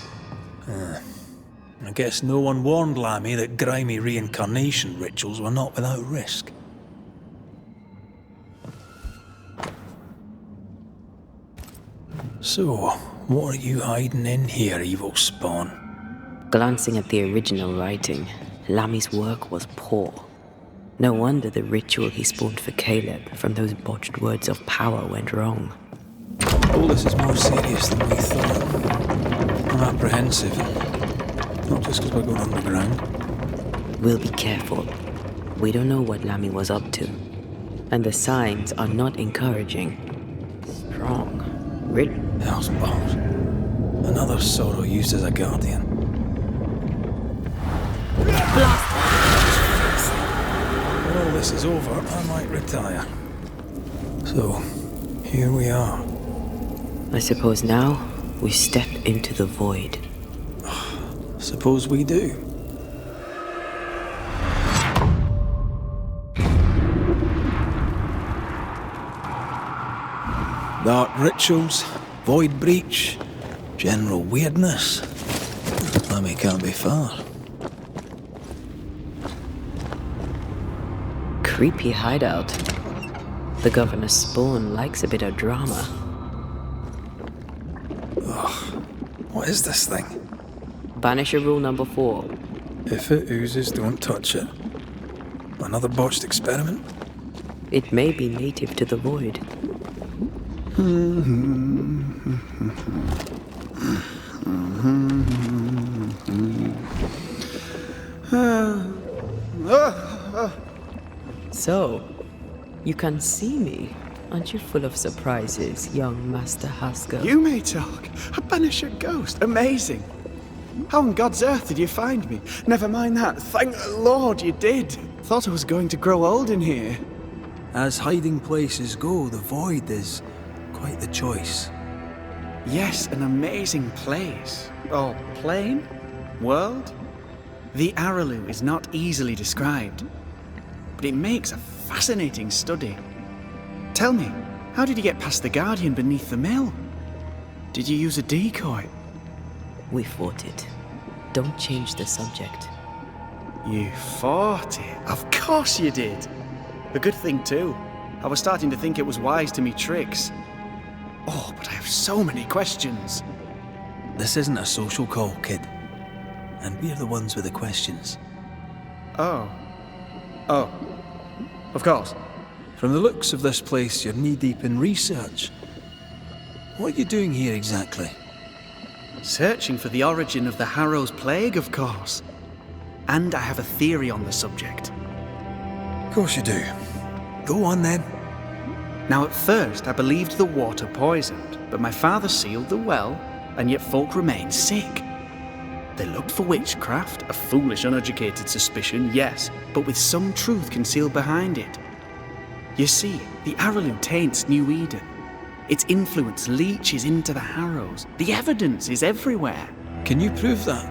I guess no one warned Lammy that grimy reincarnation rituals were not without risk. So, what are you hiding in here, evil spawn? Glancing at the original writing, Lammy's work was poor. No wonder the ritual he spawned for Caleb from those botched words of power went wrong. All this is more serious than we thought. I'm apprehensive. Not just because we're going underground. We'll be careful. We don't know what Lammy was up to. And the signs are not encouraging. Strong. Written. Hell's balls. Another sorrow used as a guardian. When all this is over, I might retire. So, here we are. I suppose now we step into the void. Suppose we do. Dark rituals, void breach, general weirdness. Lammy can't be far. Creepy hideout. The governor's spawn likes a bit of drama. Ugh. What is this thing? Banisher rule number 4. If it oozes, don't touch it. Another botched experiment? It may be native to the void. So, you can see me. Aren't you full of surprises, young Master Haskell? You may talk. A Banisher ghost. Amazing. How on God's earth did you find me? Never mind that. Thank the Lord you did. Thought I was going to grow old in here. As hiding places go, the void is quite the choice. Yes, an amazing place. Or plane? World? The Araloo is not easily described. but it makes a fascinating study. Tell me, how did you get past the Guardian beneath the mill? Did you use a decoy? We fought it. Don't change the subject. You fought it? Of course you did. A good thing too. I was starting to think it was wise to me tricks. Oh, but I have so many questions. This isn't a social call, kid. And we're the ones with the questions. Oh, of course. From the looks of this place, you're knee-deep in research. What are you doing here exactly? Searching for the origin of the Harrow's plague, of course. And I have a theory on the subject. Of course you do. Go on then. Now at first I believed the water poisoned, but my father sealed the well, and yet folk remained sick. They looked for witchcraft, a foolish, uneducated suspicion, yes, but with some truth concealed behind it. You see, the Araloo taints New Eden. Its influence leaches into the Harrows. The evidence is everywhere. Can you prove that?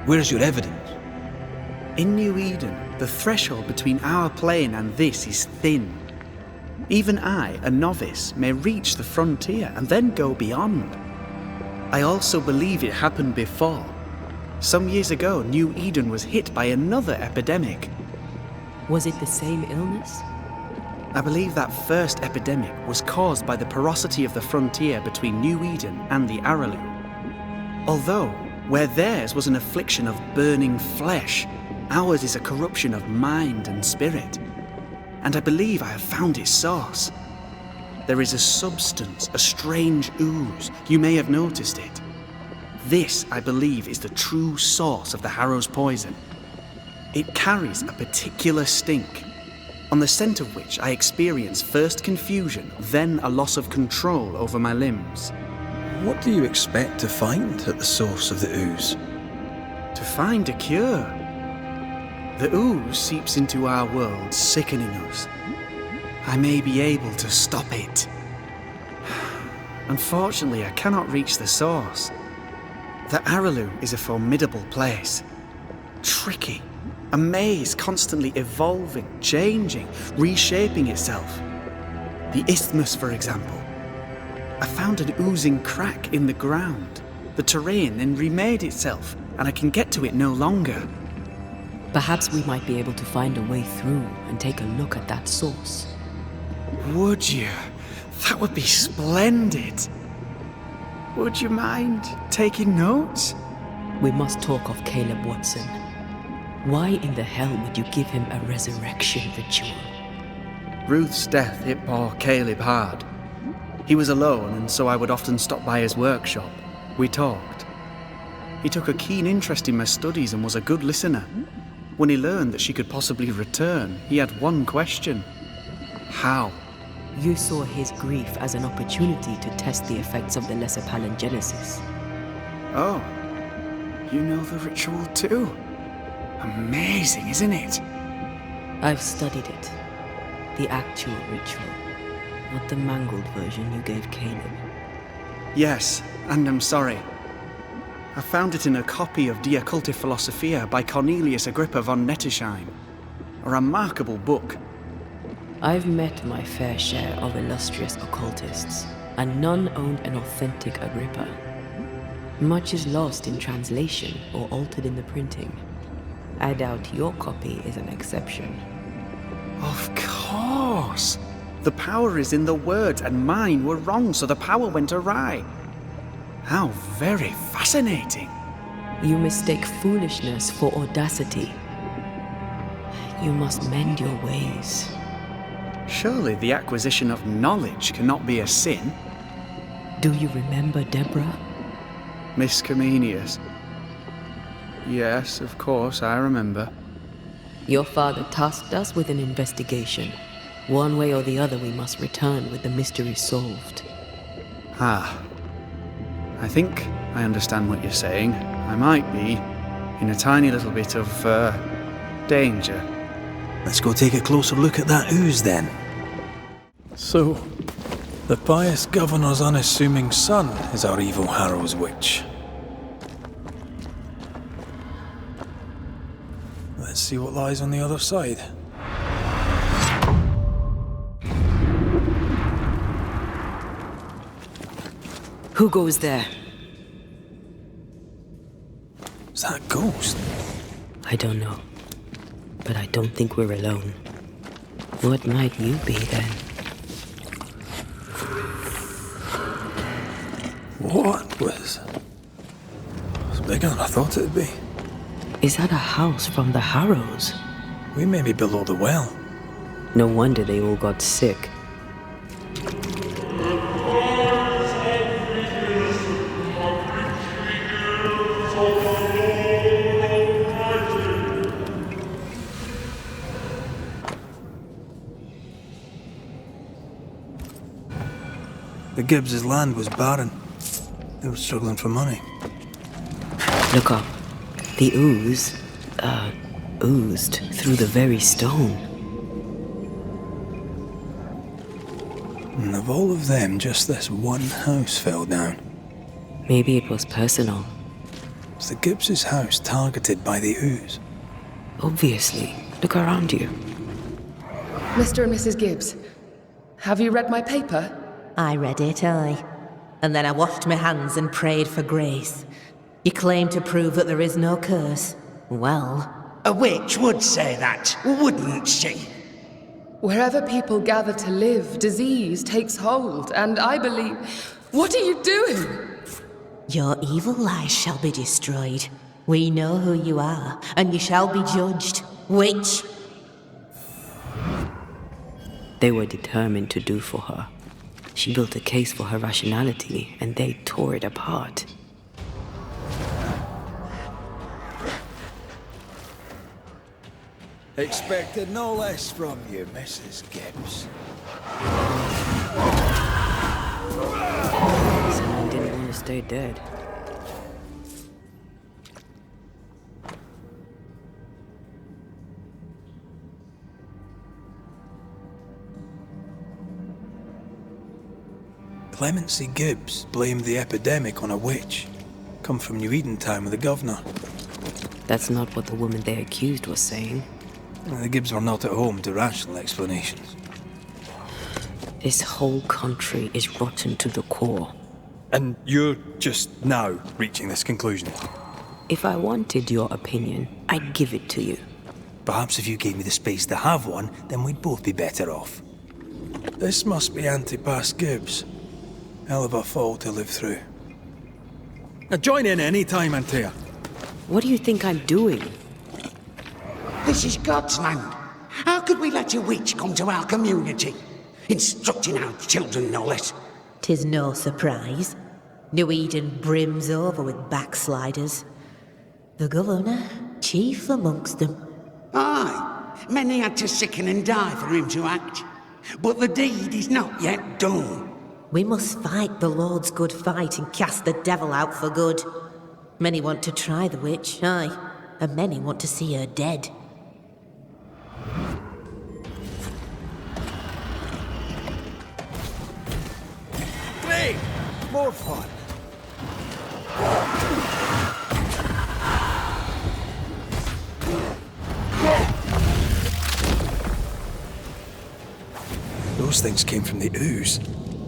Where's your evidence? In New Eden, the threshold between our plane and this is thin. Even I, a novice, may reach the frontier and then go beyond. I also believe it happened before. Some years ago, New Eden was hit by another epidemic. Was it the same illness? I believe that first epidemic was caused by the porosity of the frontier between New Eden and the Araloo. Although, where theirs was an affliction of burning flesh, ours is a corruption of mind and spirit. And I believe I have found its source. There is a substance, a strange ooze. You may have noticed it. This, I believe, is the true source of the Harrow's poison. It carries a particular stink, on the scent of which I experience first confusion, then a loss of control over my limbs. What do you expect to find at the source of the ooze? To find a cure. The ooze seeps into our world, sickening us. I may be able to stop it. Unfortunately, I cannot reach the source. The Araloo is a formidable place. Tricky. A maze constantly evolving, changing, reshaping itself. The isthmus, for example. I found an oozing crack in the ground. The terrain then remade itself, and I can get to it no longer. Perhaps we might be able to find a way through and take a look at that source. Would you? That would be splendid. Would you mind taking notes? We must talk of Caleb Watson. Why in the hell would you give him a resurrection ritual? Ruth's death hit poor Caleb hard. He was alone, and so I would often stop by his workshop. We talked. He took a keen interest in my studies and was a good listener. When he learned that she could possibly return, he had one question. How? You saw his grief as an opportunity to test the effects of the lesser palingenesis. Oh, you know the ritual too? Amazing, isn't it? I've studied it. The actual ritual, not the mangled version you gave Caleb. Yes, and I'm sorry. I found it in a copy of De Occulti Philosophia by Cornelius Agrippa von Nettesheim. A remarkable book. I've met my fair share of illustrious occultists, and none owned an authentic Agrippa. Much is lost in translation or altered in the printing. I doubt your copy is an exception. Of course! The power is in the words, and mine were wrong, so the power went awry. How very fascinating! You mistake foolishness for audacity. You must mend your ways. Surely the acquisition of knowledge cannot be a sin. Do you remember Deborah? Miss Comenius. Yes, of course, I remember. Your father tasked us with an investigation. One way or the other, we must return with the mystery solved. Ah. I think I understand what you're saying. I might be in a tiny little bit of, danger. Let's go take a closer look at that ooze, then. So, the pious governor's unassuming son is our evil Harrow's witch. Let's see what lies on the other side. Who goes there? Is that a ghost? I don't know. But I don't think we're alone. What might you be then? What was... It's bigger than I thought it'd be. Is that a house from the Harrows? We may be below the well. No wonder they all got sick. The Gibbs' land was barren. They were struggling for money. Look up. The ooze, oozed through the very stone. And of all of them, just this one house fell down. Maybe it was personal. Was the Gibbs' house targeted by the ooze? Obviously. Look around you. Mr. and Mrs. Gibbs, have you read my paper? I read it, aye. And then I washed my hands and prayed for grace. You claim to prove that there is no curse. Well... A witch would say that, wouldn't she? Wherever people gather to live, disease takes hold, and I believe... What are you doing? Your evil lies shall be destroyed. We know who you are, and you shall be judged. Witch! They were determined to do for her. She built a case for her rationality, and they tore it apart. Expected no less from you, Mrs. Gibbs. Someone didn't want to stay dead. Clemency Gibbs blamed the epidemic on a witch. Come from New Eden Town with the governor. That's not what the woman they accused was saying. The Gibbs were not at home to rational explanations. This whole country is rotten to the core. And you're just now reaching this conclusion? If I wanted your opinion, I'd give it to you. Perhaps if you gave me the space to have one, then we'd both be better off. This must be Antipas Gibbs. Hell of a fall to live through. Now join in any time, Antea. What do you think I'm doing? This is God's land. How could we let a witch come to our community? Instructing our children, no less. 'Tis no surprise. New Eden brims over with backsliders. The governor, chief amongst them. Aye, many had to sicken and die for him to act. But the deed is not yet done. We must fight the Lord's good fight and cast the devil out for good. Many want to try the witch, aye, and many want to see her dead. Great! More fun! Those things came from the ooze.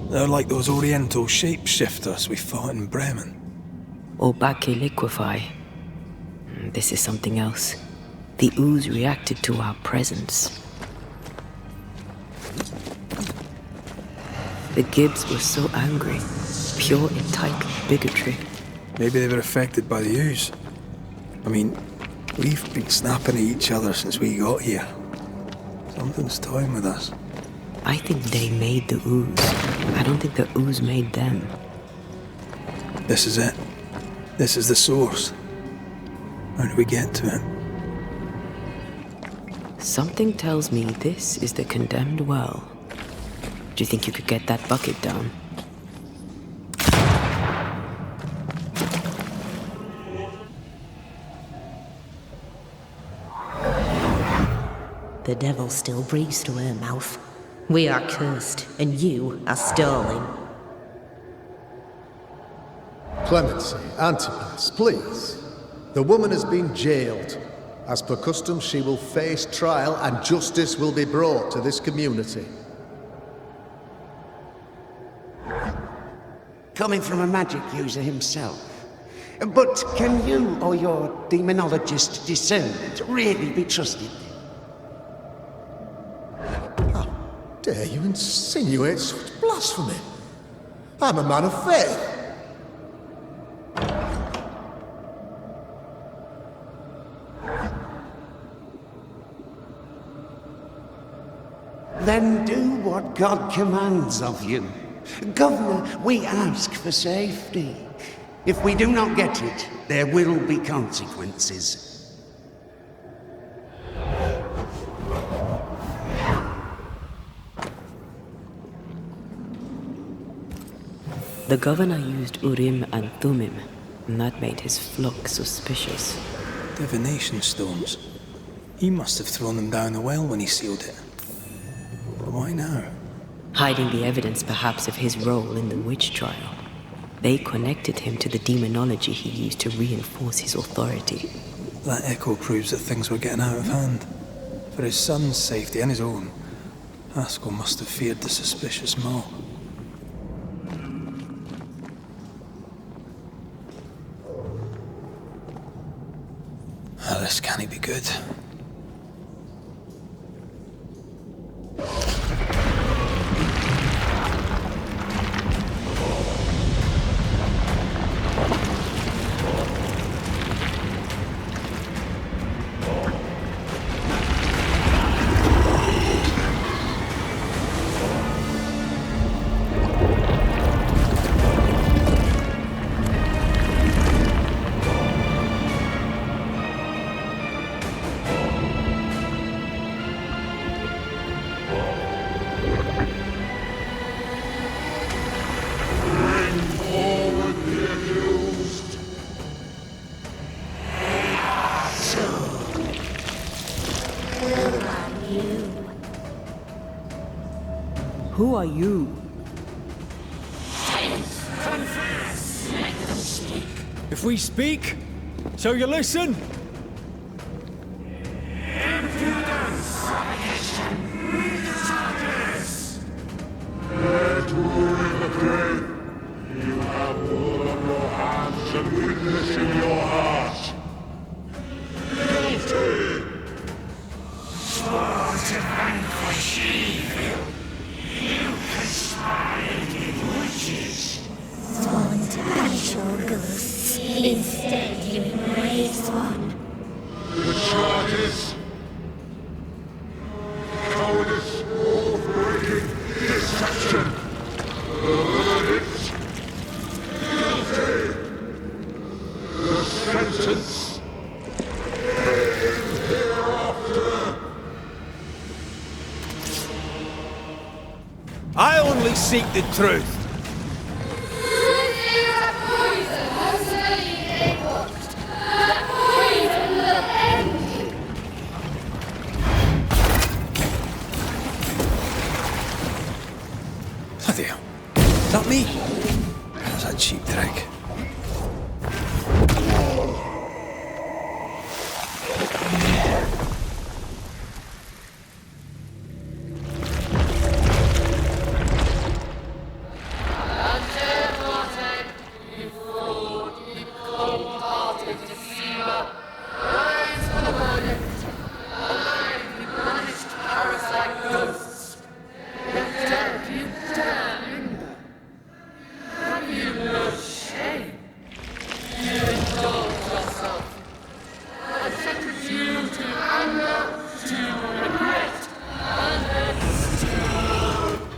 They're like those oriental shapeshifters we fought in Bremen. Or Bacche liquefy. This is something else. The ooze reacted to our presence. The Gibbs were so angry. Pure entitled bigotry. Maybe they were affected by the ooze. I mean, we've been snapping at each other since we got here. Something's toying with us. I think they made the ooze. I don't think the ooze made them. This is it. This is the source. How do we get to it? Something tells me this is the condemned well. Do you think you could get that bucket down? The devil still breathes through her mouth. We are cursed, and you are stolen. Clemency, Antipas, please. The woman has been jailed. As per custom, she will face trial and justice will be brought to this community. coming from a magic user himself. But can you or your demonologist discernment really be trusted? How dare you insinuate such blasphemy? I'm a man of faith. Then do what God commands of you. Governor, we ask for safety. If we do not get it, there will be consequences. The governor used Urim and Thummim, and that made his flock suspicious. Divination stones. He must have thrown them down the well when he sealed it. But why now? Hiding the evidence perhaps of his role in the witch trial. They connected him to the demonology he used to reinforce his authority. That echo proves that things were getting out of hand. For his son's safety and his own, Haskell must have feared the suspicious mob. This can't be good. Who are you? If we speak, so you listen? You have blood on your hands and witness in your heart. Guilty! For to vanquish evil, you conspired with witches. Sworn to banish your ghosts, instead you embrace one. The charges. Cowardice, oath-breaking, deception. The verdict. Guilty. The sentence. Pain hereafter. I only seek the truth. Bloody hell. Is that me? That's a cheap trick.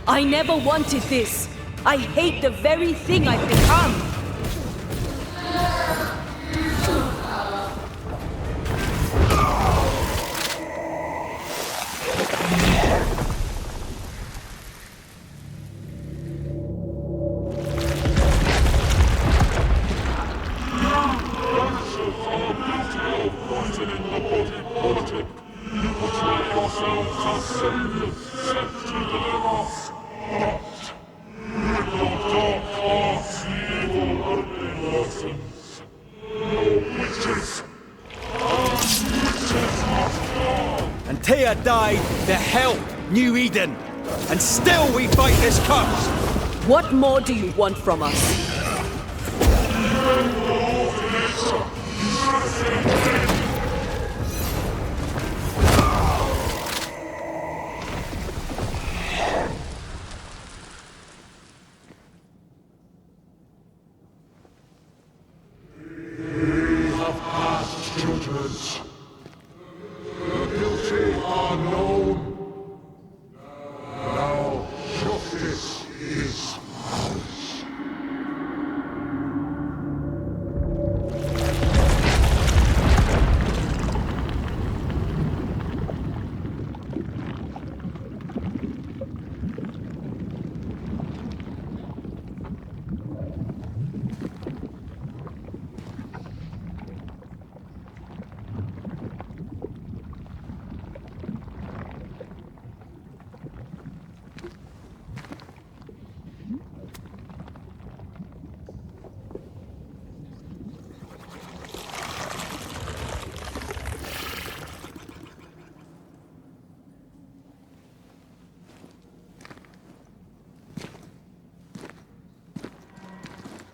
I never wanted this. I hate the very thing I've become. Antea died to help New Eden, and still we fight this curse. What more do you want from us?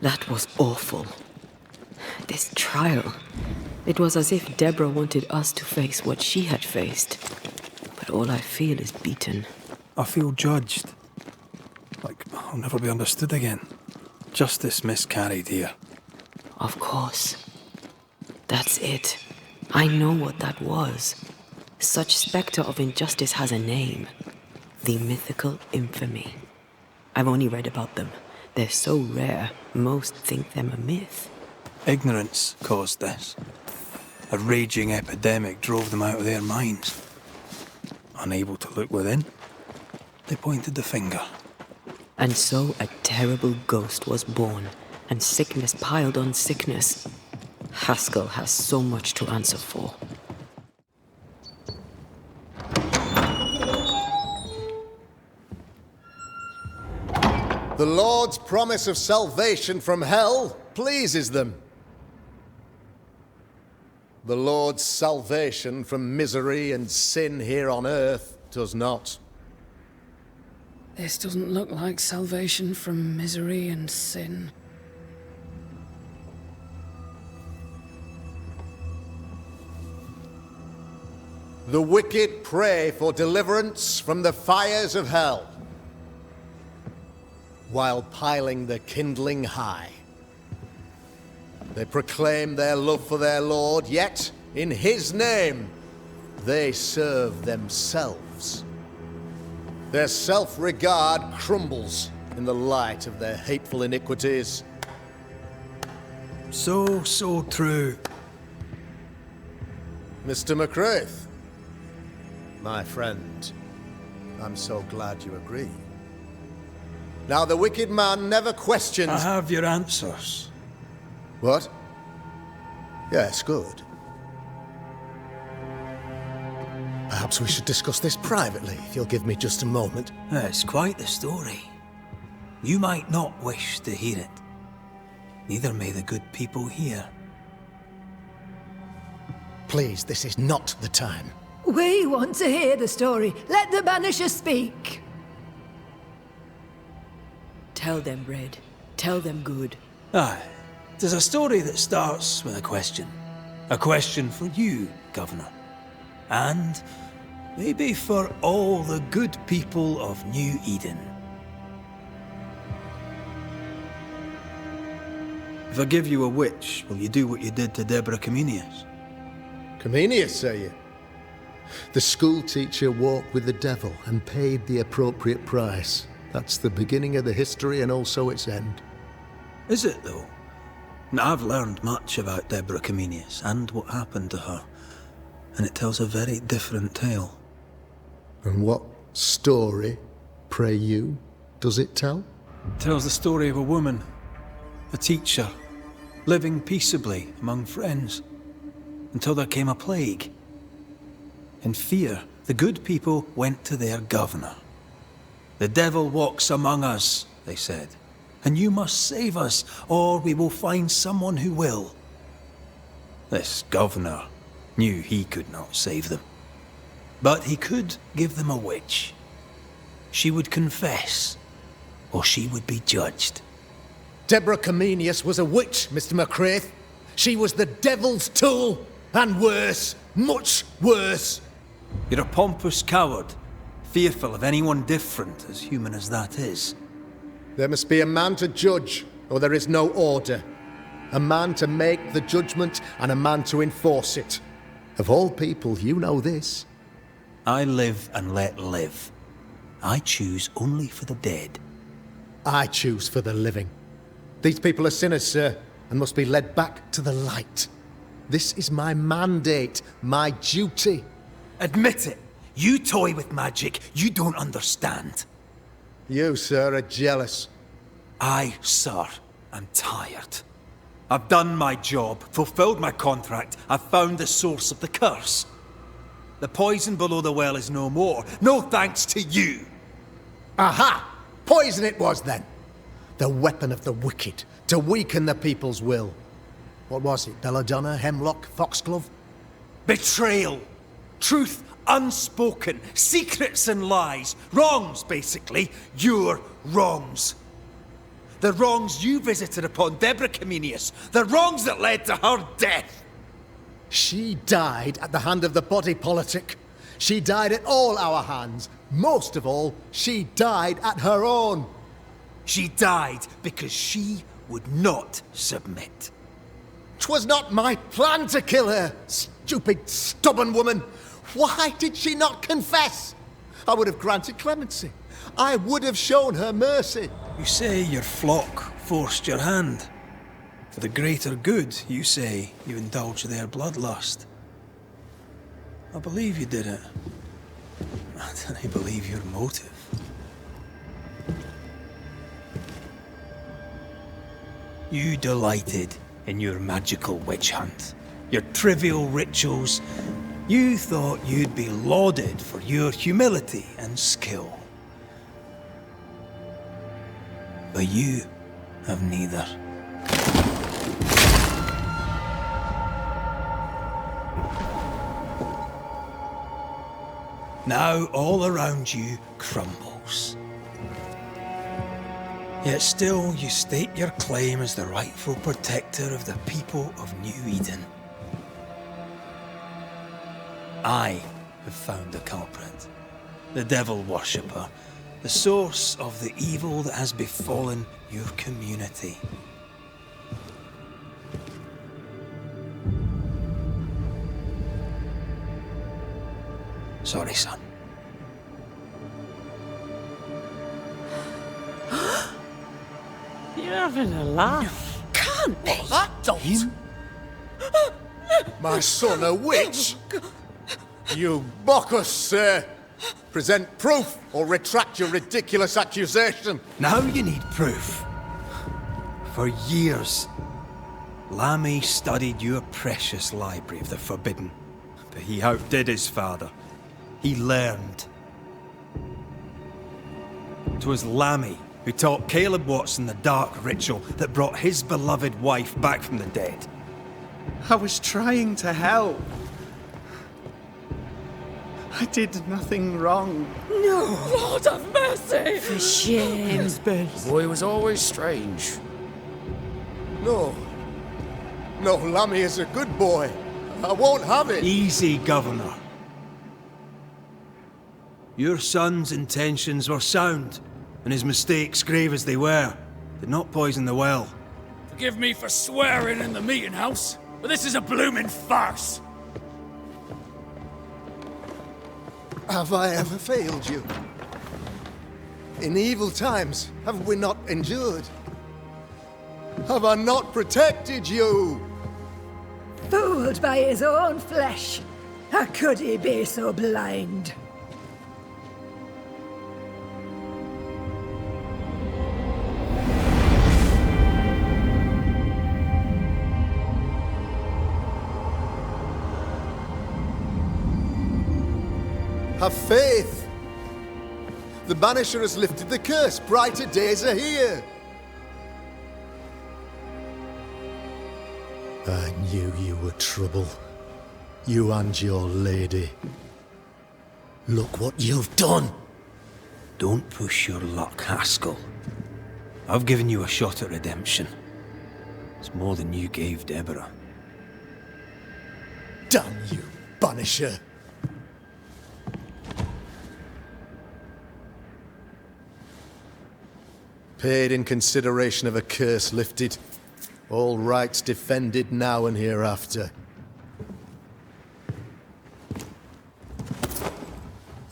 That was awful. This trial. It was as if Deborah wanted us to face what she had faced. But all I feel is beaten. I feel judged. Like I'll never be understood again. Justice miscarried here. Of course. That's it. I know what that was. Such spectre of injustice has a name. The mythical infamy. I've only read about them. They're so rare, most think them a myth. Ignorance caused this. A raging epidemic drove them out of their minds. Unable to look within, they pointed the finger. And so a terrible ghost was born, and sickness piled on sickness. Haskell has so much to answer for. The Lord's promise of salvation from hell pleases them. The Lord's salvation from misery and sin here on earth does not. This doesn't look like salvation from misery and sin. The wicked pray for deliverance from the fires of hell, while piling the kindling high. They proclaim their love for their Lord, yet in His name they serve themselves. Their self-regard crumbles in the light of their hateful iniquities. So true. Mr. McCraith, my friend, I'm so glad you agree. Now, the wicked man never questions... I have your answers. What? Yes, good. Perhaps we should discuss this privately, if you'll give me just a moment. It's quite the story. You might not wish to hear it. Neither may the good people here. Please, this is not the time. We want to hear the story. Let the Banishers speak. Tell them, Red. Tell them good. Aye. There's a story that starts with a question. A question for you, Governor. And maybe for all the good people of New Eden. If I give you a witch, will you do what you did to Deborah Comenius? Comenius, say you? The school teacher walked with the devil and paid the appropriate price. That's the beginning of the history and also its end. Is it, though? Now, I've learned much about Deborah Comenius and what happened to her, and it tells a very different tale. And what story, pray you, does it tell? It tells the story of a woman, a teacher, living peaceably among friends, until there came a plague. In fear, the good people went to their governor. "The devil walks among us," they said, "and you must save us, or we will find someone who will." This governor knew he could not save them. But he could give them a witch. She would confess, or she would be judged. Deborah Comenius was a witch, Mr. McCraith. She was the devil's tool, and worse, much worse. You're a pompous coward, fearful of anyone different, as human as that is. There must be a man to judge, or there is no order. A man to make the judgment, and a man to enforce it. Of all people, you know this. I live and let live. I choose only for the dead. I choose for the living. These people are sinners, sir, and must be led back to the light. This is my mandate, my duty. Admit it. You toy with magic you don't understand. You, sir, are jealous. I, sir, am tired. I've done my job, fulfilled my contract, I've found the source of the curse. The poison below the well is no more, no thanks to you. Aha! Poison it was then. The weapon of the wicked, to weaken the people's will. What was it, belladonna, hemlock, foxglove? Betrayal. Truth unspoken. Secrets and lies. Wrongs, basically. Your wrongs. The wrongs you visited upon Deborah Comenius. The wrongs that led to her death. She died at the hand of the body politic. She died at all our hands. Most of all, she died at her own. She died because she would not submit. 'Twas not my plan to kill her, stupid, stubborn woman. Why did she not confess? I would have granted clemency. I would have shown her mercy. You say your flock forced your hand. For the greater good, you say you indulged their bloodlust. I believe you did it. I don't believe your motive. You delighted in your magical witch hunt, your trivial rituals. You thought you'd be lauded for your humility and skill. But you have neither. Now all around you crumbles. Yet still you state your claim as the rightful protector of the people of New Eden. I have found the culprit, the devil worshipper, the source of the evil that has befallen your community. Sorry, son. You're having a laugh. Can't be. That don't. My son a witch? You mock us, sir. Present proof or retract your ridiculous accusation. Now you need proof. For years, Lammy studied your precious library of the forbidden, but he outdid his father. He learned. 'Twas Lammy who taught Caleb Watson the dark ritual that brought his beloved wife back from the dead. I was trying to help. I did nothing wrong. No! Lord have mercy! For shame. The boy was always strange. No. No, Lammy is a good boy. I won't have it. Easy, Governor. Your son's intentions were sound, and his mistakes, grave as they were, did not poison the well. Forgive me for swearing in the meeting house, but this is a blooming farce. Have I ever failed you? In evil times, have we not endured? Have I not protected you? Fooled by his own flesh. How could he be so blind? Have faith. The Banisher has lifted the curse. Brighter days are here. I knew you were trouble. You and your lady. Look what you've done. Don't push your luck, Haskell. I've given you a shot at redemption. It's more than you gave Deborah. Damn you, Banisher! Paid in consideration of a curse lifted. All rights defended now and hereafter.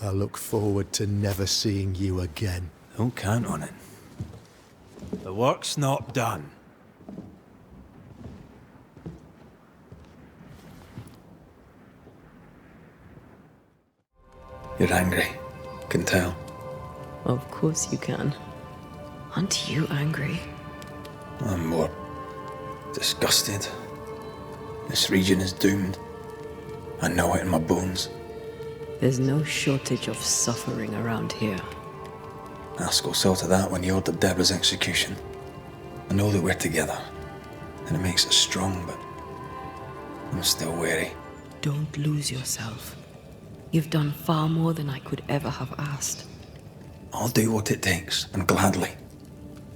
I look forward to never seeing you again. Don't count on it. The work's not done. You're angry. Can tell. Of course you can. Aren't you angry? I'm more disgusted. This region is doomed. I know it in my bones. There's no shortage of suffering around here. Askell saw to that when he ordered Deborah's execution. I know that we're together, and it makes us strong, but I'm still wary. Don't lose yourself. You've done far more than I could ever have asked. I'll do what it takes, and gladly.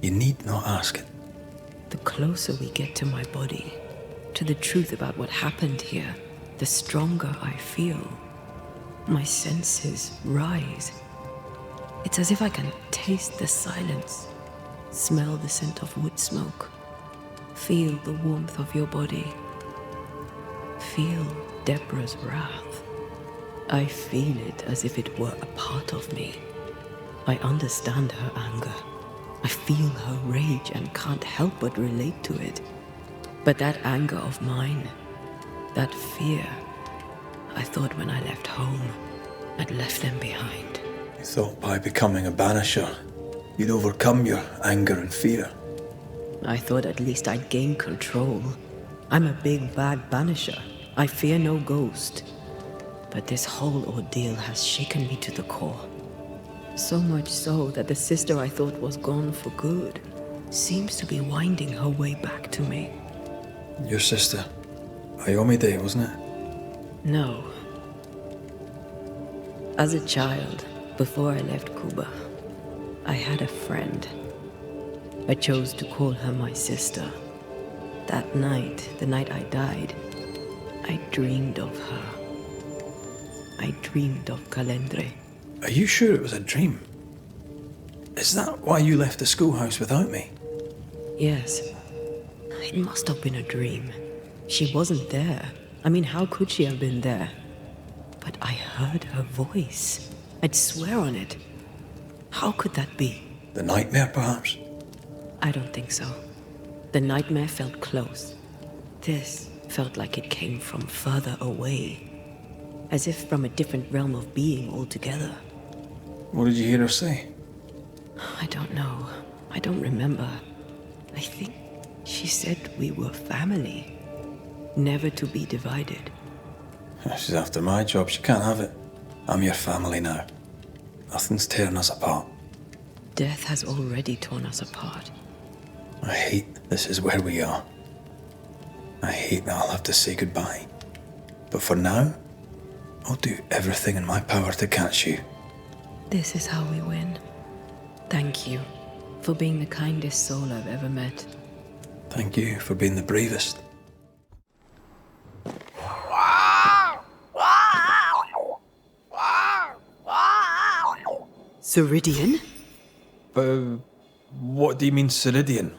You need not ask it. The closer we get to my body, to the truth about what happened here, the stronger I feel. My senses rise. It's as if I can taste the silence, smell the scent of wood smoke, feel the warmth of your body, feel Deborah's wrath. I feel it as if it were a part of me. I understand her anger. I feel her rage and can't help but relate to it. But that anger of mine, that fear, I thought when I left home, I'd left them behind. You thought by becoming a banisher, you'd overcome your anger and fear. I thought at least I'd gain control. I'm a big bad banisher. I fear no ghost. But this whole ordeal has shaken me to the core. So much so that the sister I thought was gone for good seems to be winding her way back to me. Your sister, Ayomide, wasn't it? No. As a child, before I left Cuba, I had a friend. I chose to call her my sister. That night, the night I died, I dreamed of her. I dreamed of Calendre. Are you sure it was a dream? Is that why you left the schoolhouse without me? Yes. It must have been a dream. She wasn't there. I mean, how could she have been there? But I heard her voice. I'd swear on it. How could that be? The nightmare, perhaps? I don't think so. The nightmare felt close. This felt like it came from further away. As if from a different realm of being altogether. What did you hear her say? I don't know. I don't remember. I think she said we were family. Never to be divided. She's after my job. She can't have it. I'm your family now. Nothing's tearing us apart. Death has already torn us apart. I hate this is where we are. I hate that I'll have to say goodbye. But for now, I'll do everything in my power to catch you. This is how we win. Thank you for being the kindest soul I've ever met. Thank you for being the bravest. Ceridian? What do you mean, Ceridian?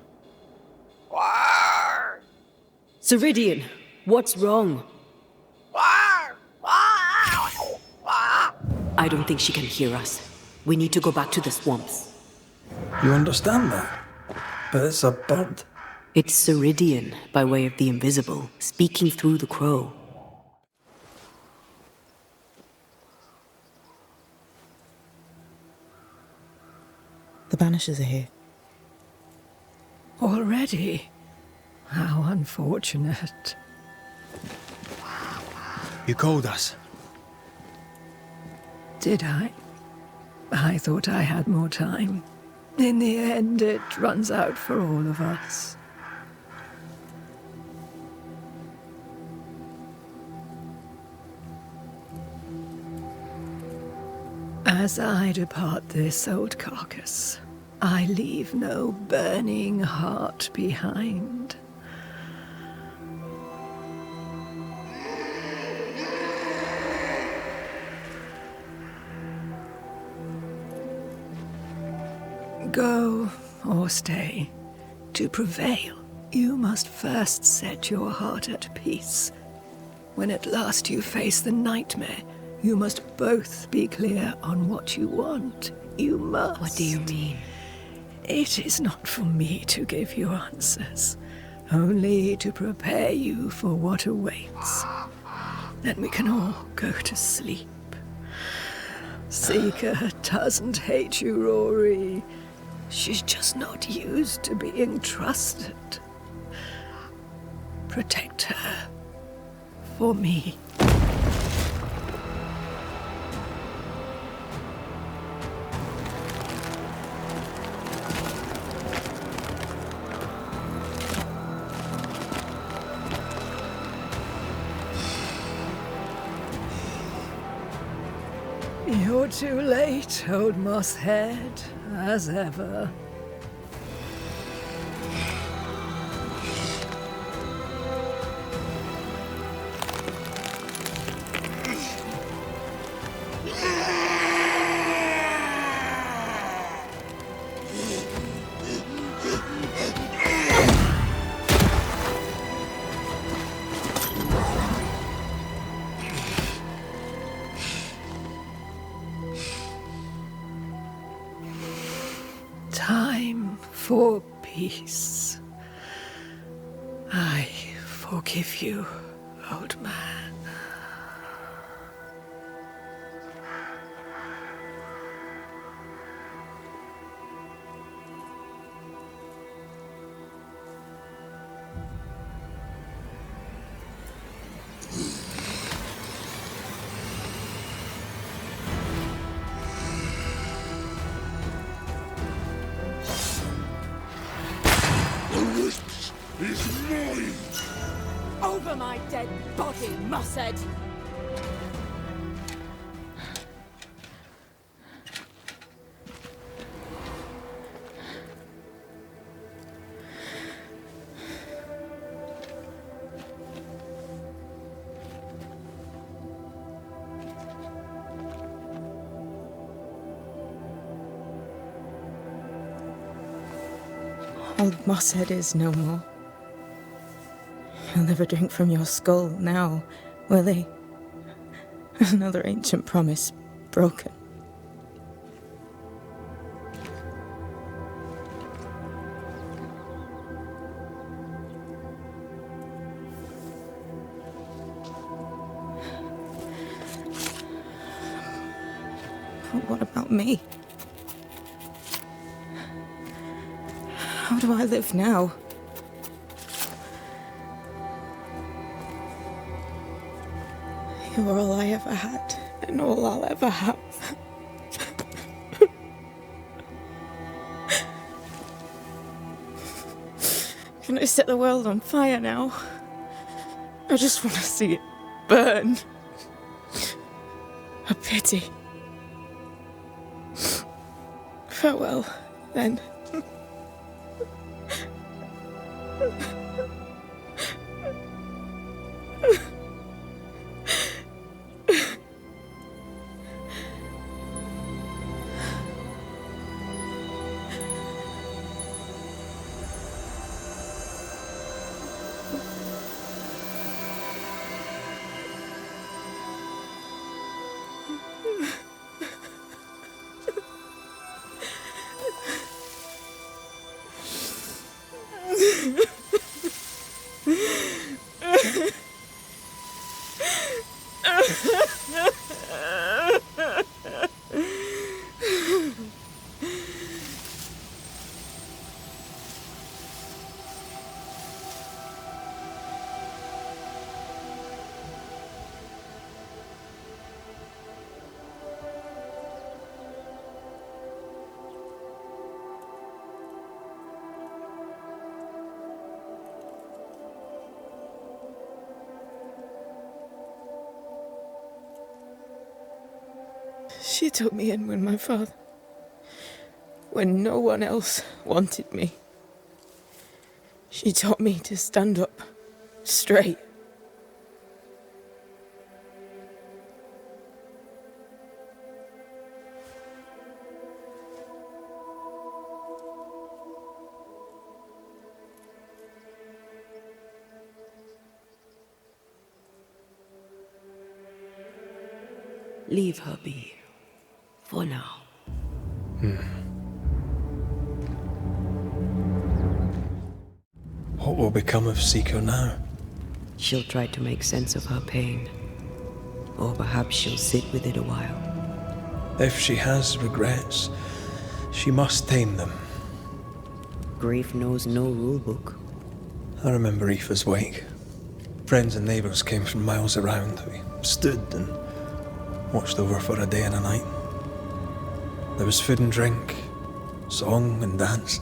Ceridian, what's wrong? I don't think she can hear us. We need to go back to the swamps. You understand that? But it's a bird. It's Ceridian, by way of the invisible, speaking through the crow. The Banishers are here. Already? How unfortunate. You called us. Did I? I thought I had more time. In the end, it runs out for all of us. As I depart this old carcass, I leave no burning heart behind. Go or stay. To prevail, you must first set your heart at peace. When at last you face the nightmare, you must both be clear on what you want. You must. What do you mean? It is not for me to give you answers, only to prepare you for what awaits. Then we can all go to sleep. Seeker doesn't hate you, Rory. She's just not used to being trusted. Protect her. For me. You're too late, old mosshead, as ever. Time for peace. I forgive you, old man. Is mine! Over my dead body, Mosshead! Old Mosshead is no more. He'll never drink from your skull now, will he? Another ancient promise broken. But what about me? How do I live now? You're all I ever had, and all I'll ever have. Can I set the world on fire now? I just want to see it burn. A pity. Farewell, then. She took me in when my father when no one else wanted me. She taught me to stand up straight. Leave her be. For now. What will become of Seeker now? She'll try to make sense of her pain. Or perhaps she'll sit with it a while. If she has regrets, she must tame them. Grief knows no rule book. I remember Aoife's wake. Friends and neighbours came from miles around. We stood and watched over for a day and a night. There was food and drink, song and dance.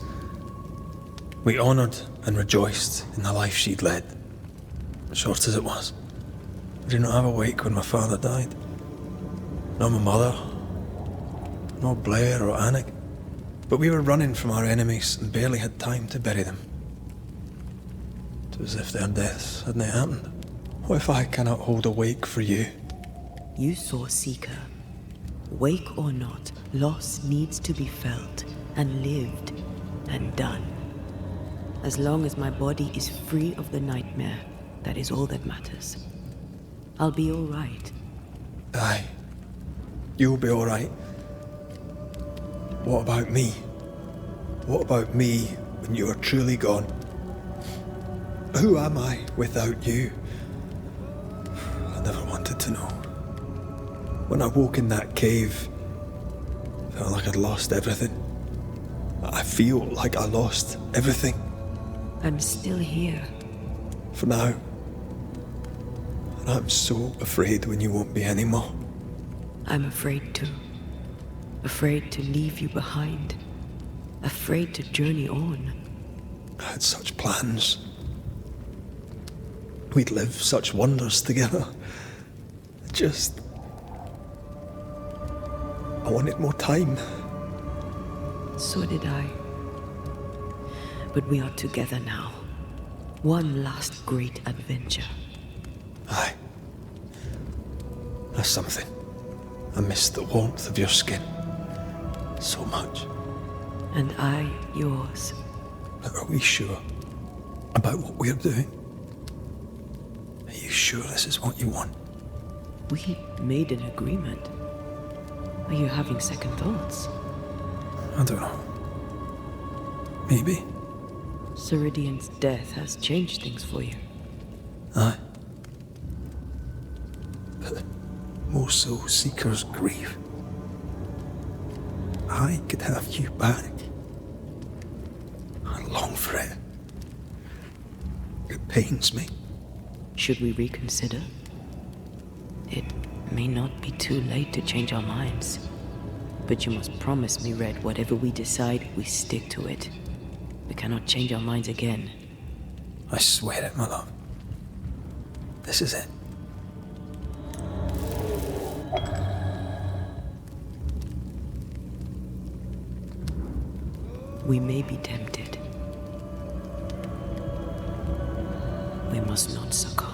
We honoured and rejoiced in the life she'd led, short as it was. I did not have a wake when my father died. Not my mother, nor Blair or Anik. But we were running from our enemies and barely had time to bury them. It was as if their deaths hadn't happened. What if I cannot hold a wake for you? You saw Seeker. Wake or not, loss needs to be felt and lived and done. As long as my body is free of the nightmare, that is all that matters. I'll be all right. Aye. You'll be all right. What about me? What about me when you are truly gone? Who am I without you? I never wanted to know. When I woke in that cave, I felt like I'd lost everything. I feel like I lost everything. I'm still here. For now. And I'm so afraid when you won't be anymore. I'm afraid too. Afraid to leave you behind. Afraid to journey on. I had such plans. We'd live such wonders together. I wanted more time. So did I. But we are together now. One last great adventure. Aye. That's something. I miss the warmth of your skin. So much. And I yours. But are we sure about what we're doing? Are you sure this is what you want? We made an agreement. Are you having second thoughts? I don't know. Maybe. Ceridian's death has changed things for you. Aye. But more so Seeker's grief. I could have you back. I long for it. It pains me. Should we reconsider? It may not be too late to change our minds. But you must promise me, Red, whatever we decide, we stick to it. We cannot change our minds again. I swear it, my love. This is it. We may be tempted. We must not succumb.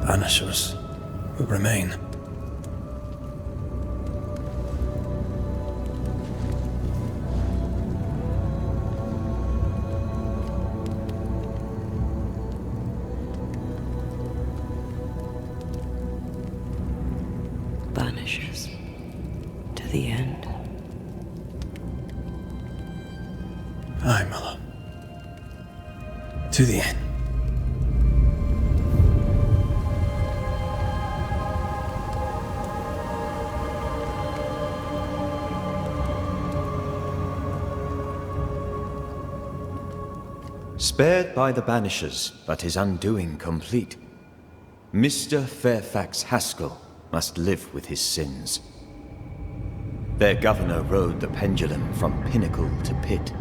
Banishers will remain. Banishers. To the end. Aye, my love. To the end. Spared by the Banishers, but his undoing complete, Mr. Fairfax Haskell must live with his sins. Their governor rode the pendulum from pinnacle to pit.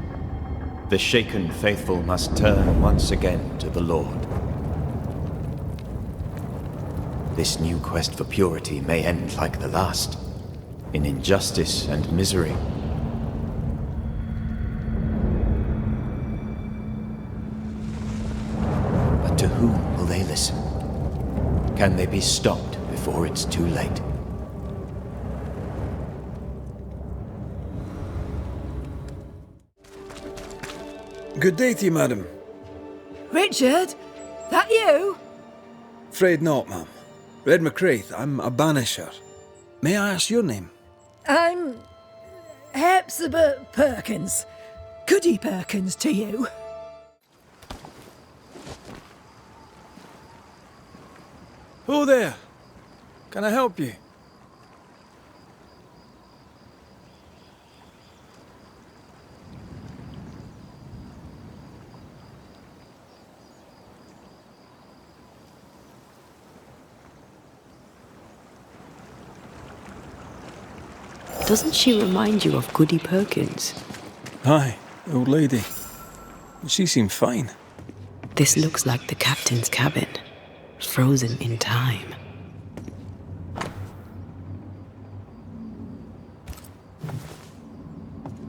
The shaken faithful must turn once again to the Lord. This new quest for purity may end like the last, in injustice and misery. But to whom will they listen? Can they be stopped before it's too late? Good day to you, madam. Richard? That you? Afraid not, ma'am. Red McCraith, I'm a Banisher. May I ask your name? I'm Hepzibah Perkins. Goody Perkins to you. Oh there. Can I help you? Doesn't she remind you of Goody Perkins? Aye, the old lady. She seemed fine. This looks like the captain's cabin, frozen in time.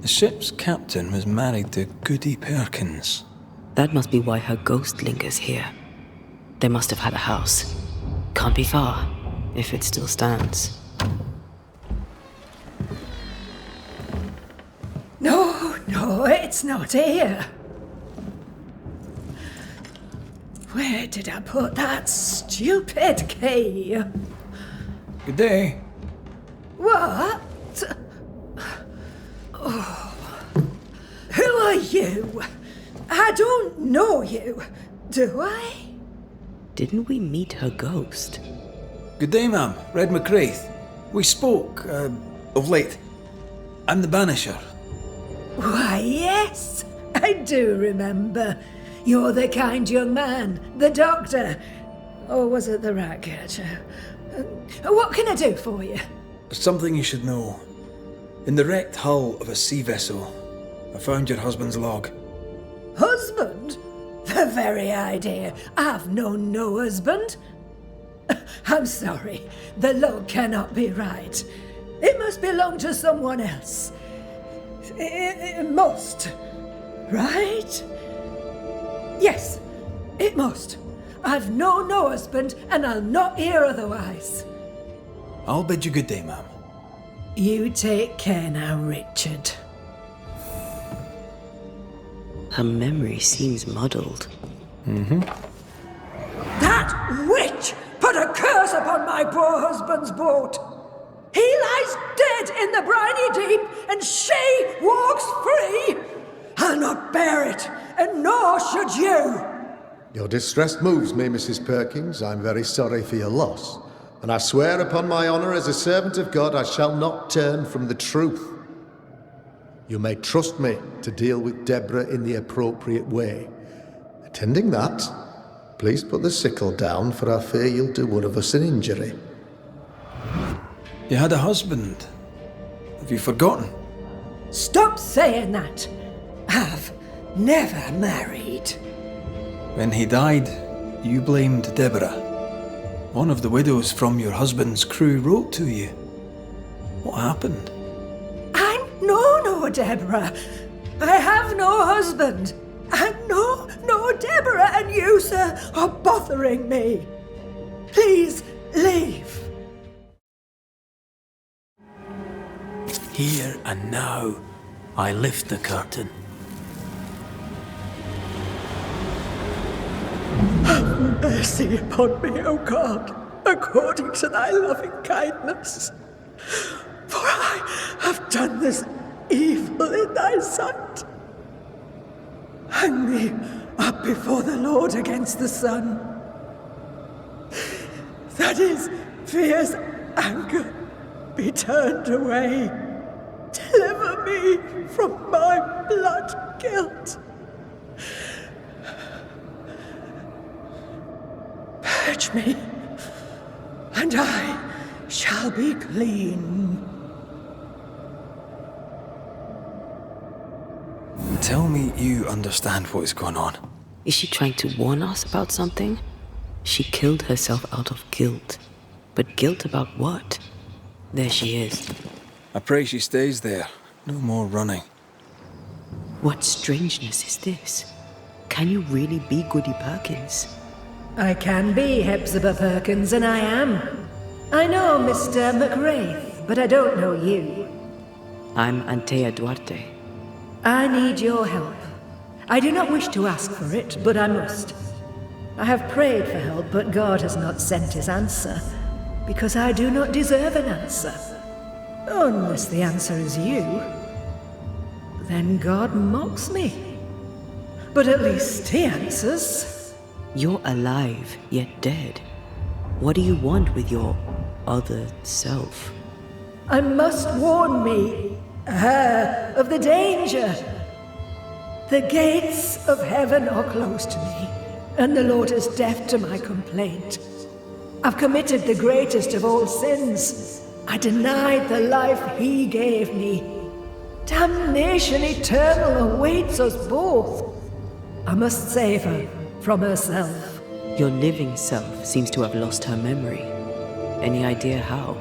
The ship's captain was married to Goody Perkins. That must be why her ghost lingers here. They must have had a house. Can't be far, if it still stands. No, it's not here. Where did I put that stupid key? Good day. What? Oh. Who are you? I don't know you, do I? Didn't we meet her ghost? Good day, ma'am. Red McCraith. We spoke, of late. I'm the Banisher. Why, yes, I do remember. You're the kind young man, the doctor. Or was it the rat catcher? What can I do for you? Something you should know. In the wrecked hull of a sea vessel, I found your husband's log. Husband? The very idea. I've known no husband. I'm sorry, the log cannot be right. It must belong to someone else. It must, right? Yes, it must. I've known no husband, and I'll not hear otherwise. I'll bid you good day, ma'am. You take care now, Richard. Her memory seems muddled. That witch put a curse upon my poor husband's boat. He lies dead in the briny deep, and she walks free. I'll not bear it, and nor should you. Your distress moves me, Mrs. Perkins. I'm very sorry for your loss. And I swear upon my honour as a servant of God, I shall not turn from the truth. You may trust me to deal with Deborah in the appropriate way. Attending that, please put the sickle down, for I fear you'll do one of us an injury. You had a husband. Have you forgotten? Stop saying that. I've never married. When he died, you blamed Deborah. One of the widows from your husband's crew wrote to you. What happened? I'm no Deborah. I have no husband. I'm no Deborah, and you, sir, are bothering me. Please leave. Here and now, I lift the curtain. Have mercy upon me, O God, according to thy loving kindness. For I have done this evil in thy sight. Hang me up before the Lord against the sun. That his fierce anger be turned away. Deliver me from my blood guilt. Purge me, and I shall be clean. Tell me you understand what is going on. Is she trying to warn us about something? She killed herself out of guilt. But guilt about what? There she is. I pray she stays there. No more running. What strangeness is this? Can you really be Goody Perkins? I can be Hepzibah Perkins, and I am. I know Mr. McWraith, but I don't know you. I'm Antea Duarte. I need your help. I do not wish to ask for it, but I must. I have prayed for help, but God has not sent his answer, because I do not deserve an answer. Unless the answer is you. Then God mocks me. But at least he answers. You're alive, yet dead. What do you want with your other self? I must warn me, her, of the danger. The gates of heaven are closed to me, and the Lord is deaf to my complaint. I've committed the greatest of all sins. I denied the life he gave me. Damnation eternal awaits us both. I must save her from herself. Your living self seems to have lost her memory. Any idea how?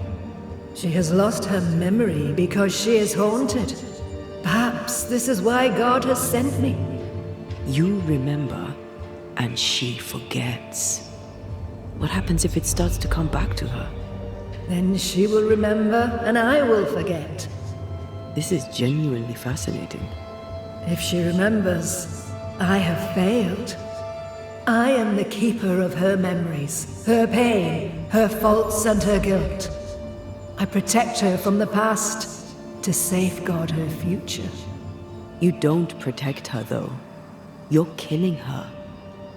She has lost her memory because she is haunted. Perhaps this is why God has sent me. You remember, and she forgets. What happens if it starts to come back to her? Then she will remember, and I will forget. This is genuinely fascinating. If she remembers, I have failed. I am the keeper of her memories, her pain, her faults, and her guilt. I protect her from the past to safeguard her future. You don't protect her, though. You're killing her.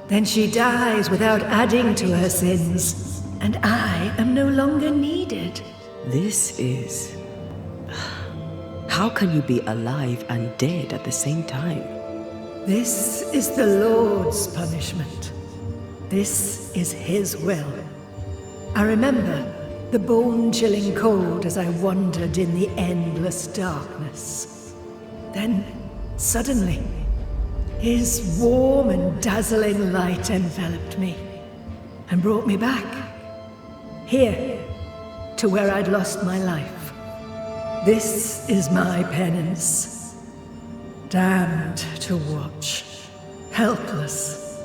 Then she dies without adding to her sins, and I am no longer needed. This is... How can you be alive and dead at the same time? This is the Lord's punishment. This is his will. I remember the bone-chilling cold as I wandered in the endless darkness. Then, suddenly, his warm and dazzling light enveloped me and brought me back. Here, to where I'd lost my life. This is my penance. Damned to watch, helpless,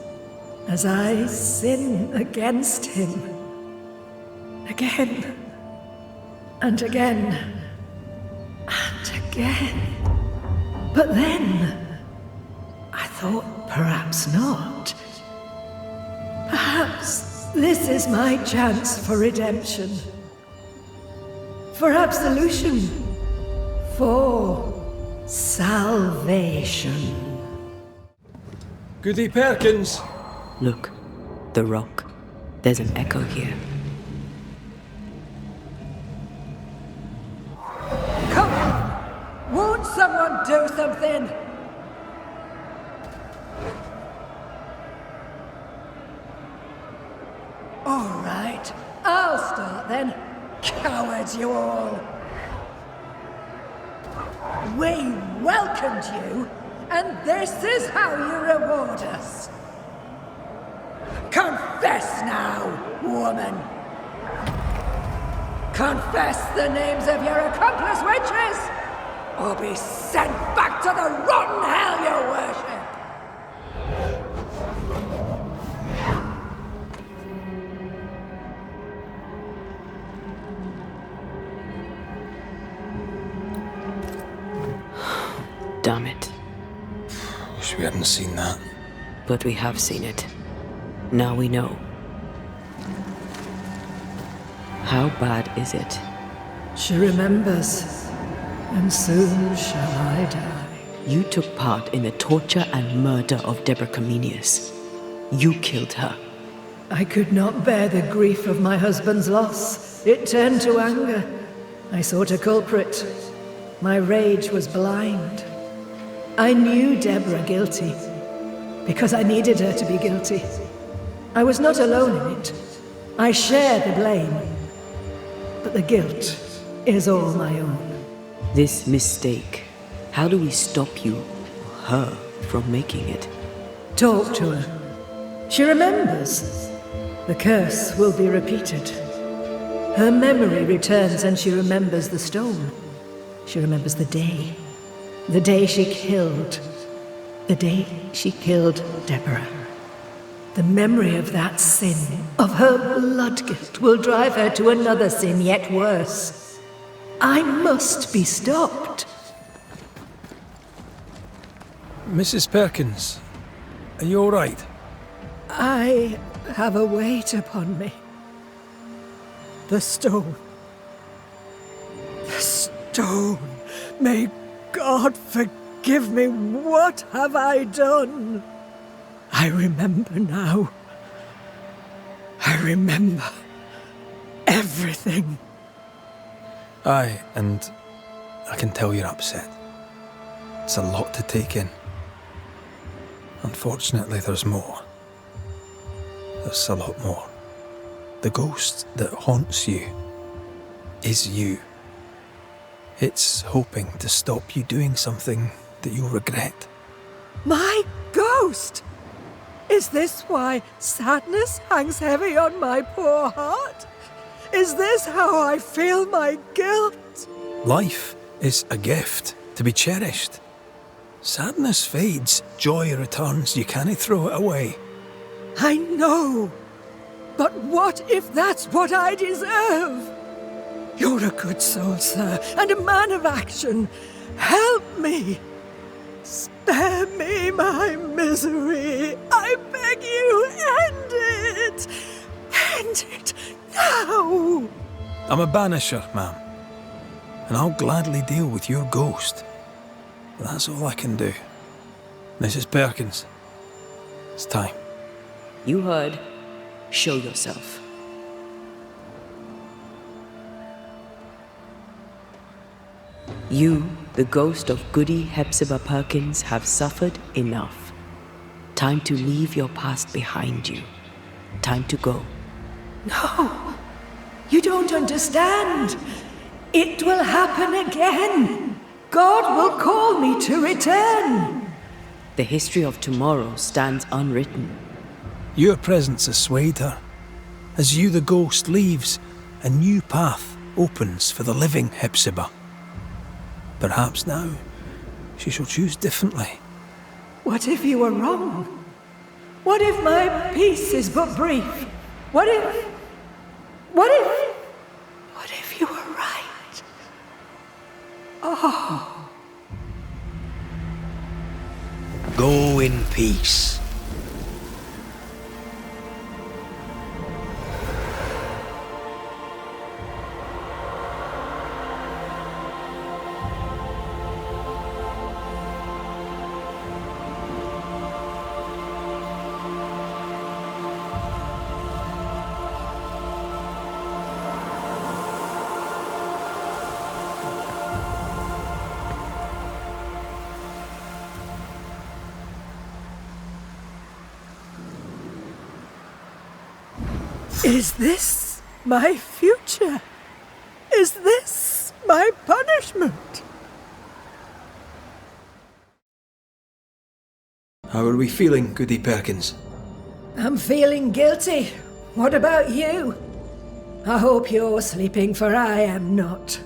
as I sin against him. Again, and again, and again. But then, I thought perhaps not. Perhaps this is my chance for redemption. For absolution. For salvation. Goody Perkins! Look, the rock. There's an echo here. Come on! Won't someone do something? All right, I'll start then. Cowards you all! We welcomed you, and this is how you reward us. Confess now, woman! Confess the names of your accomplice witches, or be sent back to the rotten hell you worship! Damn it. Wish we hadn't seen that. But we have seen it. Now we know. How bad is it? She remembers, and soon shall I die. You took part in the torture and murder of Deborah Comenius. You killed her. I could not bear the grief of my husband's loss. It turned to anger. I sought a culprit. My rage was blind. I knew Deborah guilty, because I needed her to be guilty. I was not alone in it. I share the blame. But the guilt is all my own. This mistake, how do we stop you, her, from making it? Talk to her. She remembers. The curse will be repeated. Her memory returns and she remembers the stone. She remembers the day. The day she killed. The day she killed Deborah. The memory of that sin, of her blood guilt, will drive her to another sin yet worse. I must be stopped. Mrs. Perkins, are you all right? I have a weight upon me. The stone. The stone. May God forgive me. What have I done? I remember now. I remember everything. Aye, and I can tell you're upset. It's a lot to take in. Unfortunately, there's more. There's a lot more. The ghost that haunts you is you. It's hoping to stop you doing something that you'll regret. My ghost! Is this why sadness hangs heavy on my poor heart? Is this how I feel my guilt? Life is a gift to be cherished. Sadness fades, joy returns, you can't throw it away. I know, but what if that's what I deserve? You're a good soul, sir, and a man of action. Help me. Spare me my misery. I beg you, end it. End it now. I'm a banisher, ma'am, and I'll gladly deal with your ghost. But that's all I can do. Mrs. Perkins, it's time. You heard. Show yourself. You, the ghost of Goody Hepzibah Perkins, have suffered enough. Time to leave your past behind you. Time to go. No, you don't understand. It will happen again. God will call me to return. The history of tomorrow stands unwritten. Your presence has swayed her. As you, the ghost, leaves, a new path opens for the living Hepzibah. Perhaps now she shall choose differently. What if you were wrong? What if my peace is but brief? What if you were right? Oh. Go in peace. Is this my future? Is this my punishment? How are we feeling, Goody Perkins? I'm feeling guilty. What about you? I hope you're sleeping, for I am not.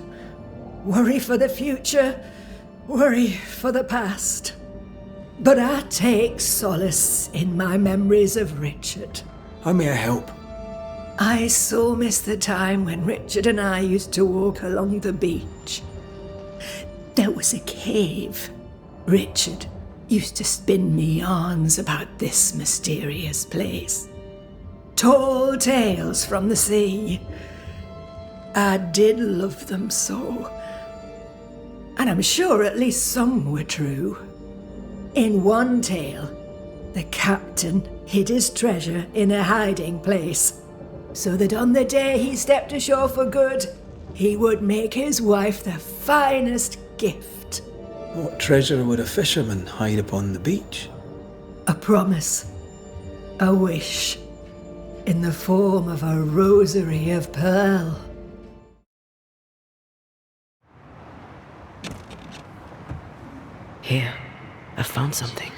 Worry for the future, worry for the past. But I take solace in my memories of Richard. How may I help? I so miss the time when Richard and I used to walk along the beach. There was a cave. Richard used to spin me yarns about this mysterious place. Tall tales from the sea. I did love them so. And I'm sure at least some were true. In one tale, the captain hid his treasure in a hiding place, so that on the day he stepped ashore for good, he would make his wife the finest gift. What treasure would a fisherman hide upon the beach? A promise. A wish. In the form of a rosary of pearl. Here, I found something.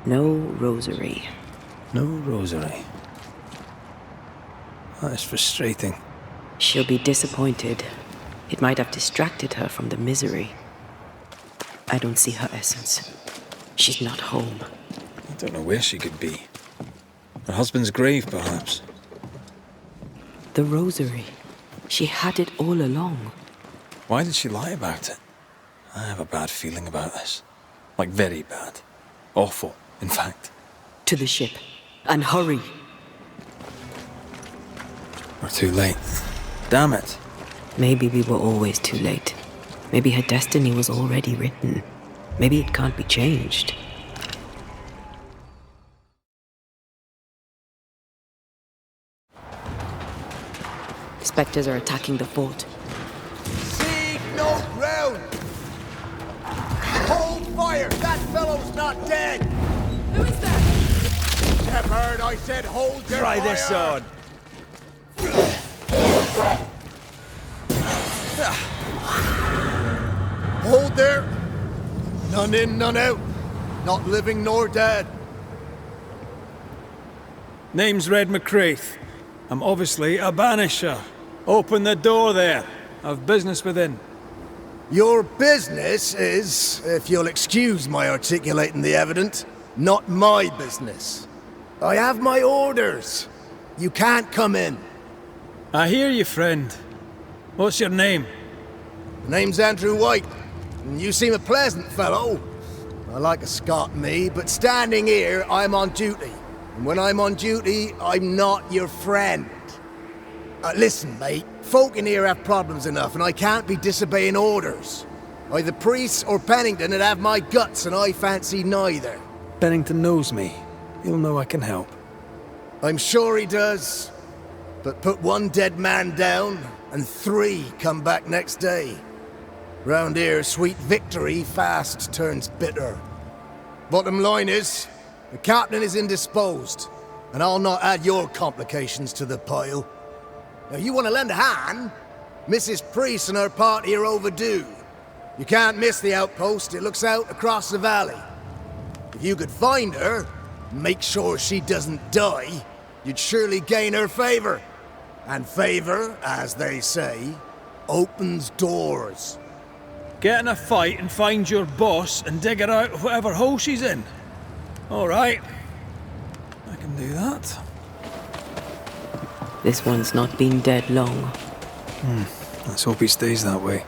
No rosary. No rosary. That is frustrating. She'll be disappointed. It might have distracted her from the misery. I don't see her essence. She's not home. I don't know where she could be. Her husband's grave, perhaps. The rosary. She had it all along. Why did she lie about it? I have a bad feeling about this. Like, very bad. Awful, in fact. To the ship. And hurry. We're too late. Damn it. Maybe we were always too late. Maybe her destiny was already written. Maybe it can't be changed. Spectres are attacking the fort. Seek no ground! Hold fire! That fellow's not dead! Who is that? Shepherd, I said hold your Try fire! this on. Hold there! None in, none out. Not living nor dead. Name's Red McCraith. I'm obviously a banisher. Open the door there. I've business within. Your business is, if you'll excuse my articulating the evident, not my business. I have my orders. You can't come in. I hear you, friend. What's your name? The name's Andrew White, and you seem a pleasant fellow. I like a Scot, me, but standing here, I'm on duty. And when I'm on duty, I'm not your friend. Listen, mate, folk in here have problems enough, and I can't be disobeying orders. Either priests or Pennington would have my guts, and I fancy neither. Pennington knows me. He'll know I can help. I'm sure he does. But put one dead man down, and 3 come back next day. Round here, sweet victory fast turns bitter. Bottom line is, the captain is indisposed, and I'll not add your complications to the pile. Now, you want to lend a hand? Mrs. Priest and her party are overdue. You can't miss the outpost, it looks out across the valley. If you could find her, make sure she doesn't die, you'd surely gain her favor. And favor, as they say, opens doors. Get in a fight and find your boss and dig her out of whatever hole she's in. All right. I can do that. This one's not been dead long. Let's hope he stays that way.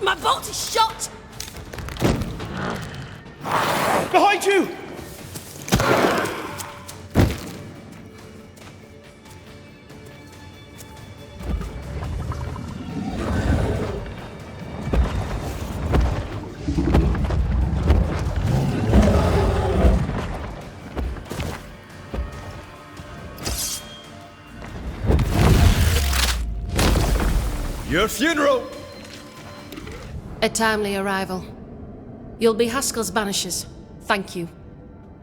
My bolt is shot! Behind you! Your funeral! A timely arrival. You'll be Haskell's Banishers. Thank you.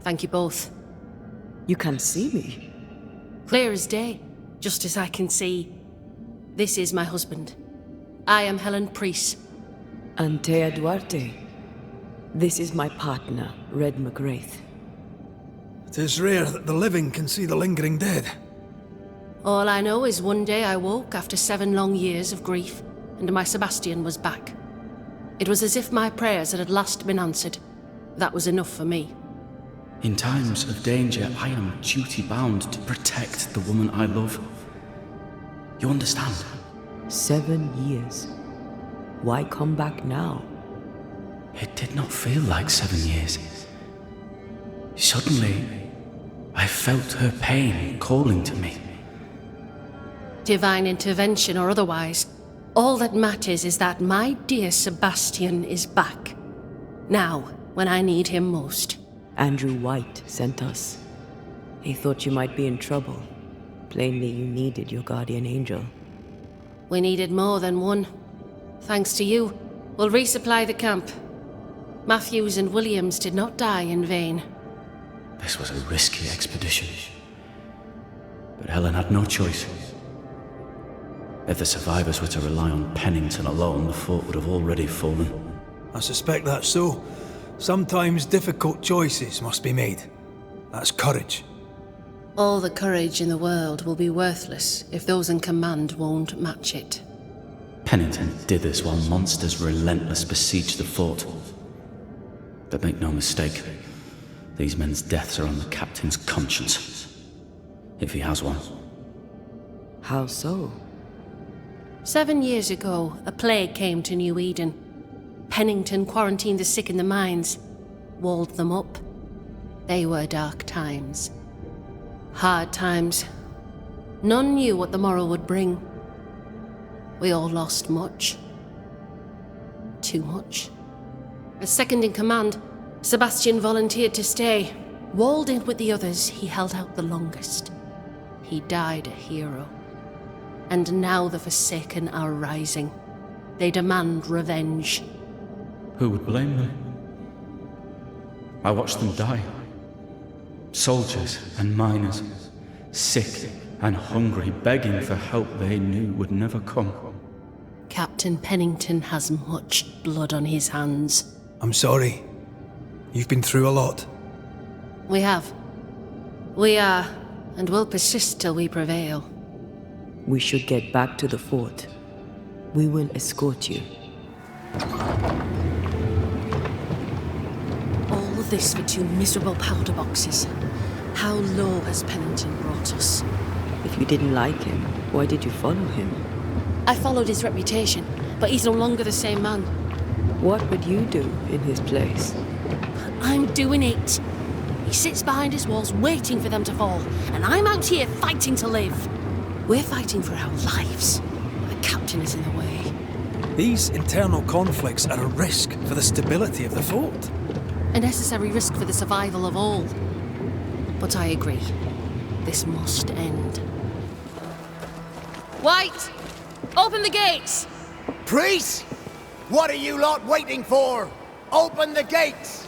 Thank you both. You can see me? Clear as day, just as I can see. This is my husband. I am Helen Priest. Antea Duarte. This is my partner, Red McCraith. It is rare that the living can see the lingering dead. All I know is one day I woke after 7 long years of grief, and my Sebastian was back. It was as if my prayers had at last been answered. That was enough for me. In times of danger, I am duty-bound to protect the woman I love. You understand? 7 years. Why come back now? It did not feel like 7 years. Suddenly, I felt her pain calling to me. Divine intervention or otherwise, all that matters is that my dear Sebastian is back. Now, when I need him most. Andrew White sent us. He thought you might be in trouble. Plainly, you needed your guardian angel. We needed more than one. Thanks to you, we'll resupply the camp. Matthews and Williams did not die in vain. This was a risky expedition. But Helen had no choice. If the survivors were to rely on Pennington alone, the fort would have already fallen. I suspect that's so. Sometimes difficult choices must be made. That's courage. All the courage in the world will be worthless if those in command won't match it. Pennington did this while monsters relentless besieged the fort. But make no mistake, these men's deaths are on the captain's conscience. If he has one. How so? 7 years ago, a plague came to New Eden. Pennington quarantined the sick in the mines, walled them up. They were dark times. Hard times. None knew what the morrow would bring. We all lost much. Too much. As second in command, Sebastian volunteered to stay. Walled in with the others, he held out the longest. He died a hero. And now the Forsaken are rising. They demand revenge. Who would blame them? I watched them die. Soldiers and miners, sick and hungry, begging for help they knew would never come. Captain Pennington has much blood on his hands. I'm sorry. You've been through a lot. We have. We are, and will persist till we prevail. We should get back to the fort. We will escort you. All this for 2 miserable powder boxes. How low has Pennington brought us? If you didn't like him, why did you follow him? I followed his reputation, but he's no longer the same man. What would you do in his place? I'm doing it. He sits behind his walls waiting for them to fall, and I'm out here fighting to live. We're fighting for our lives. The captain is in the way. These internal conflicts are a risk for the stability of the fort. A necessary risk for the survival of all. But I agree. This must end. White! Open the gates! Priest! What are you lot waiting for? Open the gates!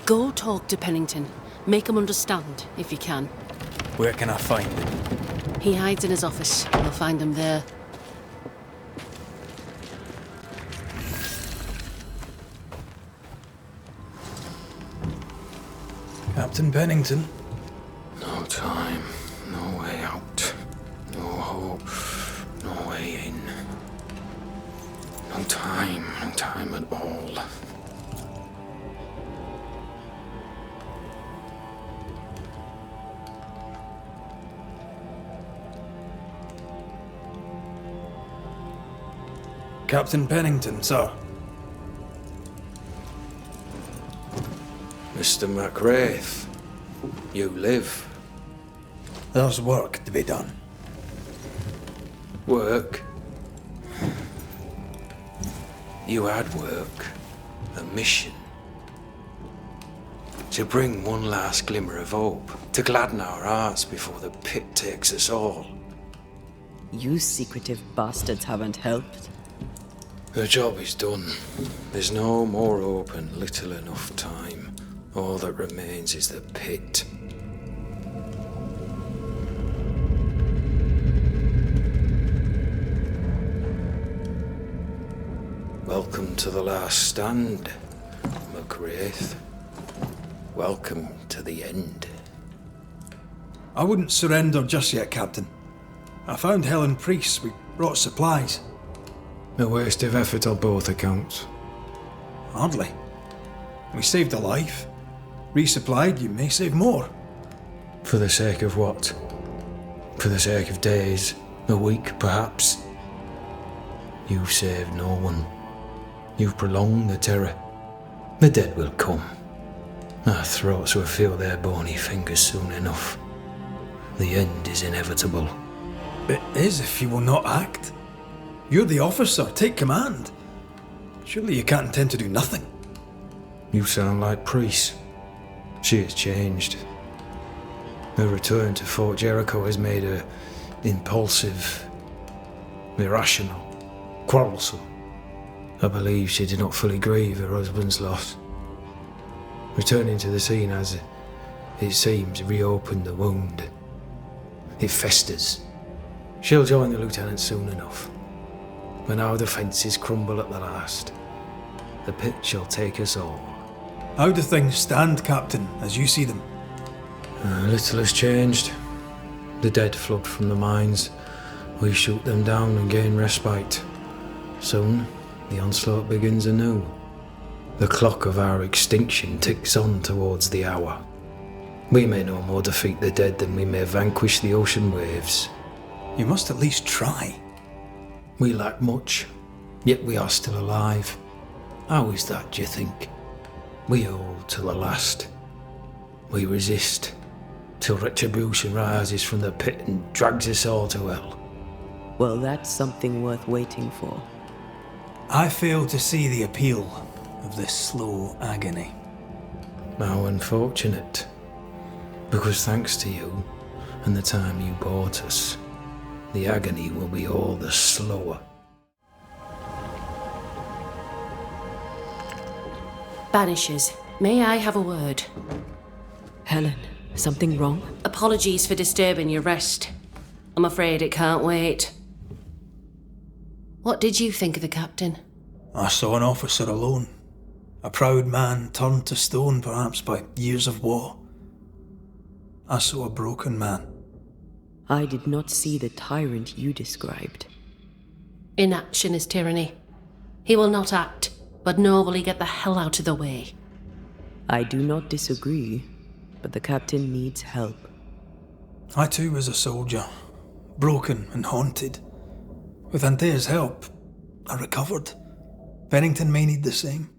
Go talk to Pennington. Make him understand, if you can. Where can I find him? He hides in his office. You'll find him there. Captain Pennington. No time, no way out, no hope, no way in. No time at all. Captain Pennington, sir. Mr. MacWraith, you live. There's work to be done. Work? You had work. A mission. To bring one last glimmer of hope. To gladden our hearts before the pit takes us all. You secretive bastards haven't helped. The job is done. There's no more hope and little enough time. All that remains is the pit. Welcome to the last stand, MacWraith. Welcome to the end. I wouldn't surrender just yet, Captain. I found Helen Priest. We brought supplies. A waste of effort on both accounts. Hardly. We saved a life. Resupplied, you may save more. For the sake of what? For the sake of days, a week perhaps? You've saved no one. You've prolonged the terror. The dead will come. Our throats will feel their bony fingers soon enough. The end is inevitable. It is if you will not act. You're the officer, take command. Surely you can't intend to do nothing. You sound like Priest. She has changed. Her return to Fort Jericho has made her impulsive, irrational, quarrelsome. I believe she did not fully grieve her husband's loss. Returning to the scene has, it seems, reopened the wound. It festers, She'll join the lieutenant soon enough. When our defences crumble at the last, the pit shall take us all. How do things stand, Captain, as you see them? Little has changed. The dead flood from the mines. We shoot them down and gain respite. Soon, the onslaught begins anew. The clock of our extinction ticks on towards the hour. We may no more defeat the dead than we may vanquish the ocean waves. You must at least try. We lack much, yet we are still alive. How is that, do you think? We hold till the last. We resist, till retribution rises from the pit and drags us all to hell. Well, that's something worth waiting for. I fail to see the appeal of this slow agony. How unfortunate. Because thanks to you and the time you bought us, the agony will be all the slower. Banishers, may I have a word? Helen, something wrong? Apologies for disturbing your rest. I'm afraid it can't wait. What did you think of the captain? I saw an officer alone. A proud man turned to stone, perhaps by years of war. I saw a broken man. I did not see the tyrant you described. Inaction is tyranny. He will not act, but nobly get the hell out of the way. I do not disagree, but the captain needs help. I too was a soldier, broken and haunted. With Antea's help, I recovered. Pennington may need the same.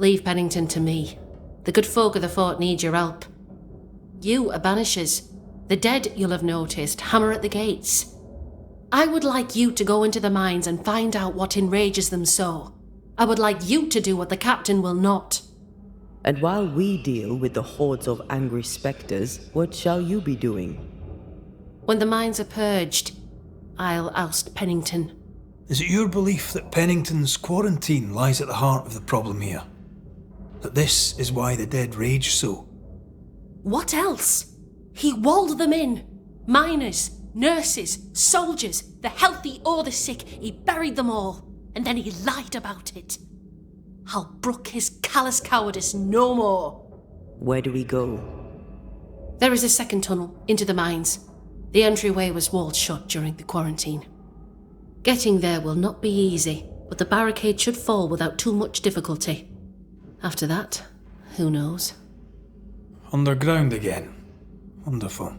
Leave Pennington to me. The good folk of the fort need your help. You are Banishers. The dead, you'll have noticed, hammer at the gates. I would like you to go into the mines and find out what enrages them so. I would like you to do what the captain will not. And while we deal with the hordes of angry spectres, what shall you be doing? When the mines are purged, I'll oust Pennington. Is it your belief that Pennington's quarantine lies at the heart of the problem here? That this is why the dead rage so? What else? He walled them in. Miners, nurses, soldiers, the healthy or the sick, he buried them all. And then he lied about it. I'll brook his callous cowardice no more. Where do we go? There is a second tunnel into the mines. The entryway was walled shut during the quarantine. Getting there will not be easy, but the barricade should fall without too much difficulty. After that, who knows? Underground again. Wonderful.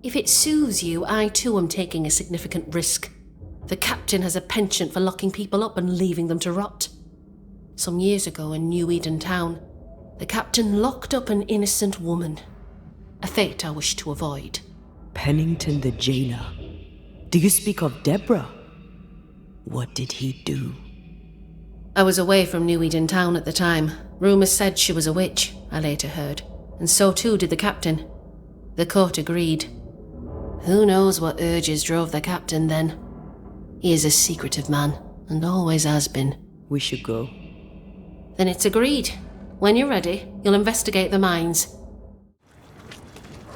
If it soothes you, I too am taking a significant risk. The captain has a penchant for locking people up and leaving them to rot. Some years ago in New Eden Town, the captain locked up an innocent woman. A fate I wish to avoid. Pennington the jailer. Do you speak of Deborah? What did he do? I was away from New Eden Town at the time. Rumours said she was a witch, I later heard. And so too did the captain. The court agreed. Who knows what urges drove the captain then? He is a secretive man, and always has been. We should go. Then it's agreed. When you're ready, you'll investigate the mines.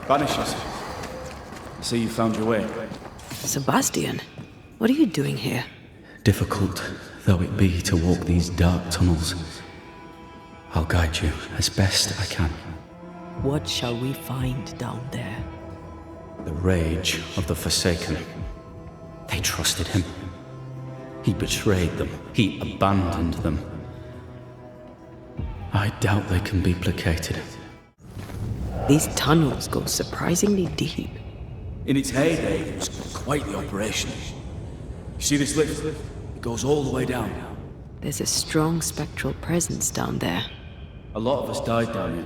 Banishers. I see you found your way. Sebastian, what are you doing here? Difficult though it be to walk these dark tunnels, I'll guide you as best I can. What shall we find down there? The rage of the Forsaken. They trusted him. He betrayed them. He abandoned them. I doubt they can be placated. These tunnels go surprisingly deep. In its heyday, it was quite the operation. You see this lift? It goes all the way down. There's a strong spectral presence down there. A lot of us died down here.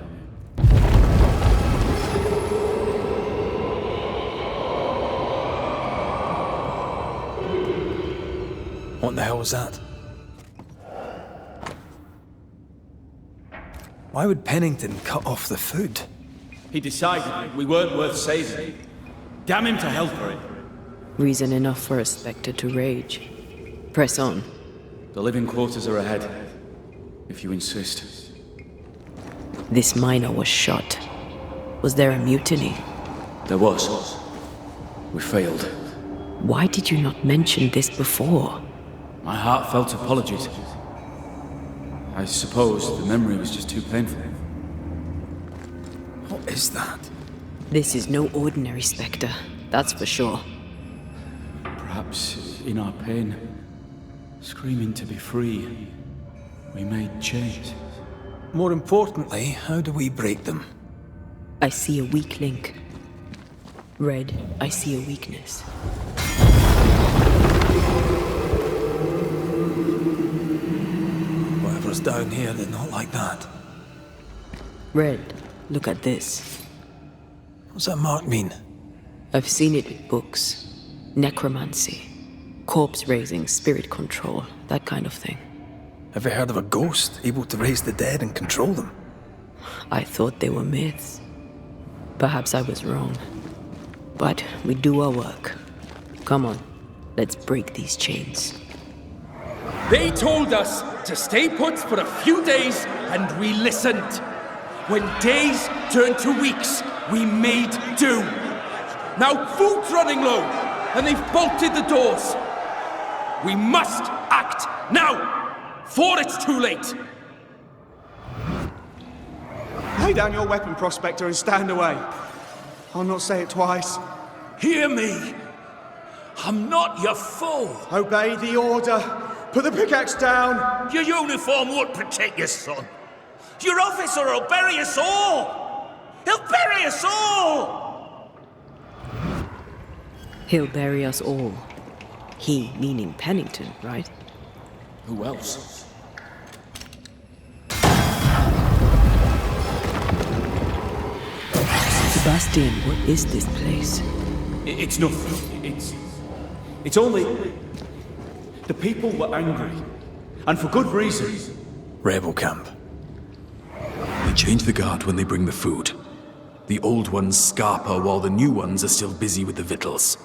What the hell was that? Why would Pennington cut off the food? He decided we weren't worth saving. Damn him to hell for it. Reason enough for a spectre to rage. Press on. The living quarters are ahead, if you insist. This miner was shot. Was there a mutiny? There was. We failed. Why did you not mention this before? My heartfelt apologies. I suppose the memory was just too painful. What is that? This is no ordinary spectre, that's for sure. Perhaps in our pain, screaming to be free, we made chains. More importantly, how do we break them? I see a weak link. Red, I see a weakness. Whatever's down here, they're not like that. Red, look at this. What's that mark mean? I've seen it in books. Necromancy. Corpse raising, spirit control, that kind of thing. Have you heard of a ghost able to raise the dead and control them? I thought they were myths. Perhaps I was wrong. But we do our work. Come on, let's break these chains. They told us to stay put for a few days, and we listened. When days turned to weeks, we made do. Now food's running low, and they've bolted the doors. We must act now, before it's too late. Lay down your weapon, Prospector, and stand away. I'll not say it twice. Hear me. I'm not your foe. Obey the order. Put the pickaxe down. Your uniform won't protect your son. Your officer will bury us all. He'll bury us all. He'll bury us all. He meaning Pennington, right? Who else? Sebastian, what is this place? It's nothing. It's only... The people were angry. And for good reason. Rebel camp. They change the guard when they bring the food. The old ones scarper while the new ones are still busy with the victuals.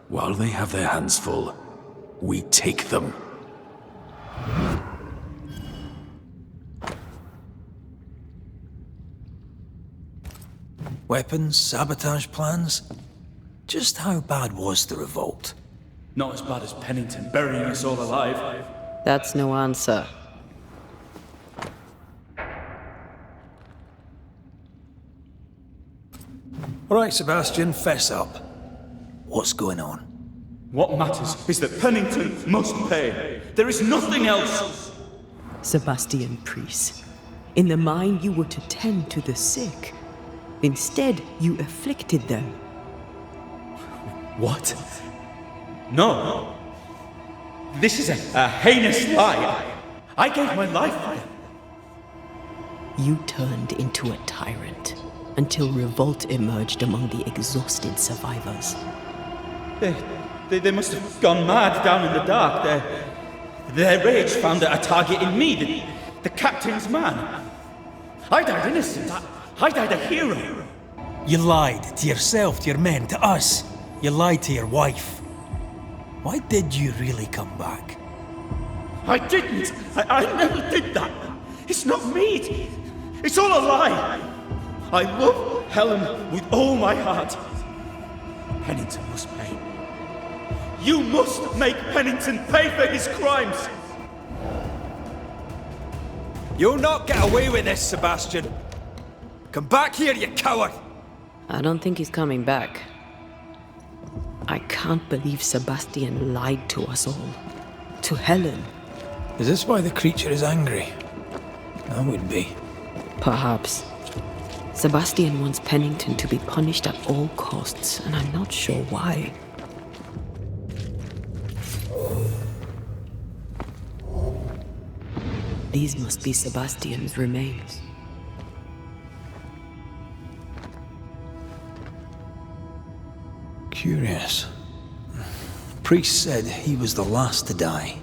While they have their hands full, we take them. Weapons, sabotage plans? Just how bad was the revolt? Not as bad as Pennington burying us all alive. That's no answer. All right, Sebastian, fess up. What's going on? What matters is that Pennington must pay. There is nothing else. Sebastian Priest, in the mine you were to tend to the sick. Instead, you afflicted them. What? No. This is a heinous lie. I gave my life for them. You turned into a tyrant until revolt emerged among the exhausted survivors. They must have gone mad down in the dark. Their rage found a target in me, the captain's man. I died innocent. I died a hero. You lied to yourself, to your men, to us. You lied to your wife. Why did you really come back? I didn't. I never did that. It's not me. It's all a lie. I love Helen with all my heart. Pennington must pay. You must make Pennington pay for his crimes. You'll not get away with this, Sebastian. Come back here, you coward! I don't think he's coming back. I can't believe Sebastian lied to us all. To Helen. Is this why the creature is angry? That would be. Perhaps. Sebastian wants Pennington to be punished at all costs, and I'm not sure why. These must be Sebastian's remains. Curious. Priest said he was the last to die.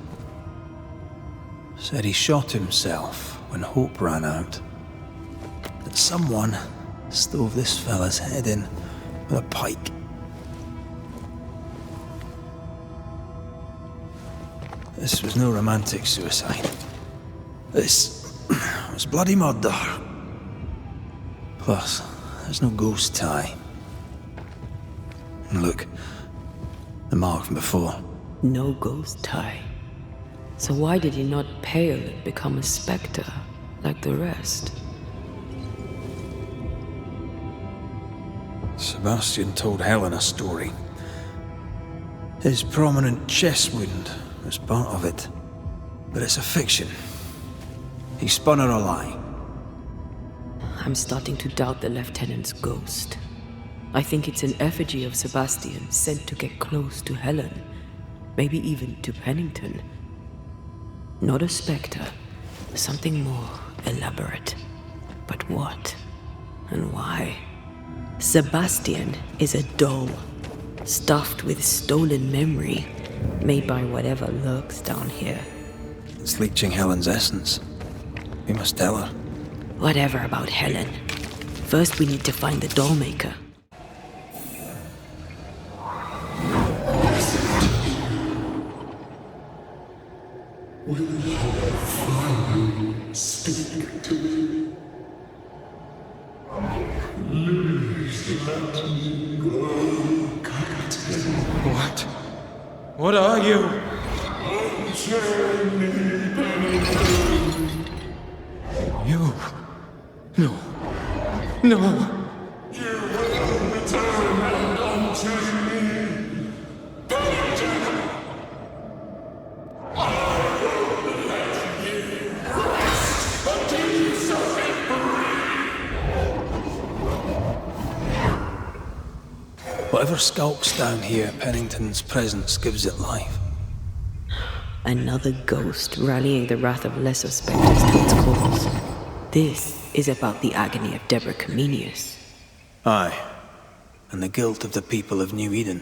Said he shot himself when hope ran out. That someone stove this fella's head in with a pike. This was no romantic suicide. This was bloody murder. Plus, there's no ghost tie. And look, The mark from before. No ghost tie. So why did he not pale and become a spectre like the rest? Sebastian told Helen a story. His prominent chest wound was part of it. But it's a fiction. He spun her a lie. I'm starting to doubt the Lieutenant's ghost. I think it's an effigy of Sebastian sent to get close to Helen. Maybe even to Pennington. Not a spectre. Something more elaborate. But what? And why? Sebastian is a doll. Stuffed with stolen memory. Made by whatever lurks down here. It's leeching Helen's essence. We must tell her. Whatever about Helen. First we need to find the doll maker. Will your fire speak to me? Please let me go, Captain. What? What are you? Unchain me, Pennington. You? No. No. You will return and unchain me. Pennington! I will let you rest until you set me Whatever skulks down here, Pennington's presence gives it life. Another ghost rallying the wrath of lesser spectres to its cause. This is about the agony of Deborah Comenius. Aye, and the guilt of the people of New Eden.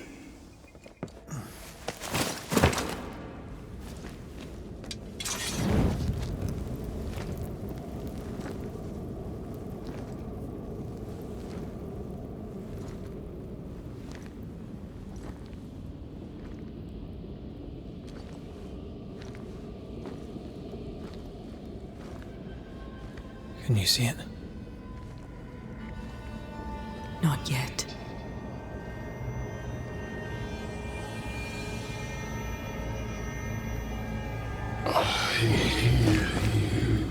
Can you see it? Not yet. I hear you.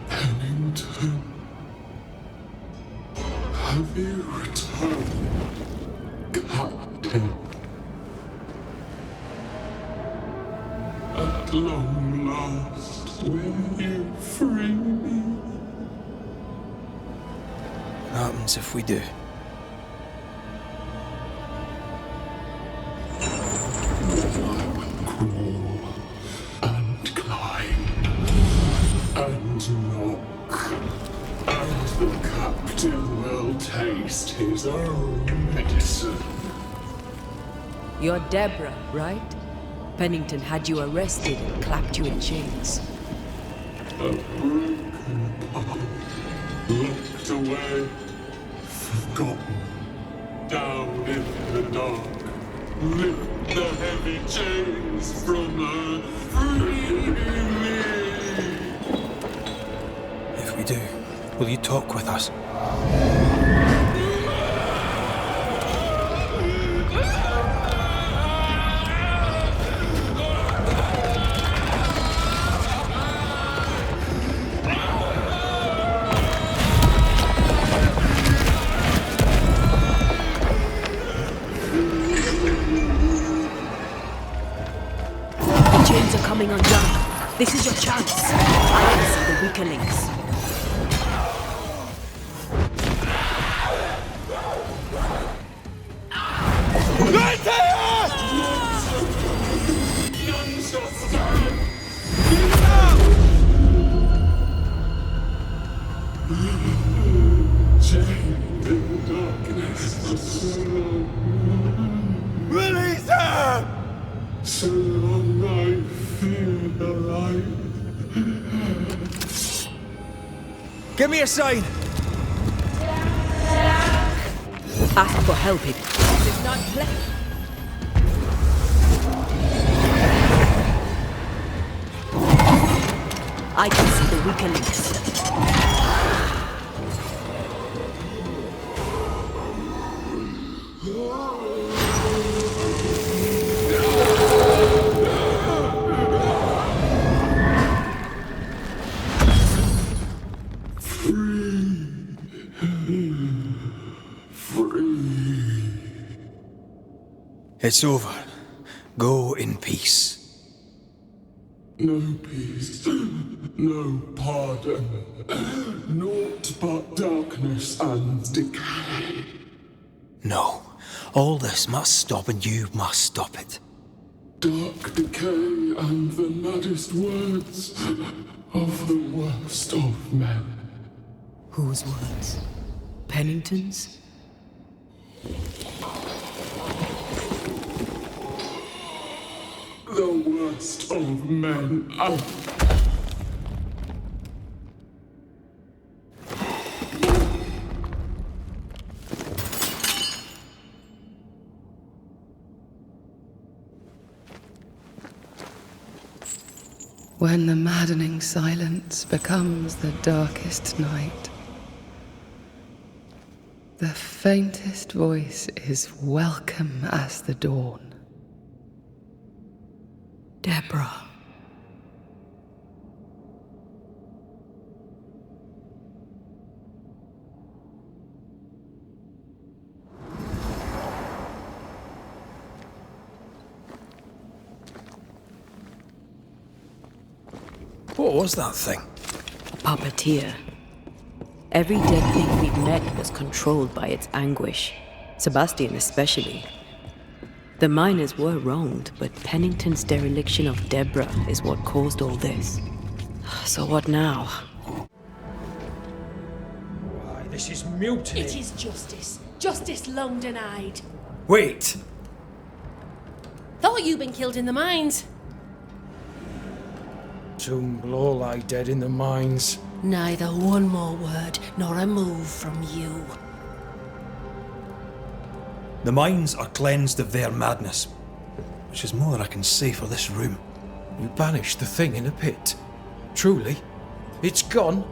Pennington. Have you returned, Captain? At long last, will you free me? What happens if we do? I will crawl and climb and knock, and the captain will taste his own medicine. You're Deborah, right? Pennington had you arrested and clapped you in chains. A broken heart, locked away, forgotten, down in the dark. Lift the heavy chains from her, free me. If we do, will you talk with us? Chains are coming undone. This is your chance. I can see the weaker links. Chained in darkness for so long. Release her! So long I fear the light. Give me a sign! Ask for help if this is not play. I can see the weaker links. It's over. Go in peace. No peace, no pardon, naught but darkness and decay. No. All this must stop and you must stop it. Dark decay and the maddest words of the worst of men. Whose words? Pennington's? The worst of men. When the maddening silence becomes the darkest night, the faintest voice is welcome as the dawn. Deborah. What was that thing? A puppeteer. Every dead thing we've met was controlled by its anguish. Sebastian especially. The miners were wronged, but Pennington's dereliction of Deborah is what caused all this. So what now? Why, this is mutiny. It is justice. Justice long denied. Wait! Thought you'd been killed in the mines. Soon will all lie dead in the mines. Neither one more word nor a move from you. The mines are cleansed of their madness, which is more than I can say for this room. You banished the thing in a pit. Truly, it's gone.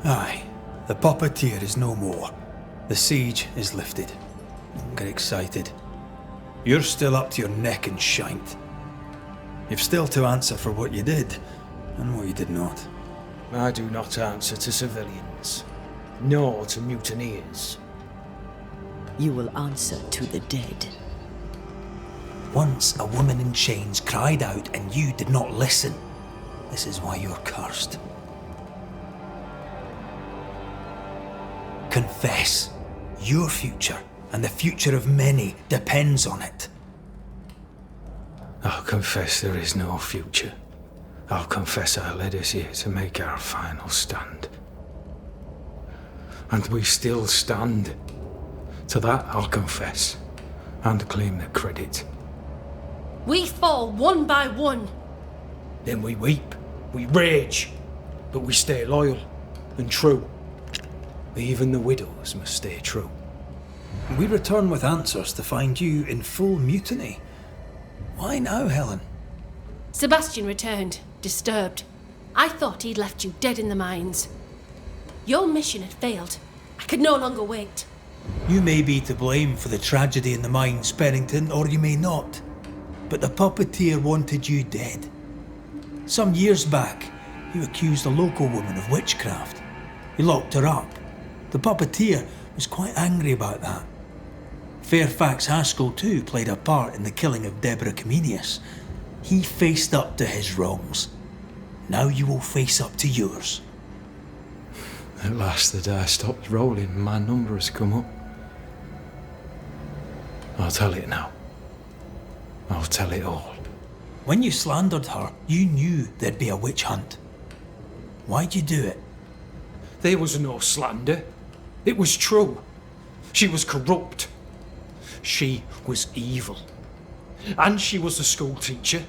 Aye, the puppeteer is no more. The siege is lifted. Don't get excited. You're still up to your neck in shite. You've still to answer for what you did, and what you did not. I do not answer to civilians, nor to mutineers. You will answer to the dead. Once a woman in chains cried out and you did not listen. This is why you're cursed. Confess. Your future and the future of many depends on it. I'll confess there is no future. I'll confess I led us here to make our final stand. And we still stand. To that I'll confess, and claim the credit. We fall one by one. Then we weep, we rage, but we stay loyal and true. Even the widows must stay true. We return with answers to find you in full mutiny. Why now, Helen? Sebastian returned, disturbed. I thought he'd left you dead in the mines. Your mission had failed. I could no longer wait. You may be to blame for the tragedy in the mines, Pennington, or you may not. But the puppeteer wanted you dead. Some years back, you accused a local woman of witchcraft. You locked her up. The puppeteer was quite angry about that. Fairfax Haskell too played a part in the killing of Deborah Comenius. He faced up to his wrongs. Now you will face up to yours. At last the die stopped rolling, my number has come up. I'll tell it now. I'll tell it all. When you slandered her, you knew there'd be a witch hunt. Why'd you do it? There was no slander. It was true. She was corrupt. She was evil. And she was a school teacher.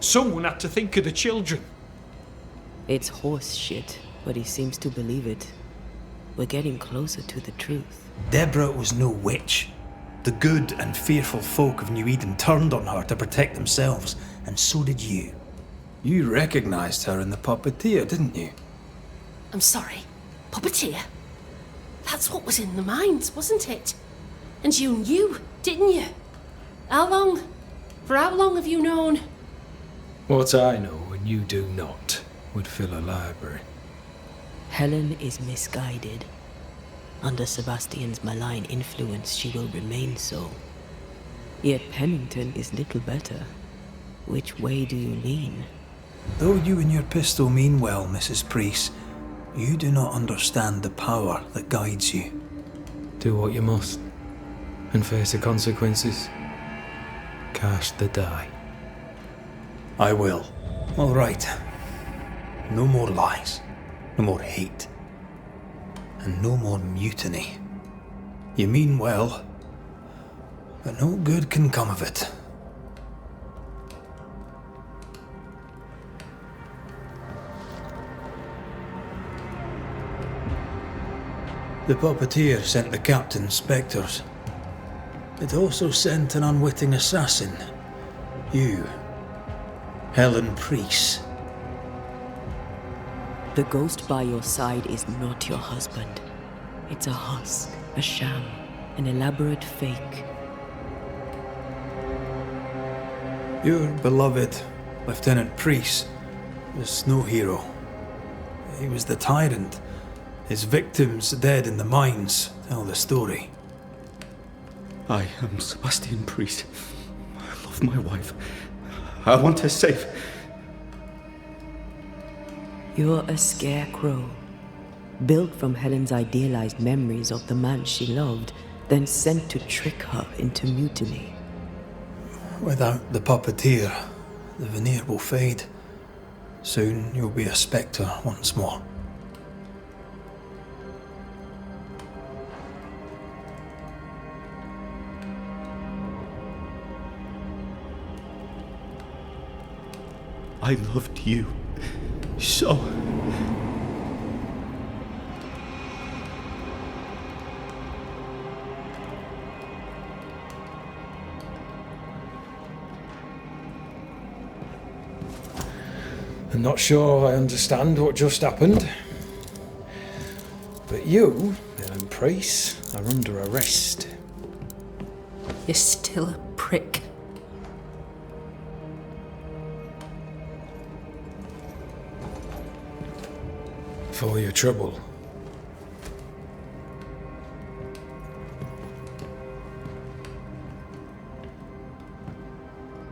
Someone had to think of the children. It's horse shit, but he seems to believe it. We're getting closer to the truth. Deborah was no witch. The good and fearful folk of New Eden turned on her to protect themselves, and so did you. You recognized her in the puppeteer, didn't you? I'm sorry. Puppeteer? That's what was in the mines, wasn't it? And you knew, didn't you? How long? For how long have you known? What I know and you do not would fill a library. Helen is misguided. Under Sebastian's malign influence, she will remain so. Yet Pennington is little better. Which way do you lean? Though you and your pistol mean well, Mrs. Priest, you do not understand the power that guides you. Do what you must, and face the consequences. Cast the die. I will. All right. No more lies. No more hate. And no more mutiny. You mean well, but no good can come of it. The puppeteer sent the captain spectres. It also sent an unwitting assassin. You, Helen Priest. The ghost by your side is not your husband. It's a husk, a sham, an elaborate fake. Your beloved Lieutenant Priest was no hero. He was the tyrant. His victims dead in the mines tell the story. I am Sebastian Priest. I love my wife. I want her safe. You're a scarecrow, built from Helen's idealized memories of the man she loved, then sent to trick her into mutiny. Without the puppeteer, the veneer will fade. Soon you'll be a spectre once more. I loved you so. I'm not sure I understand what just happened. But you, Helen Priest, are under arrest. You're still a prick. For your trouble.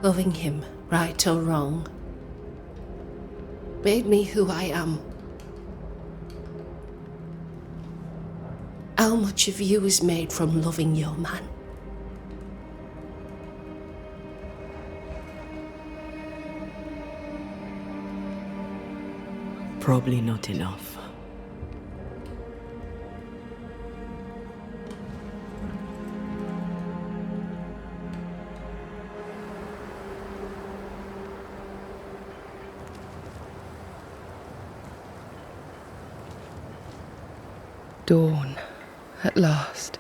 Loving him, right or wrong, made me who I am. How much of you is made from loving your man? Probably not enough. Dawn, at last.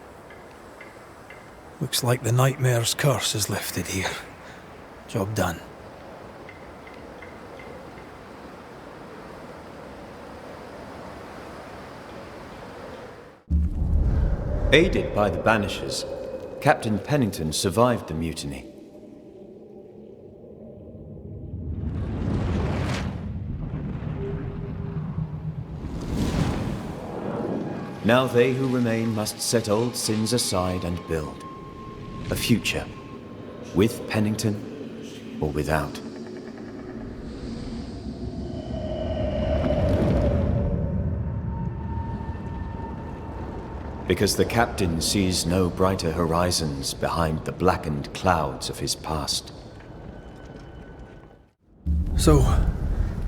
Looks like the nightmare's curse is lifted here. Job done. Aided by the Banishers, Captain Pennington survived the mutiny. Now they who remain must set old sins aside and build a future, with Pennington or without. Because the captain sees no brighter horizons behind the blackened clouds of his past. So,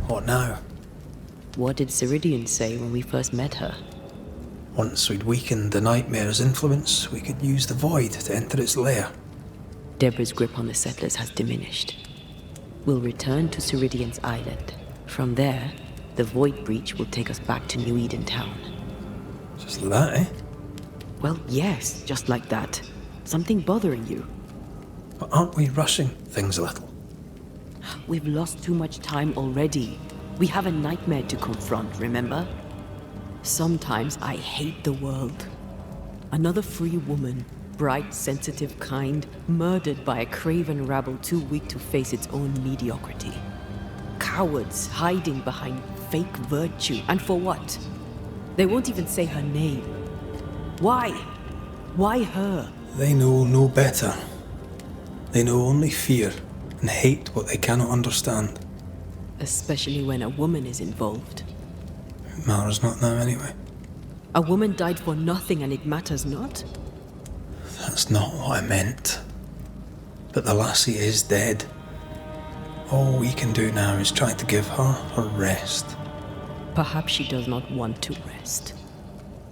what now? What did Ceridian say when we first met her? Once we'd weakened the nightmare's influence, we could use the void to enter its lair. Deborah's grip on the settlers has diminished. We'll return to Ceridian's island. From there, the void breach will take us back to New Eden town. Just like that, eh? Well, yes, just like that. Something bothering you. But aren't we rushing things a little? We've lost too much time already. We have a nightmare to confront, remember? Sometimes I hate the world. Another free woman, bright, sensitive, kind, murdered by a craven rabble too weak to face its own mediocrity. Cowards hiding behind fake virtue. And for what? They won't even say her name. Why? Why her? They know no better. They know only fear and hate what they cannot understand. Especially when a woman is involved. It matters not now anyway. A woman died for nothing and it matters not? That's not what I meant. But the lassie is dead. All we can do now is try to give her her rest. Perhaps she does not want to rest.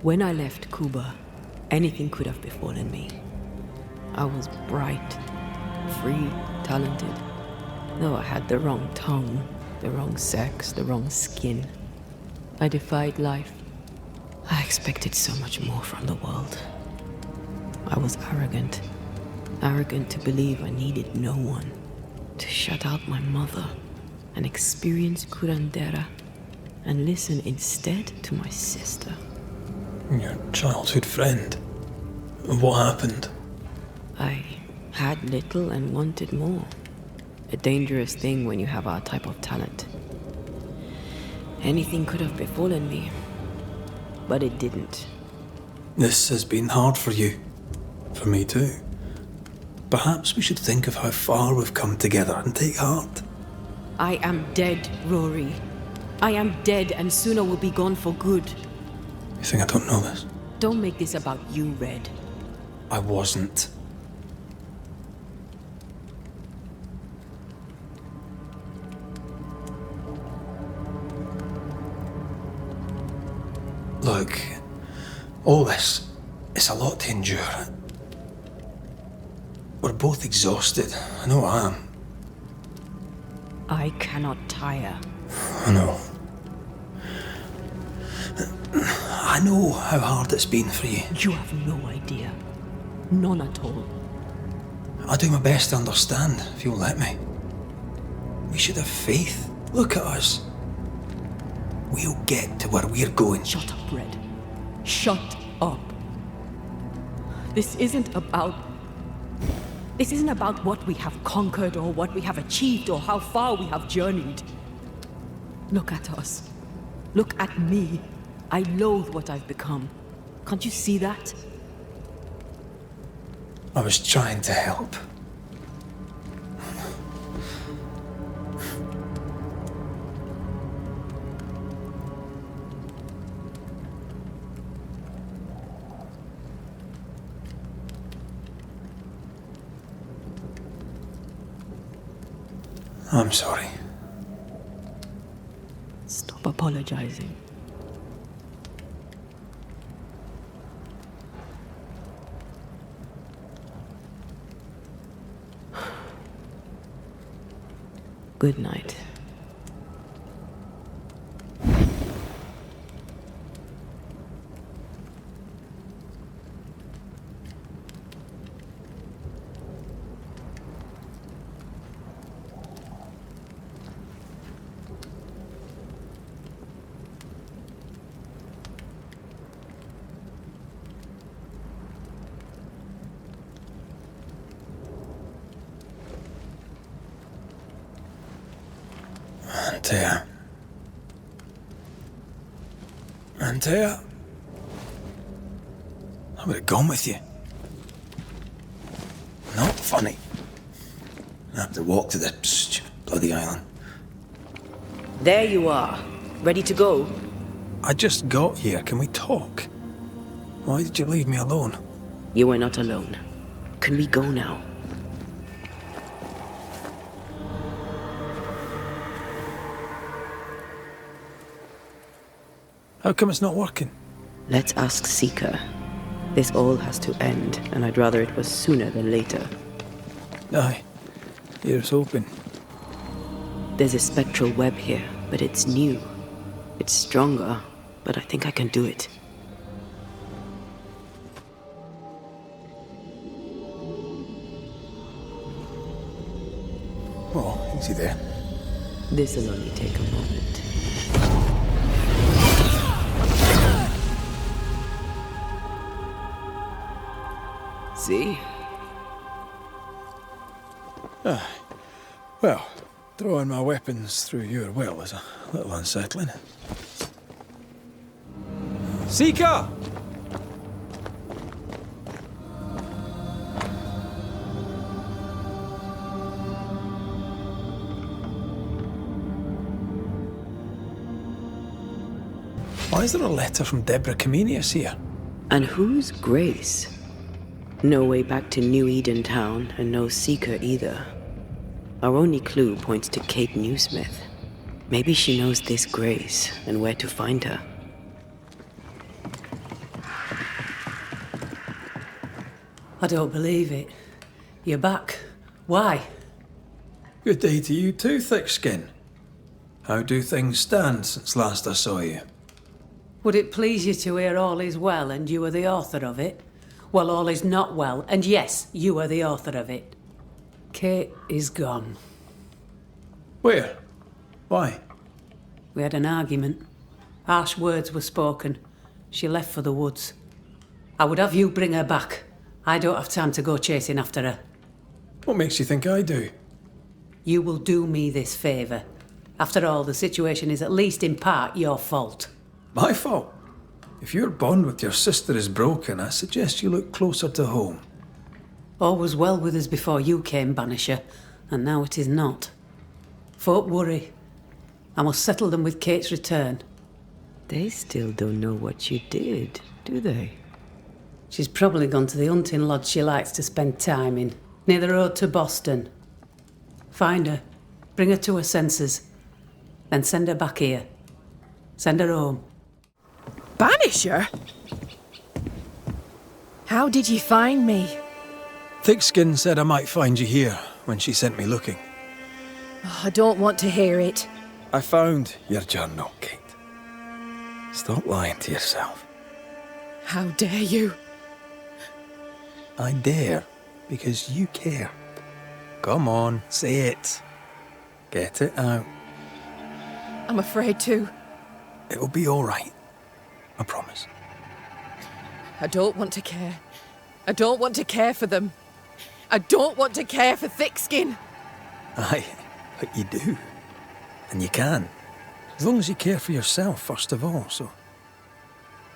When I left Cuba, anything could have befallen me. I was bright, free, talented. Though I had the wrong tongue, the wrong sex, the wrong skin. I defied life. I expected so much more from the world. I was arrogant. Arrogant to believe I needed no one. To shut out my mother and experience curandera and listen instead to my sister. Your childhood friend. What happened? I had little and wanted more. A dangerous thing when you have our type of talent. Anything could have befallen me, but it didn't. This has been hard for you. For me too. Perhaps we should think of how far we've come together and take heart. I am dead, Rory. I am dead and sooner will be gone for good. You think I don't know this? Don't make this about you, Red. I wasn't. Look, all this, it's a lot to endure. We're both exhausted. I know I am. I cannot tire. I know. I know how hard it's been for you. You have no idea. None at all. I'll do my best to understand, if you'll let me. We should have faith. Look at us. We'll get to where we're going. Shut up, Red. Shut up. This isn't about what we have conquered or what we have achieved or how far we have journeyed. Look at us. Look at me. I loathe what I've become. Can't you see that? I was trying to help. I'm sorry. Stop apologizing. Good night. Antea. Antea? I would have gone with you. Not funny. I have to walk to the stupid bloody island. There you are. Ready to go? I just got here. Can we talk? Why did you leave me alone? You were not alone. Can we go now? How come it's not working? Let's ask Seeker. This all has to end, and I'd rather it was sooner than later. Aye. Here's open. There's a spectral web here, but it's new. It's stronger, but I think I can do it. Oh, easy there. This'll only take a moment. See? Well, throwing my weapons through your will is a little unsettling. Seeker! Why is there a letter from Deborah Comenius here? And who's Grace? No way back to New Eden Town, and no seeker either. Our only clue points to Kate Newsmith. Maybe she knows this Grace and where to find her. I don't believe it. You're back. Why? Good day to you too, Thickskin. How do things stand since last I saw you? Would it please you to hear all is well and you are the author of it? Well, all is not well, and yes, you are the author of it. Kate is gone. Where? Why? We had an argument. Harsh words were spoken. She left for the woods. I would have you bring her back. I don't have time to go chasing after her. What makes you think I do? You will do me this favour. After all, the situation is at least in part your fault. My fault? If your bond with your sister is broken, I suggest you look closer to home. All was well with us before you came, Banisher, and now it is not. Folk worry. I must settle them with Kate's return. They still don't know what you did, do they? She's probably gone to the hunting lodge she likes to spend time in, near the road to Boston. Find her, bring her to her senses, then send her back here. Send her home. Banisher? How did you find me? Thickskin said I might find you here when she sent me looking. Oh, I don't want to hear it. I found your journal, Kate. Stop lying to yourself. How dare you? I dare, because you care. Come on, say it. Get it out. I'm afraid to. It'll be all right. I promise. I don't want to care. I don't want to care for them. I don't want to care for Thickskin. Aye, but you do. And you can. As long as you care for yourself, first of all, so...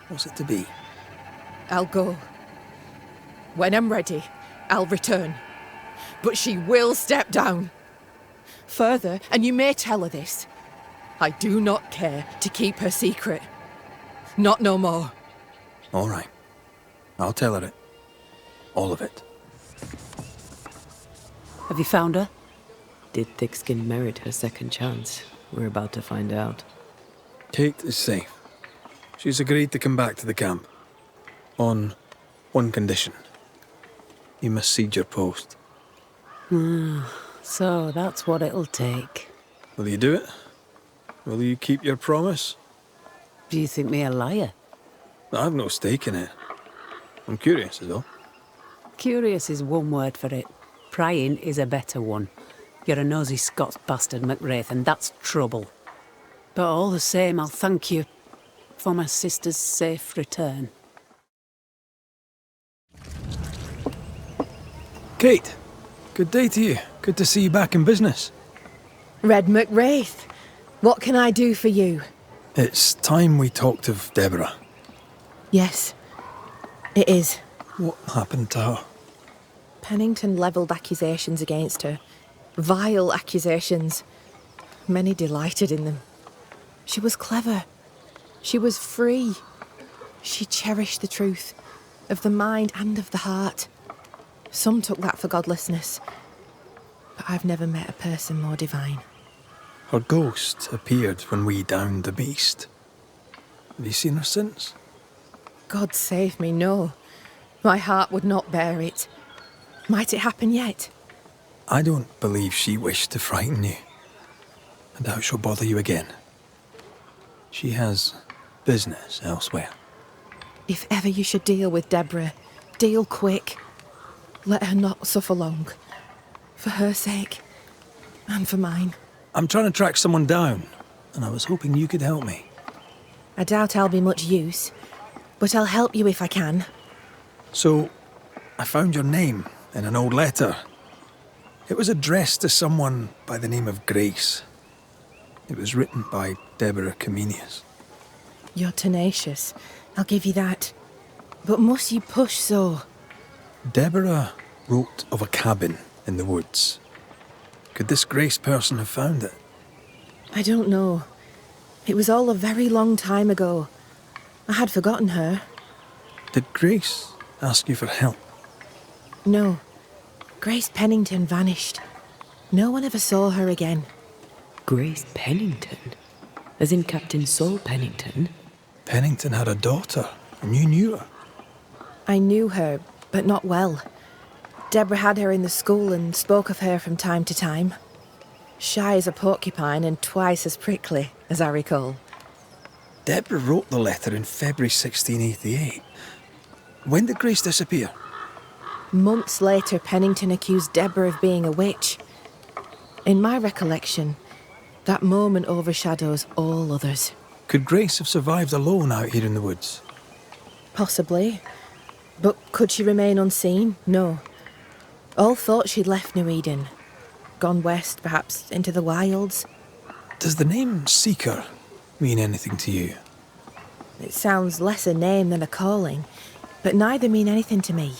What's it to be? I'll go. When I'm ready, I'll return. But she will step down. Further, and you may tell her this, I do not care to keep her secret. Not no more. All right. I'll tell her it. All of it. Have you found her? Did Thickskin merit her second chance? We're about to find out. Kate is safe. She's agreed to come back to the camp. On one condition. You must cede your post. So that's what it'll take. Will you do it? Will you keep your promise? Do you think me a liar? I've no stake in it. I'm curious, is all. Curious is one word for it. Prying is a better one. You're a nosy Scots bastard, McWraith, and that's trouble. But all the same, I'll thank you for my sister's safe return. Kate, good day to you. Good to see you back in business. Red McWraith, what can I do for you? It's time we talked of Deborah. Yes, it is. What happened to her? Pennington levelled accusations against her. Vile accusations. Many delighted in them. She was clever. She was free. She cherished the truth, of the mind and of the heart. Some took that for godlessness, but I've never met a person more divine. Her ghost appeared when we downed the beast. Have you seen her since? God save me, no. My heart would not bear it. Might it happen yet? I don't believe she wished to frighten you. I doubt she'll bother you again. She has business elsewhere. If ever you should deal with Deborah, deal quick. Let her not suffer long. For her sake, and for mine. I'm trying to track someone down, and I was hoping you could help me. I doubt I'll be much use, but I'll help you if I can. So, I found your name in an old letter. It was addressed to someone by the name of Grace. It was written by Deborah Comenius. You're tenacious, I'll give you that. But must you push so? Deborah wrote of a cabin in the woods. Could this Grace person have found it? I don't know. It was all a very long time ago. I had forgotten her. Did Grace ask you for help? No. Grace Pennington vanished. No one ever saw her again. Grace Pennington? As in Captain Saul Pennington? Pennington had a daughter, and you knew her. I knew her, but not well. Deborah had her in the school and spoke of her from time to time. Shy as a porcupine and twice as prickly, as I recall. Deborah wrote the letter in February 1688. When did Grace disappear? Months later, Pennington accused Deborah of being a witch. In my recollection, that moment overshadows all others. Could Grace have survived alone out here in the woods? Possibly. But could she remain unseen? No. All thought she'd left New Eden. Gone west, perhaps into the wilds. Does the name Seeker mean anything to you? It sounds less a name than a calling, but neither mean anything to me.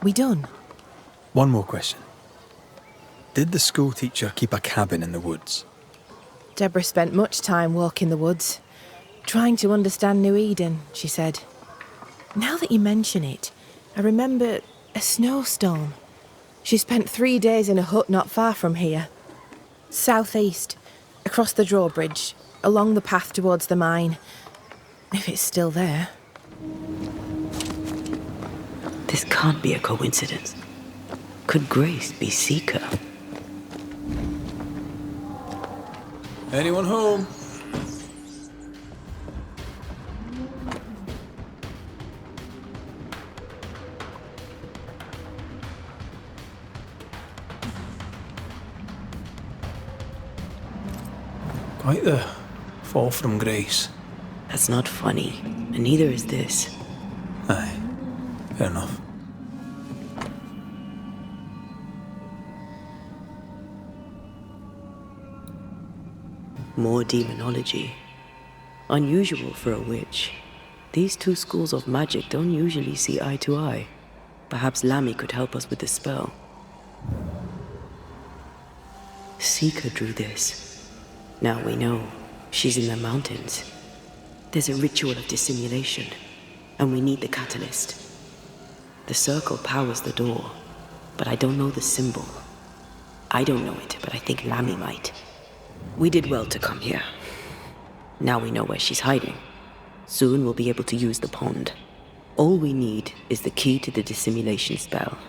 We done? One more question. Did the school teacher keep a cabin in the woods? Deborah spent much time walking the woods, trying to understand New Eden, she said. Now that you mention it, I remember a snowstorm. She spent 3 days in a hut not far from here. Southeast, across the drawbridge, along the path towards the mine. If it's still there. This can't be a coincidence. Could Grace be Seeker? Anyone home? Quite the fall from grace. That's not funny, and neither is this. Aye, fair enough. More demonology. Unusual for a witch. These two schools of magic don't usually see eye to eye. Perhaps Lammy could help us with the spell. Seeker drew this. Now we know she's in the mountains. There's a ritual of dissimulation, and we need the catalyst. The circle powers the door, but I don't know the symbol. I don't know it, but I think Lammy might. We did well to come here. Now we know where she's hiding. Soon we'll be able to use the pond. All we need is the key to the dissimulation spell,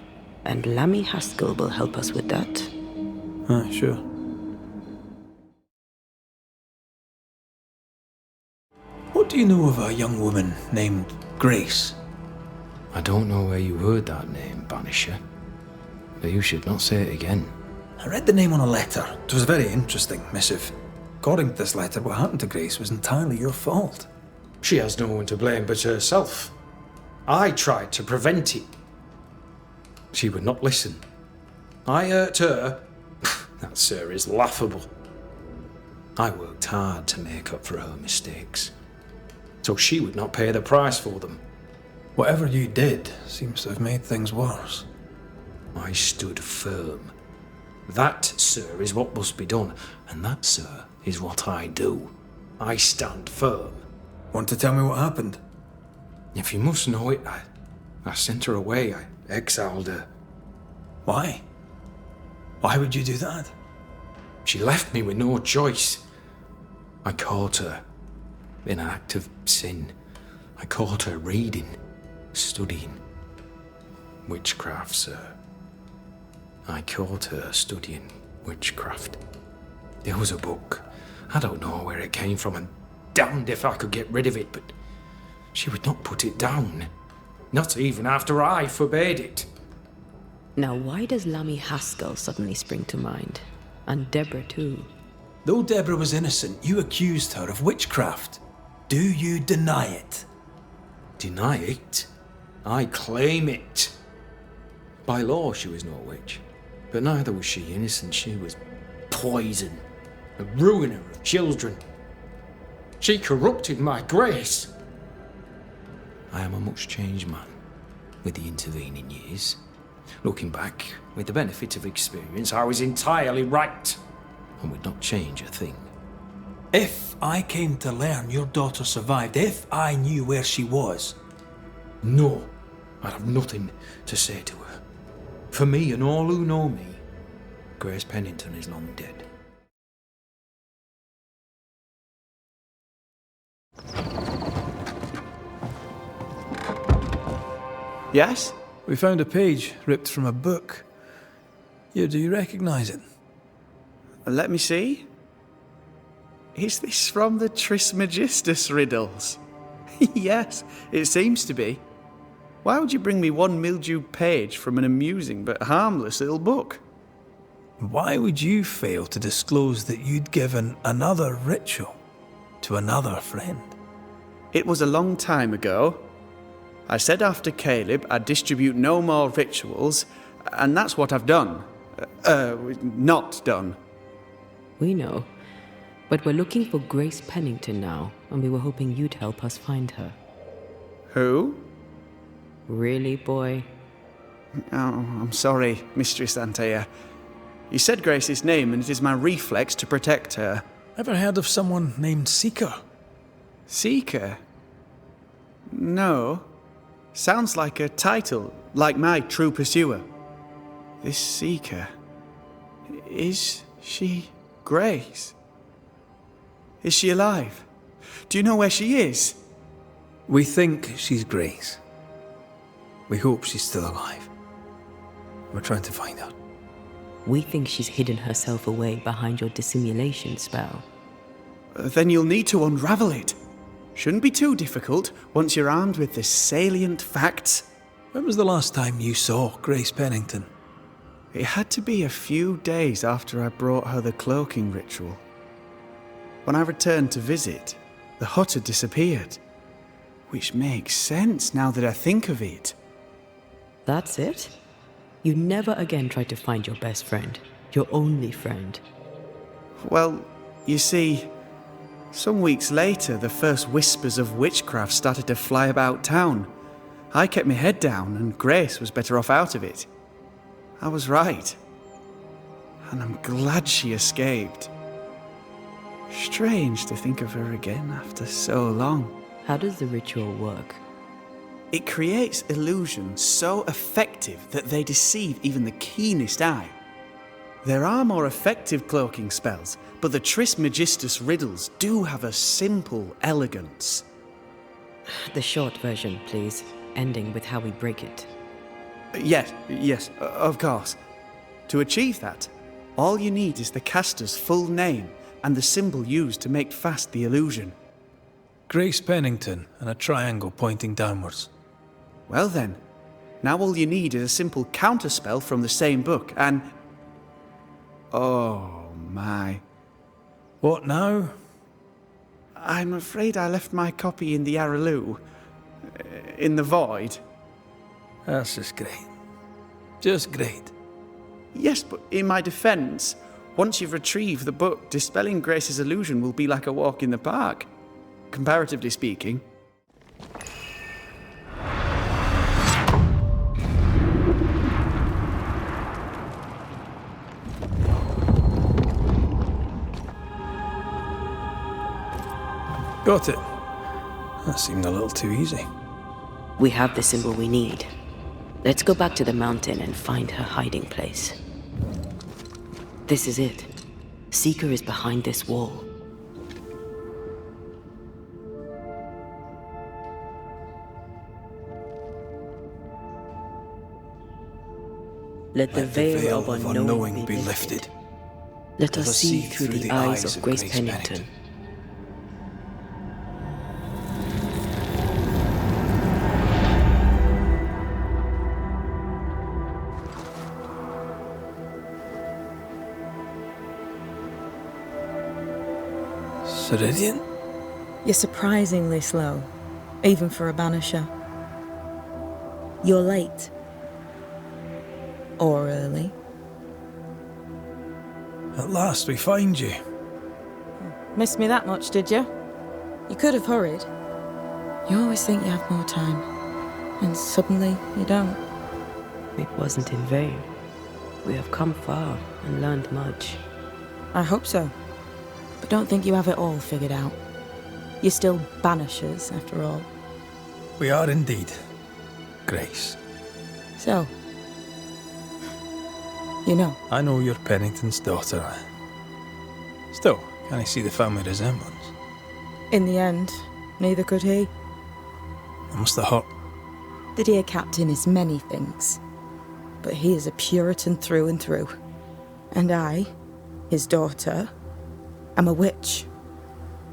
and Lammy Haskell will help us with that. Aye, sure. What do you know of a young woman named Grace? I don't know where you heard that name, Banisher. But you should not say it again. I read the name on a letter. It was a very interesting missive. According to this letter, what happened to Grace was entirely your fault. She has no one to blame but herself. I tried to prevent it. She would not listen. I hurt her. That, sir, is laughable. I worked hard to make up for her mistakes, so she would not pay the price for them. Whatever you did seems to have made things worse. I stood firm. That, sir, is what must be done, and that, sir, is what I do. I stand firm. Want to tell me what happened? If you must know it, I sent her away. I exiled her. Why? Why would you do that? She left me with no choice. I caught her in an act of sin. I caught her reading, studying. Witchcraft, sir. I caught her studying witchcraft. There was a book. I don't know where it came from, and damned if I could get rid of it, but she would not put it down. Not even after I forbade it. Now why does Lammy Haskell suddenly spring to mind? And Deborah too. Though Deborah was innocent, you accused her of witchcraft. Do you deny it? Deny it? I claim it. By law, she was no witch. But neither was she innocent. She was poison, a ruiner of children. She corrupted my grace. I am a much changed man with the intervening years. Looking back, with the benefit of experience, I was entirely right and would not change a thing. If I came to learn your daughter survived, if I knew where she was... No, I'd have nothing to say to her. For me and all who know me, Grace Pennington is long dead. Yes? We found a page ripped from a book. Here, do you recognise it? Let me see. Is this from the Trismegistus riddles? Yes, it seems to be. Why would you bring me one mildewed page from an amusing but harmless little book? Why would you fail to disclose that you'd given another ritual to another friend? It was a long time ago. I said after Caleb I'd distribute no more rituals, and that's what I've done. Not done. We know. But we're looking for Grace Pennington now, and we were hoping you'd help us find her. Who? Really, boy? Oh, I'm sorry, Mistress Antea. You said Grace's name, and it is my reflex to protect her. Ever heard of someone named Seeker? Seeker? No. Sounds like a title, like my true pursuer. This Seeker... Is she Grace? Is she alive? Do you know where she is? We think she's Grace. We hope she's still alive. We're trying to find out. We think she's hidden herself away behind your dissimulation spell. Then you'll need to unravel it. Shouldn't be too difficult once you're armed with the salient facts. When was the last time you saw Grace Pennington? It had to be a few days after I brought her the cloaking ritual. When I returned to visit, the hut had disappeared. Which makes sense now that I think of it. That's it? You never again tried to find your best friend, your only friend. Well, you see, some weeks later, the first whispers of witchcraft started to fly about town. I kept my head down, and Grace was better off out of it. I was right. And I'm glad she escaped. Strange to think of her again after so long. How does the ritual work? It creates illusions so effective that they deceive even the keenest eye. There are more effective cloaking spells, but the Trismegistus riddles do have a simple elegance. The short version, please, ending with how we break it. Yes, of course. To achieve that, all you need is the caster's full name and the symbol used to make fast the illusion. Grace Pennington and a triangle pointing downwards. Well then, now all you need is a simple counterspell from the same book and... Oh my. What now? I'm afraid I left my copy in the Araloo. In the void. That's just great. Just great. Yes, but in my defense, once you've retrieved the book, dispelling Grace's illusion will be like a walk in the park. Comparatively speaking. Got it. That seemed a little too easy. We have the symbol we need. Let's go back to the mountain and find her hiding place. This is it. Seeker is behind this wall. Let the veil of unknowing be lifted. Let us see through the eyes of Grace Pennington. Ceridian? You're surprisingly slow, even for a banisher. You're late. Or early. At last we find you. Missed me that much, did you? You could have hurried. You always think you have more time, and suddenly you don't. It wasn't in vain. We have come far and learned much. I hope so. don't think you have it all figured out. You're still Banishers, after all. We are indeed, Grace. So, you know. I know you're Pennington's daughter. Still, can I see the family resemblance? In the end, neither could he. It must have hurt. The dear captain is many things, but he is a Puritan through and through. And I, his daughter, am a witch.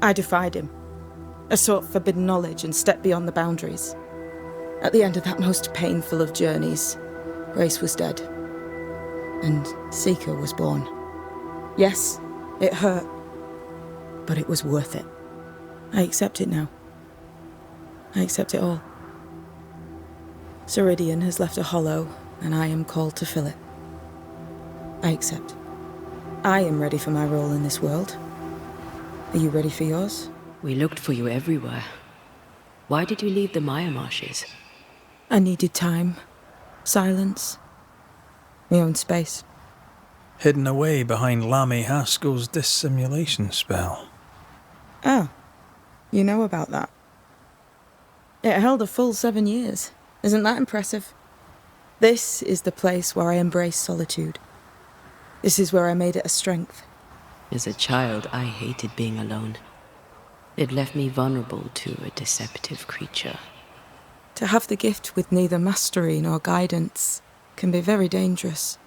I defied him. I sought forbidden knowledge and stepped beyond the boundaries. At the end of that most painful of journeys, Grace was dead. And Seeker was born. Yes, it hurt, but it was worth it. I accept it now. I accept it all. Ceridian has left a hollow, and I am called to fill it. I accept. I am ready for my role in this world. Are you ready for yours? We looked for you everywhere. Why did you leave the Maya Marshes? I needed time, silence, my own space. Hidden away behind Lammy Haskell's dissimulation spell. Oh, you know about that. It held a full 7 years. Isn't that impressive? This is the place where I embrace solitude. This is where I made it a strength. As a child, I hated being alone. It left me vulnerable to a deceptive creature. To have the gift with neither mastery nor guidance can be very dangerous.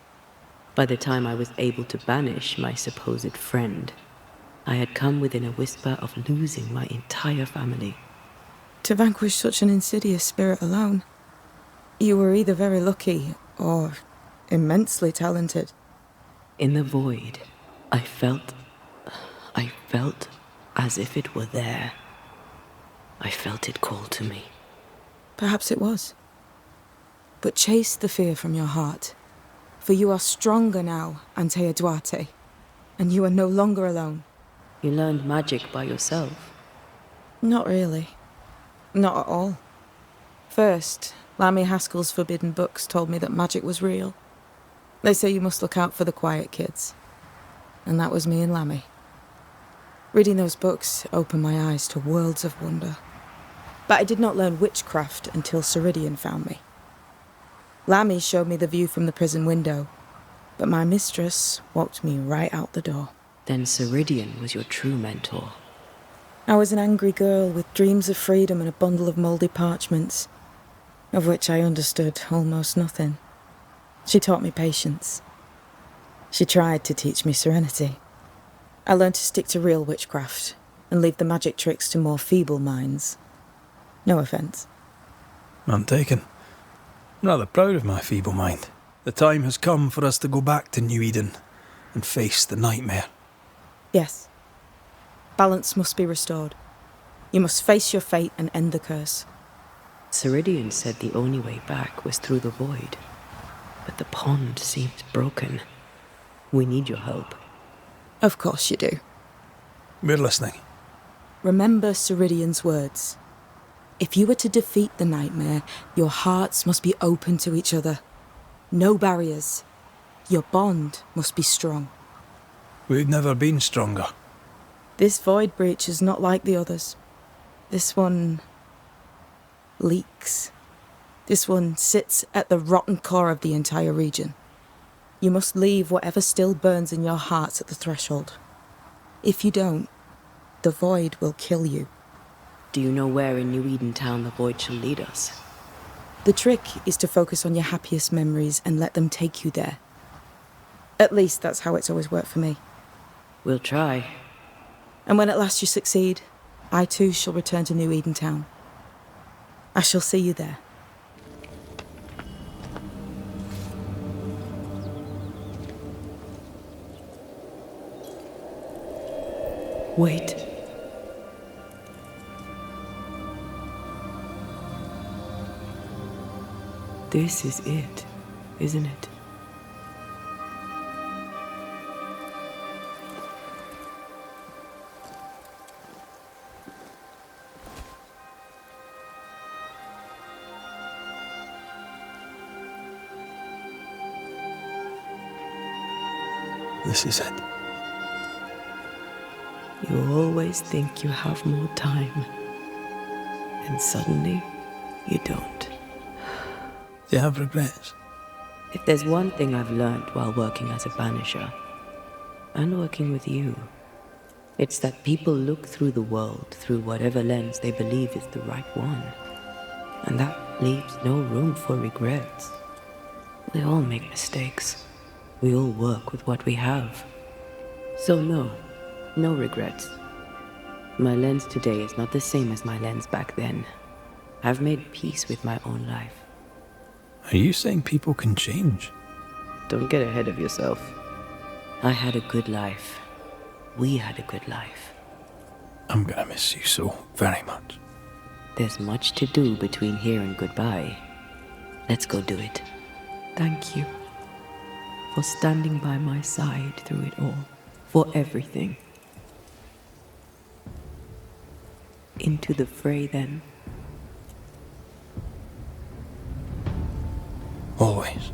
By the time I was able to banish my supposed friend, I had come within a whisper of losing my entire family. To vanquish such an insidious spirit alone, you were either very lucky or immensely talented. In the void, I felt as if it were there. I felt it call to me. Perhaps it was. But chase the fear from your heart, for you are stronger now, Antea Duarte, and you are no longer alone. You learned magic by yourself? Not really. Not at all. First, Lammy Haskell's forbidden books told me that magic was real. They say you must look out for the quiet kids. And that was me and Lammy. Reading those books opened my eyes to worlds of wonder. But I did not learn witchcraft until Ceridian found me. Lammy showed me the view from the prison window, but my mistress walked me right out the door. Then Ceridian was your true mentor. I was an angry girl with dreams of freedom and a bundle of mouldy parchments, of which I understood almost nothing. She taught me patience. She tried to teach me serenity. I learned to stick to real witchcraft and leave the magic tricks to more feeble minds. No offence. None taken. I'm rather proud of my feeble mind. The time has come for us to go back to New Eden and face the nightmare. Yes. Balance must be restored. You must face your fate and end the curse. Ceridian said the only way back was through the void. But the pond seems broken. We need your help. Of course you do. We're listening. Remember Ceridian's words. If you are to defeat the nightmare, your hearts must be open to each other. No barriers. Your bond must be strong. We've never been stronger. This void breach is not like the others. This one leaks. This one sits at the rotten core of the entire region. You must leave whatever still burns in your hearts at the threshold. If you don't, the void will kill you. Do you know where in New Eden Town the void shall lead us? The trick is to focus on your happiest memories and let them take you there. At least that's how it's always worked for me. We'll try. And when at last you succeed, I too shall return to New Eden Town. I shall see you there. Wait. This is it, isn't it? This is it. You always think you have more time. And suddenly, you don't. Do you have regrets? If there's one thing I've learned while working as a banisher, and working with you, it's that people look through the world through whatever lens they believe is the right one. And that leaves no room for regrets. We all make mistakes. We all work with what we have. So no regrets. My lens today is not the same as my lens back then. I've made peace with my own life. Are you saying people can change? Don't get ahead of yourself. I had a good life. We had a good life. I'm gonna miss you so very much. There's much to do between here and goodbye. Let's go do it. Thank you for standing by my side through it all. For everything. Into the fray then. Always.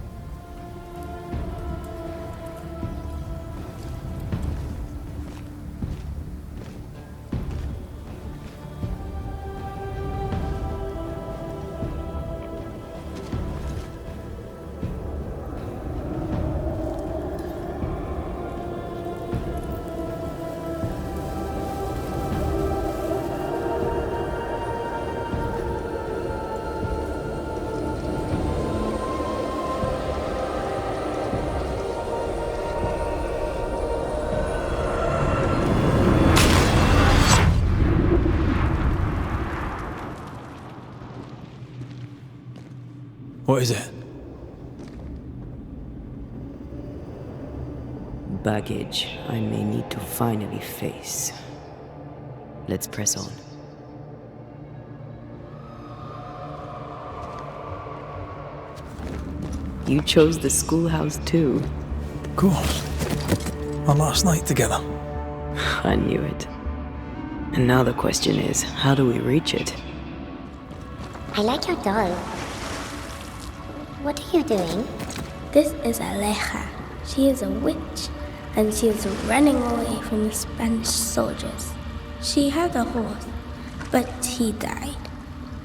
What is it? Baggage I may need to finally face. Let's press on. You chose the schoolhouse too. Of course. Our last night together. I knew it. And now the question is, how do we reach it? I like your doll. What are you doing? This is Aleja. She is a witch, and she is running away from the Spanish soldiers. She had a horse, but he died.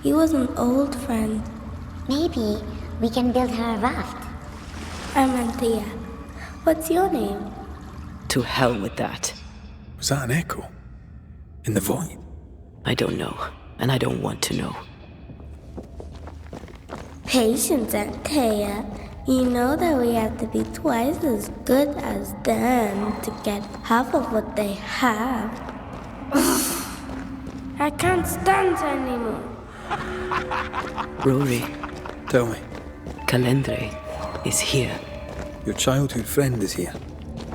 He was an old friend. Maybe we can build her a raft. I'm Antea. What's your name? To hell with that. Was that an echo? In the void? I don't know, and I don't want to know. Patience, Antea. You know that we have to be twice as good as them to get half of what they have. I can't stand anymore. Rory. Tell me. Calendre is here. Your childhood friend is here.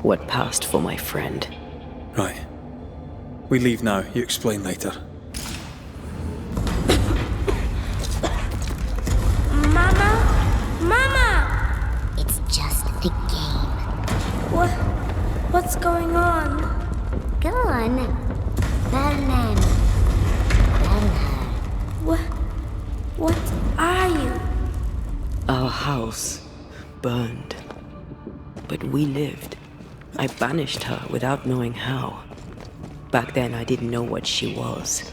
What passed for my friend? Right. We leave now. You explain later. It's just a game. What's going on? Go on. Vernon. What are you? Our house burned. But we lived. I banished her without knowing how. Back then I didn't know what she was.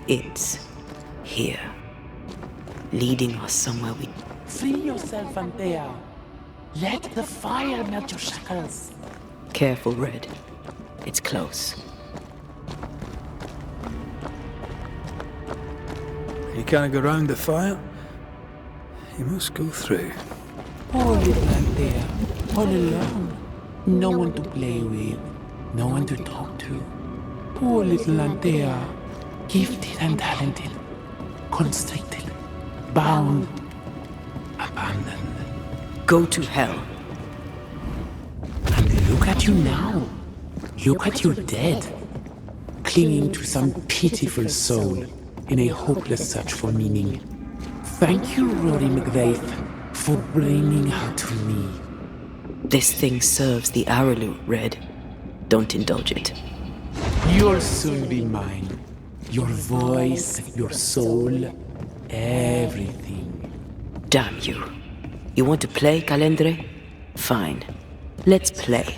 It's here. Leading us somewhere we... Free yourself, Antea. Let the fire melt your shackles. Careful, Red. It's close. You can't go round the fire. You must go through. Poor little Antea. All alone. No one to play with. No one to talk to. Poor little Antea. Gifted and talented. Constricted. Bound. Abandoned. Go to hell. And look at you now. Look at you dead. Clinging to some pitiful soul in a hopeless search for meaning. Thank you, Rory McVeigh, for bringing her to me. This thing serves the Aralu, Red. Don't indulge it. You'll soon be mine. Your voice, your soul, everything. Damn you. You want to play, Calendre? Fine. Let's play.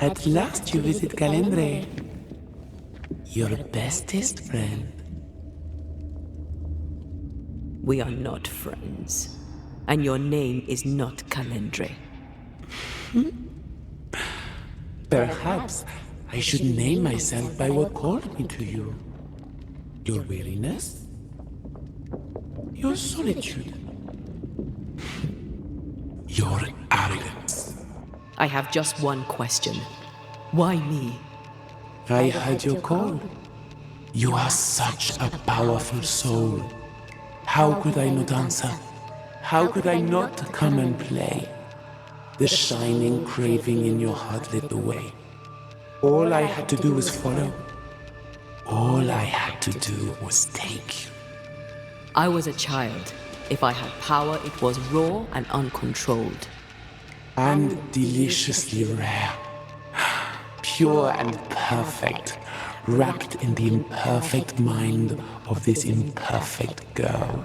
At last you visit Calendre. Your bestest friend. We are not friends. And your name is not Calendre. Perhaps I should name myself by what called me to you. Your weariness? Your solitude? Your arrogance? I have just one question. Why me? I heard your call. You are such a powerful soul. How could I not answer? How could I not come and play? The shining craving in your heart lit the way. All I had to do was follow. All I had to do was take you. I was a child. If I had power, it was raw and uncontrolled. And deliciously rare. Pure and perfect, wrapped in the imperfect mind of this imperfect girl.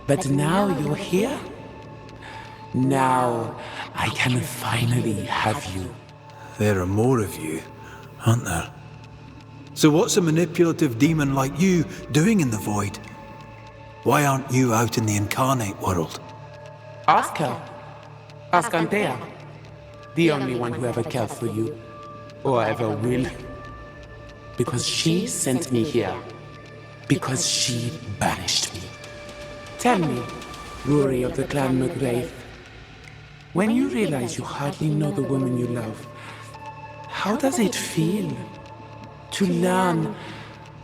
But now you're here. Now I can finally have you. There are more of you, aren't there? So what's a manipulative demon like you doing in the void? Why aren't you out in the incarnate world? Ask her. Ask Antea. The only one who ever cared for you. Or ever will. Because she sent me here. Because she banished me. Tell me, Rory of the clan McGrath, when you realize you hardly know the woman you love, how does it feel to learn,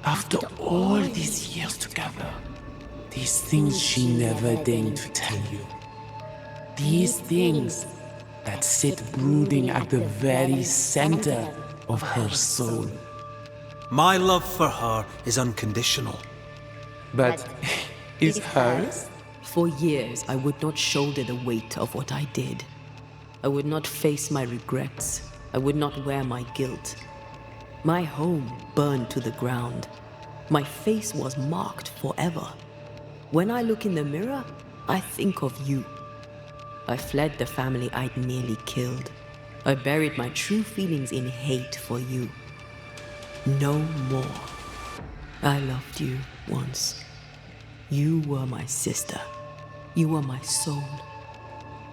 after all these years together, these things she never deigned to tell you? These things that sit brooding at the very center of her soul. My love for her is unconditional. But is hers? For years, I would not shoulder the weight of what I did. I would not face my regrets. I would not wear my guilt. My home burned to the ground. My face was marked forever. When I look in the mirror, I think of you. I fled the family I'd nearly killed. I buried my true feelings in hate for you. No more. I loved you once. You were my sister. You were my soul.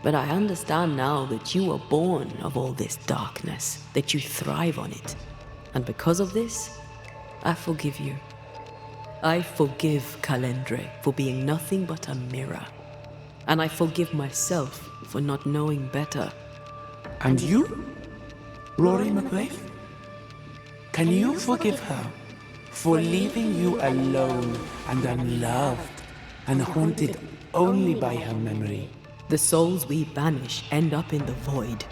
But I understand now that you were born of all this darkness, that you thrive on it. And because of this, I forgive you. I forgive Calendre for being nothing but a mirror. And I forgive myself for not knowing better. And you? Rory McGrath? Can you forgive her for leaving you alone and unloved and haunted only by her memory? The souls we banish end up in the void.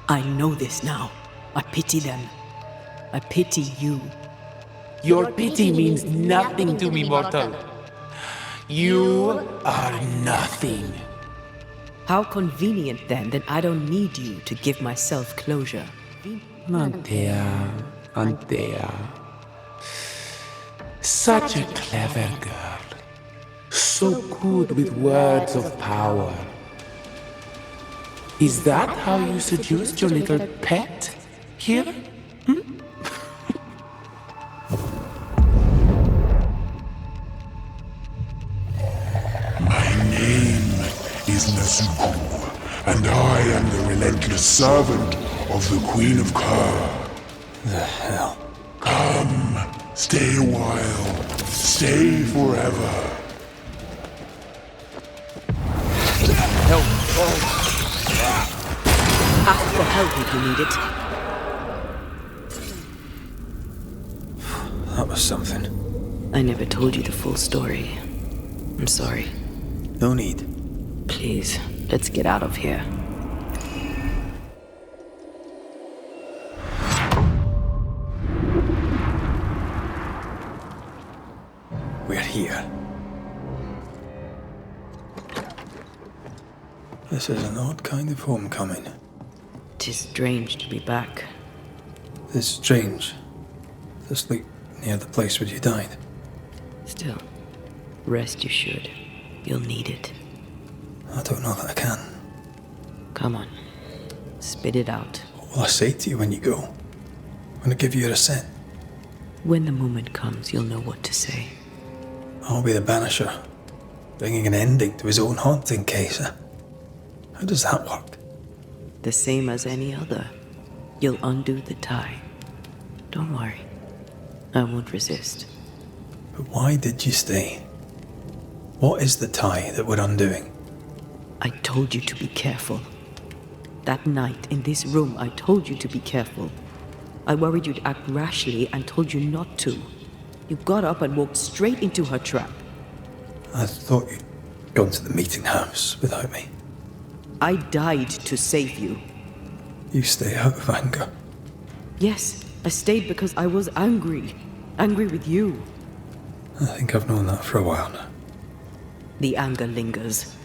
I know this now. I pity them. I pity you. Your pity means nothing to me, mortal. You are nothing. How convenient then that I don't need you to give myself closure. Antea, Antea. Such a clever girl. So good with words of power. Is that how you seduced your little pet here? My name is Nasuku, and I am the relentless servant of the Queen of Kerr. The hell? Come, stay a while, stay forever. Help! Ask for help if you need it. That was something. I never told you the full story. I'm sorry. No need. Please, let's get out of here. We're here. This is an odd kind of homecoming. 'Tis strange to be back. It's strange to sleep near the place where you died. Still, rest you should. You'll need it. I don't know that I can. Come on. Spit it out. will I say to you when you go? When I give you your assent? When the moment comes, you'll know what to say. I'll be the Banisher, bringing an ending to his own haunting case. How does that work? The same as any other. You'll undo the tie. Don't worry. I won't resist. But why did you stay? What is the tie that we're undoing? I told you to be careful. That night, in this room, I told you to be careful. I worried you'd act rashly and told you not to. You got up and walked straight into her trap. I thought you'd gone to the meeting house without me. I died to save you. You stay out of anger. Yes, I stayed because I was angry. Angry with you. I think I've known that for a while now. The anger lingers.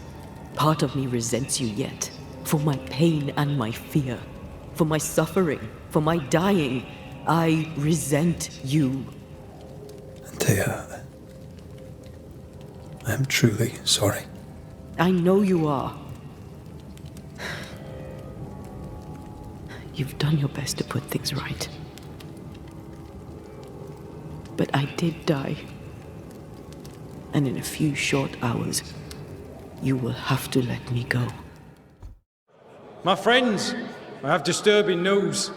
Part of me resents you yet. For my pain and my fear. For my suffering. For my dying. I resent you. Antea, I am truly sorry. I know you are. You've done your best to put things right. But I did die. And in a few short hours, you will have to let me go. My friends, I have disturbing news.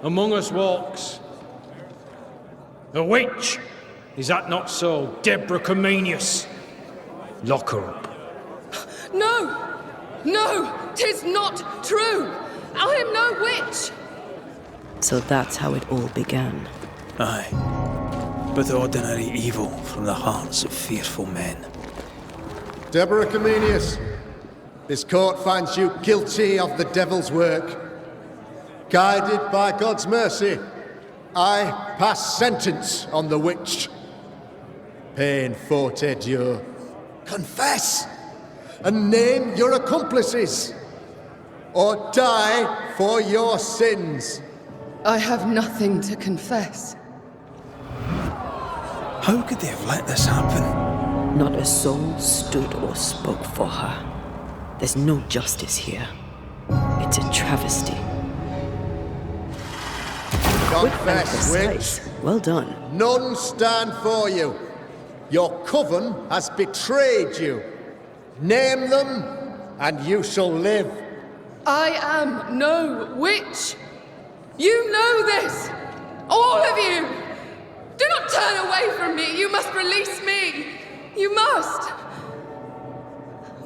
Among us walks a witch. Is that not so, Deborah Comenius? Lock her up. No! No! 'Tis not true! I am no witch! So that's how it all began. Aye. But ordinary evil from the hearts of fearful men. Deborah Comenius, this court finds you guilty of the devil's work. Guided by God's mercy, I pass sentence on the witch. Pain forte Dieu. Confess and name your accomplices, or die for your sins. I have nothing to confess. How could they have let this happen? Not a soul stood or spoke for her. There's no justice here. It's a travesty. Confess, witch. Well done. None stand for you. Your coven has betrayed you. Name them, and you shall live. I am no witch. You know this. All of you. Do not turn away from me. You must release me. You must.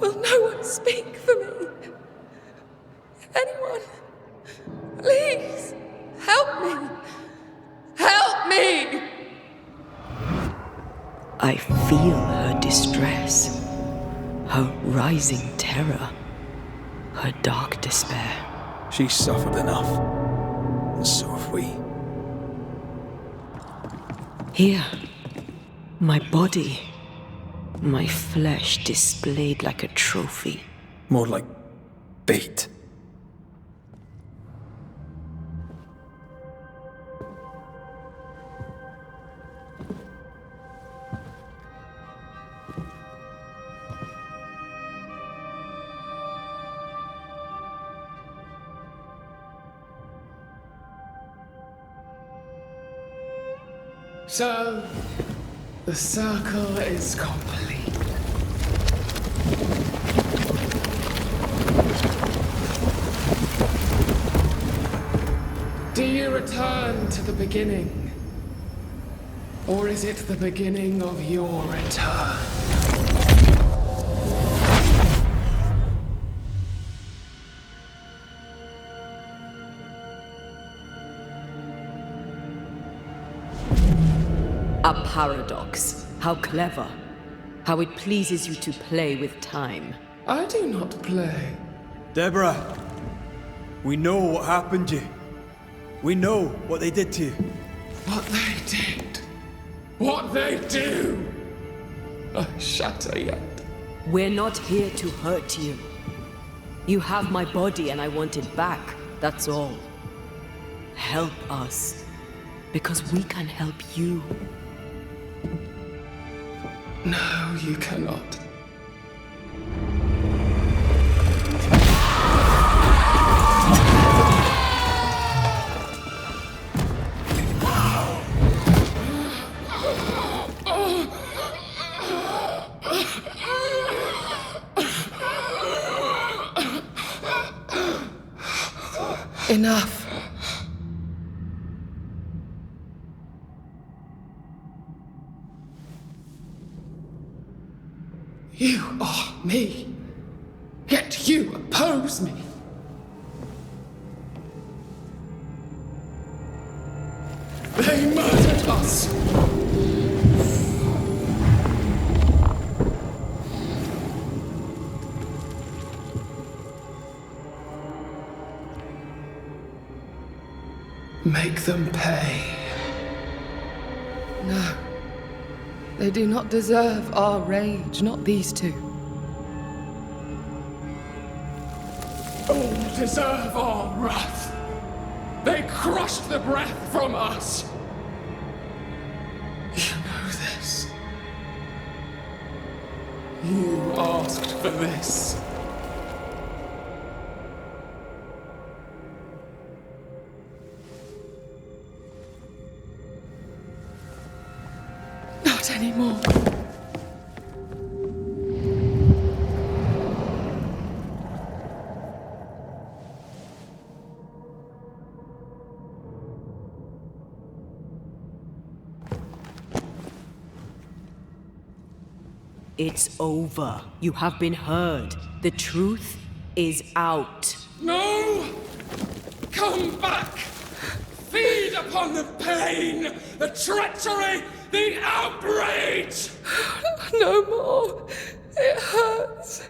Will no one speak for me? Anyone? Please, help me. Help me! I feel her distress, her rising terror, her dark despair. She's suffered enough, and so have we. Here, my body, my flesh displayed like a trophy. More like bait. So, the circle is complete. Do you return to the beginning? Or is it the beginning of your return? A paradox. How clever. How it pleases you to play with time. I do not play. Deborah, we know what happened to you. We know what they did to you. What they did. What they do. I shatter yet. We're not here to hurt you. You have my body and I want it back. That's all. Help us. Because we can help you. No, you cannot. Enough. You are me, yet you oppose me. They murdered us. Make them pay. No. They do not deserve our rage, not these two. All deserve our wrath. They crushed the breath from us. You know this. You asked for this. Not anymore. It's over. You have been heard. The truth is out. No! Come back! Feed upon the pain, the treachery, the outrage! No more. It hurts.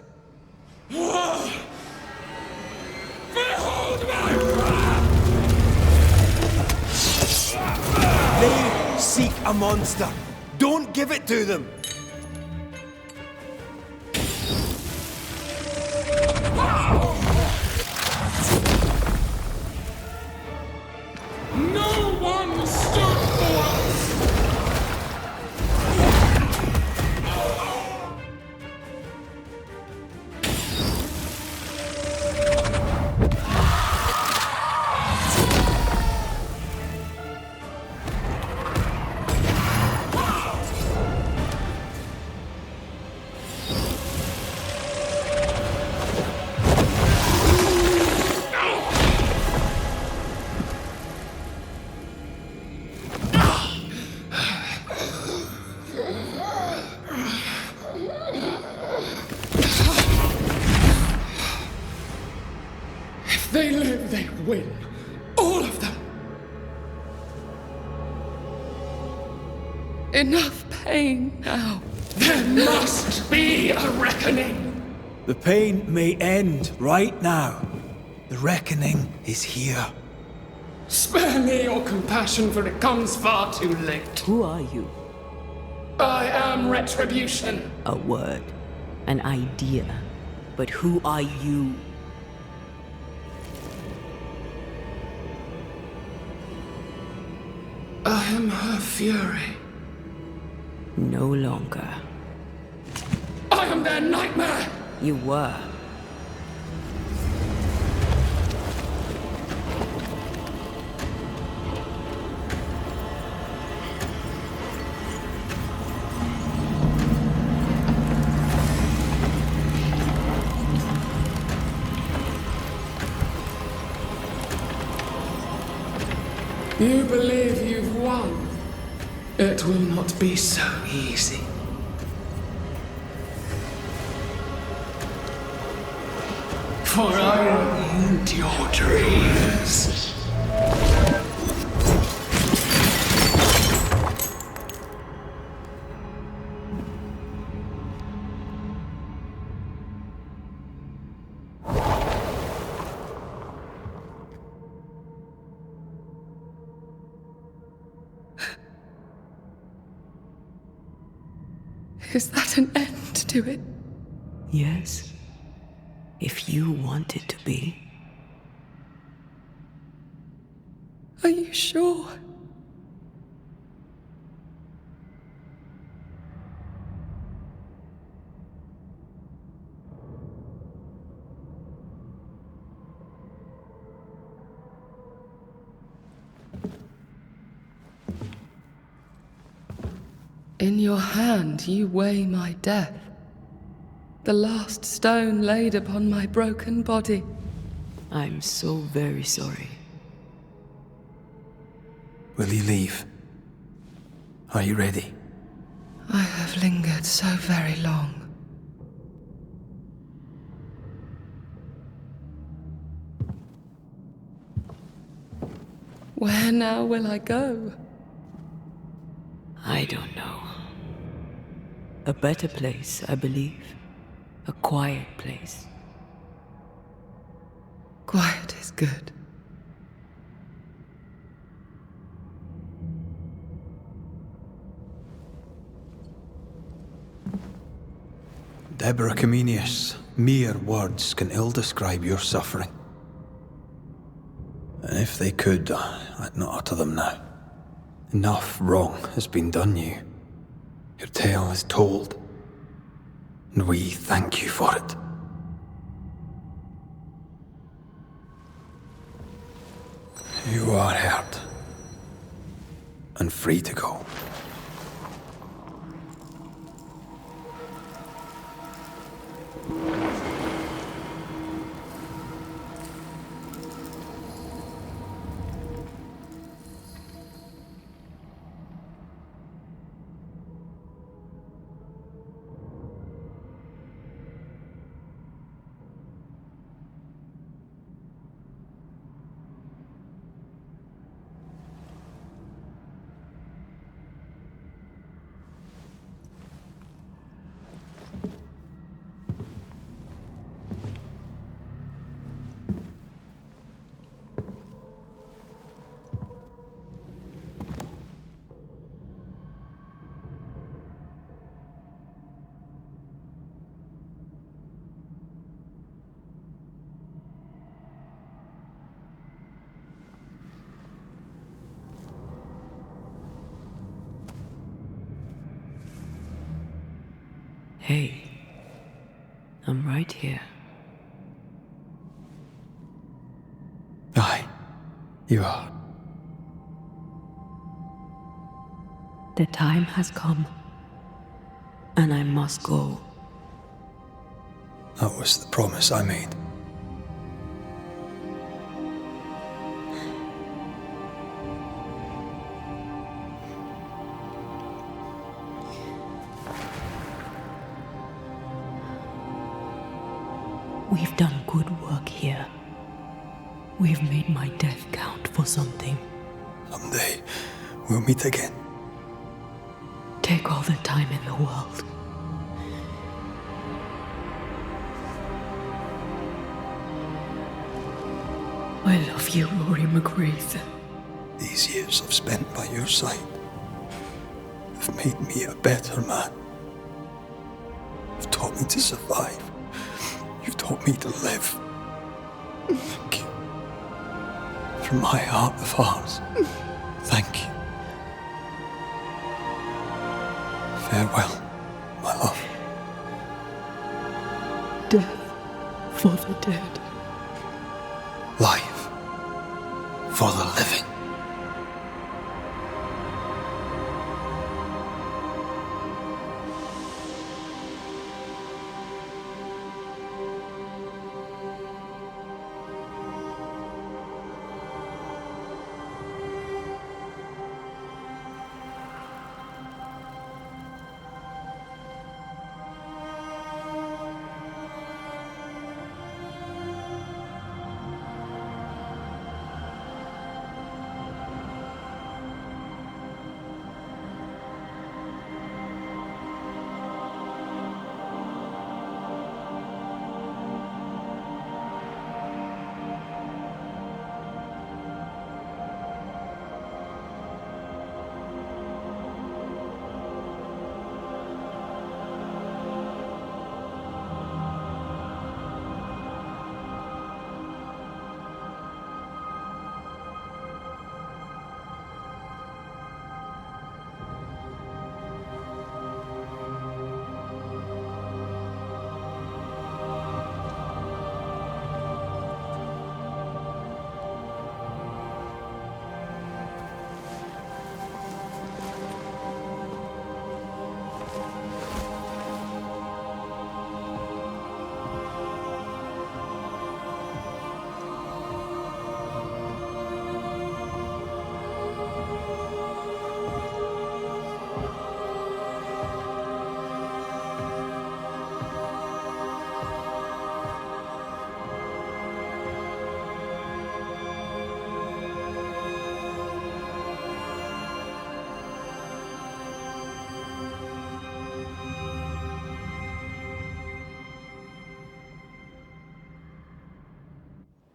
Behold my wrath! They seek a monster. Don't give it to them. No one stood for us! If they live, they win. All of them. Enough pain now. There must be a reckoning. The pain may end right now. The reckoning is here. Spare me your compassion, for it comes far too late. Who are you? I am retribution. A word. An idea. But who are you? I am her fury. No longer. I am their nightmare! You were. You believe you've won? It will not be so easy. For I owned your dreams. Is that an end to it? Yes. If you want it to be. Are you sure? In your hand you weigh my death, the last stone laid upon my broken body. I'm so very sorry. Will you leave? Are you ready? I have lingered so very long. Where now will I go? I don't know. A better place, I believe. A quiet place. Quiet is good. Deborah Comenius, mere words can ill describe your suffering. And if they could, I'd not utter them now. Enough wrong has been done you. Your tale is told, and we thank you for it. You are hurt, and free to go. Hey, I'm right here. Aye, you are. The time has come, and I must go. That was the promise I made. We've done good work here. We've made my death count for something. Someday, we'll meet again. Take all the time in the world. I love you, Rory McGrath. These years I've spent by your side have made me a better man. You've taught me to survive. You've taught me to live. Thank you. From my heart of hearts, thank you. Farewell, my love. Death for the dead. Life for the living.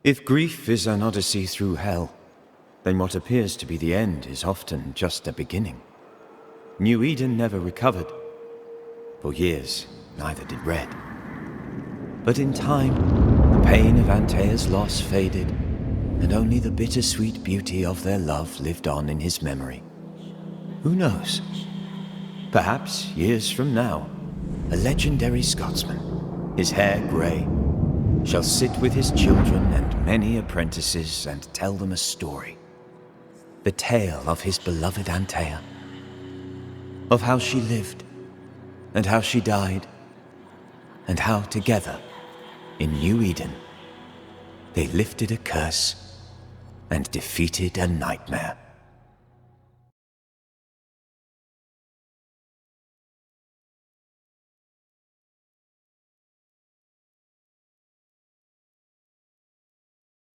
If grief is an odyssey through hell, then what appears to be the end is often just a beginning. New Eden never recovered. For years, neither did Red. But in time, the pain of Antea's loss faded, and only the bittersweet beauty of their love lived on in his memory. Who knows? Perhaps, years from now, a legendary Scotsman, his hair grey, shall sit with his children and many apprentices and tell them a story. The tale of his beloved Antea. Of how she lived, and how she died, and how together, in New Eden, they lifted a curse and defeated a nightmare.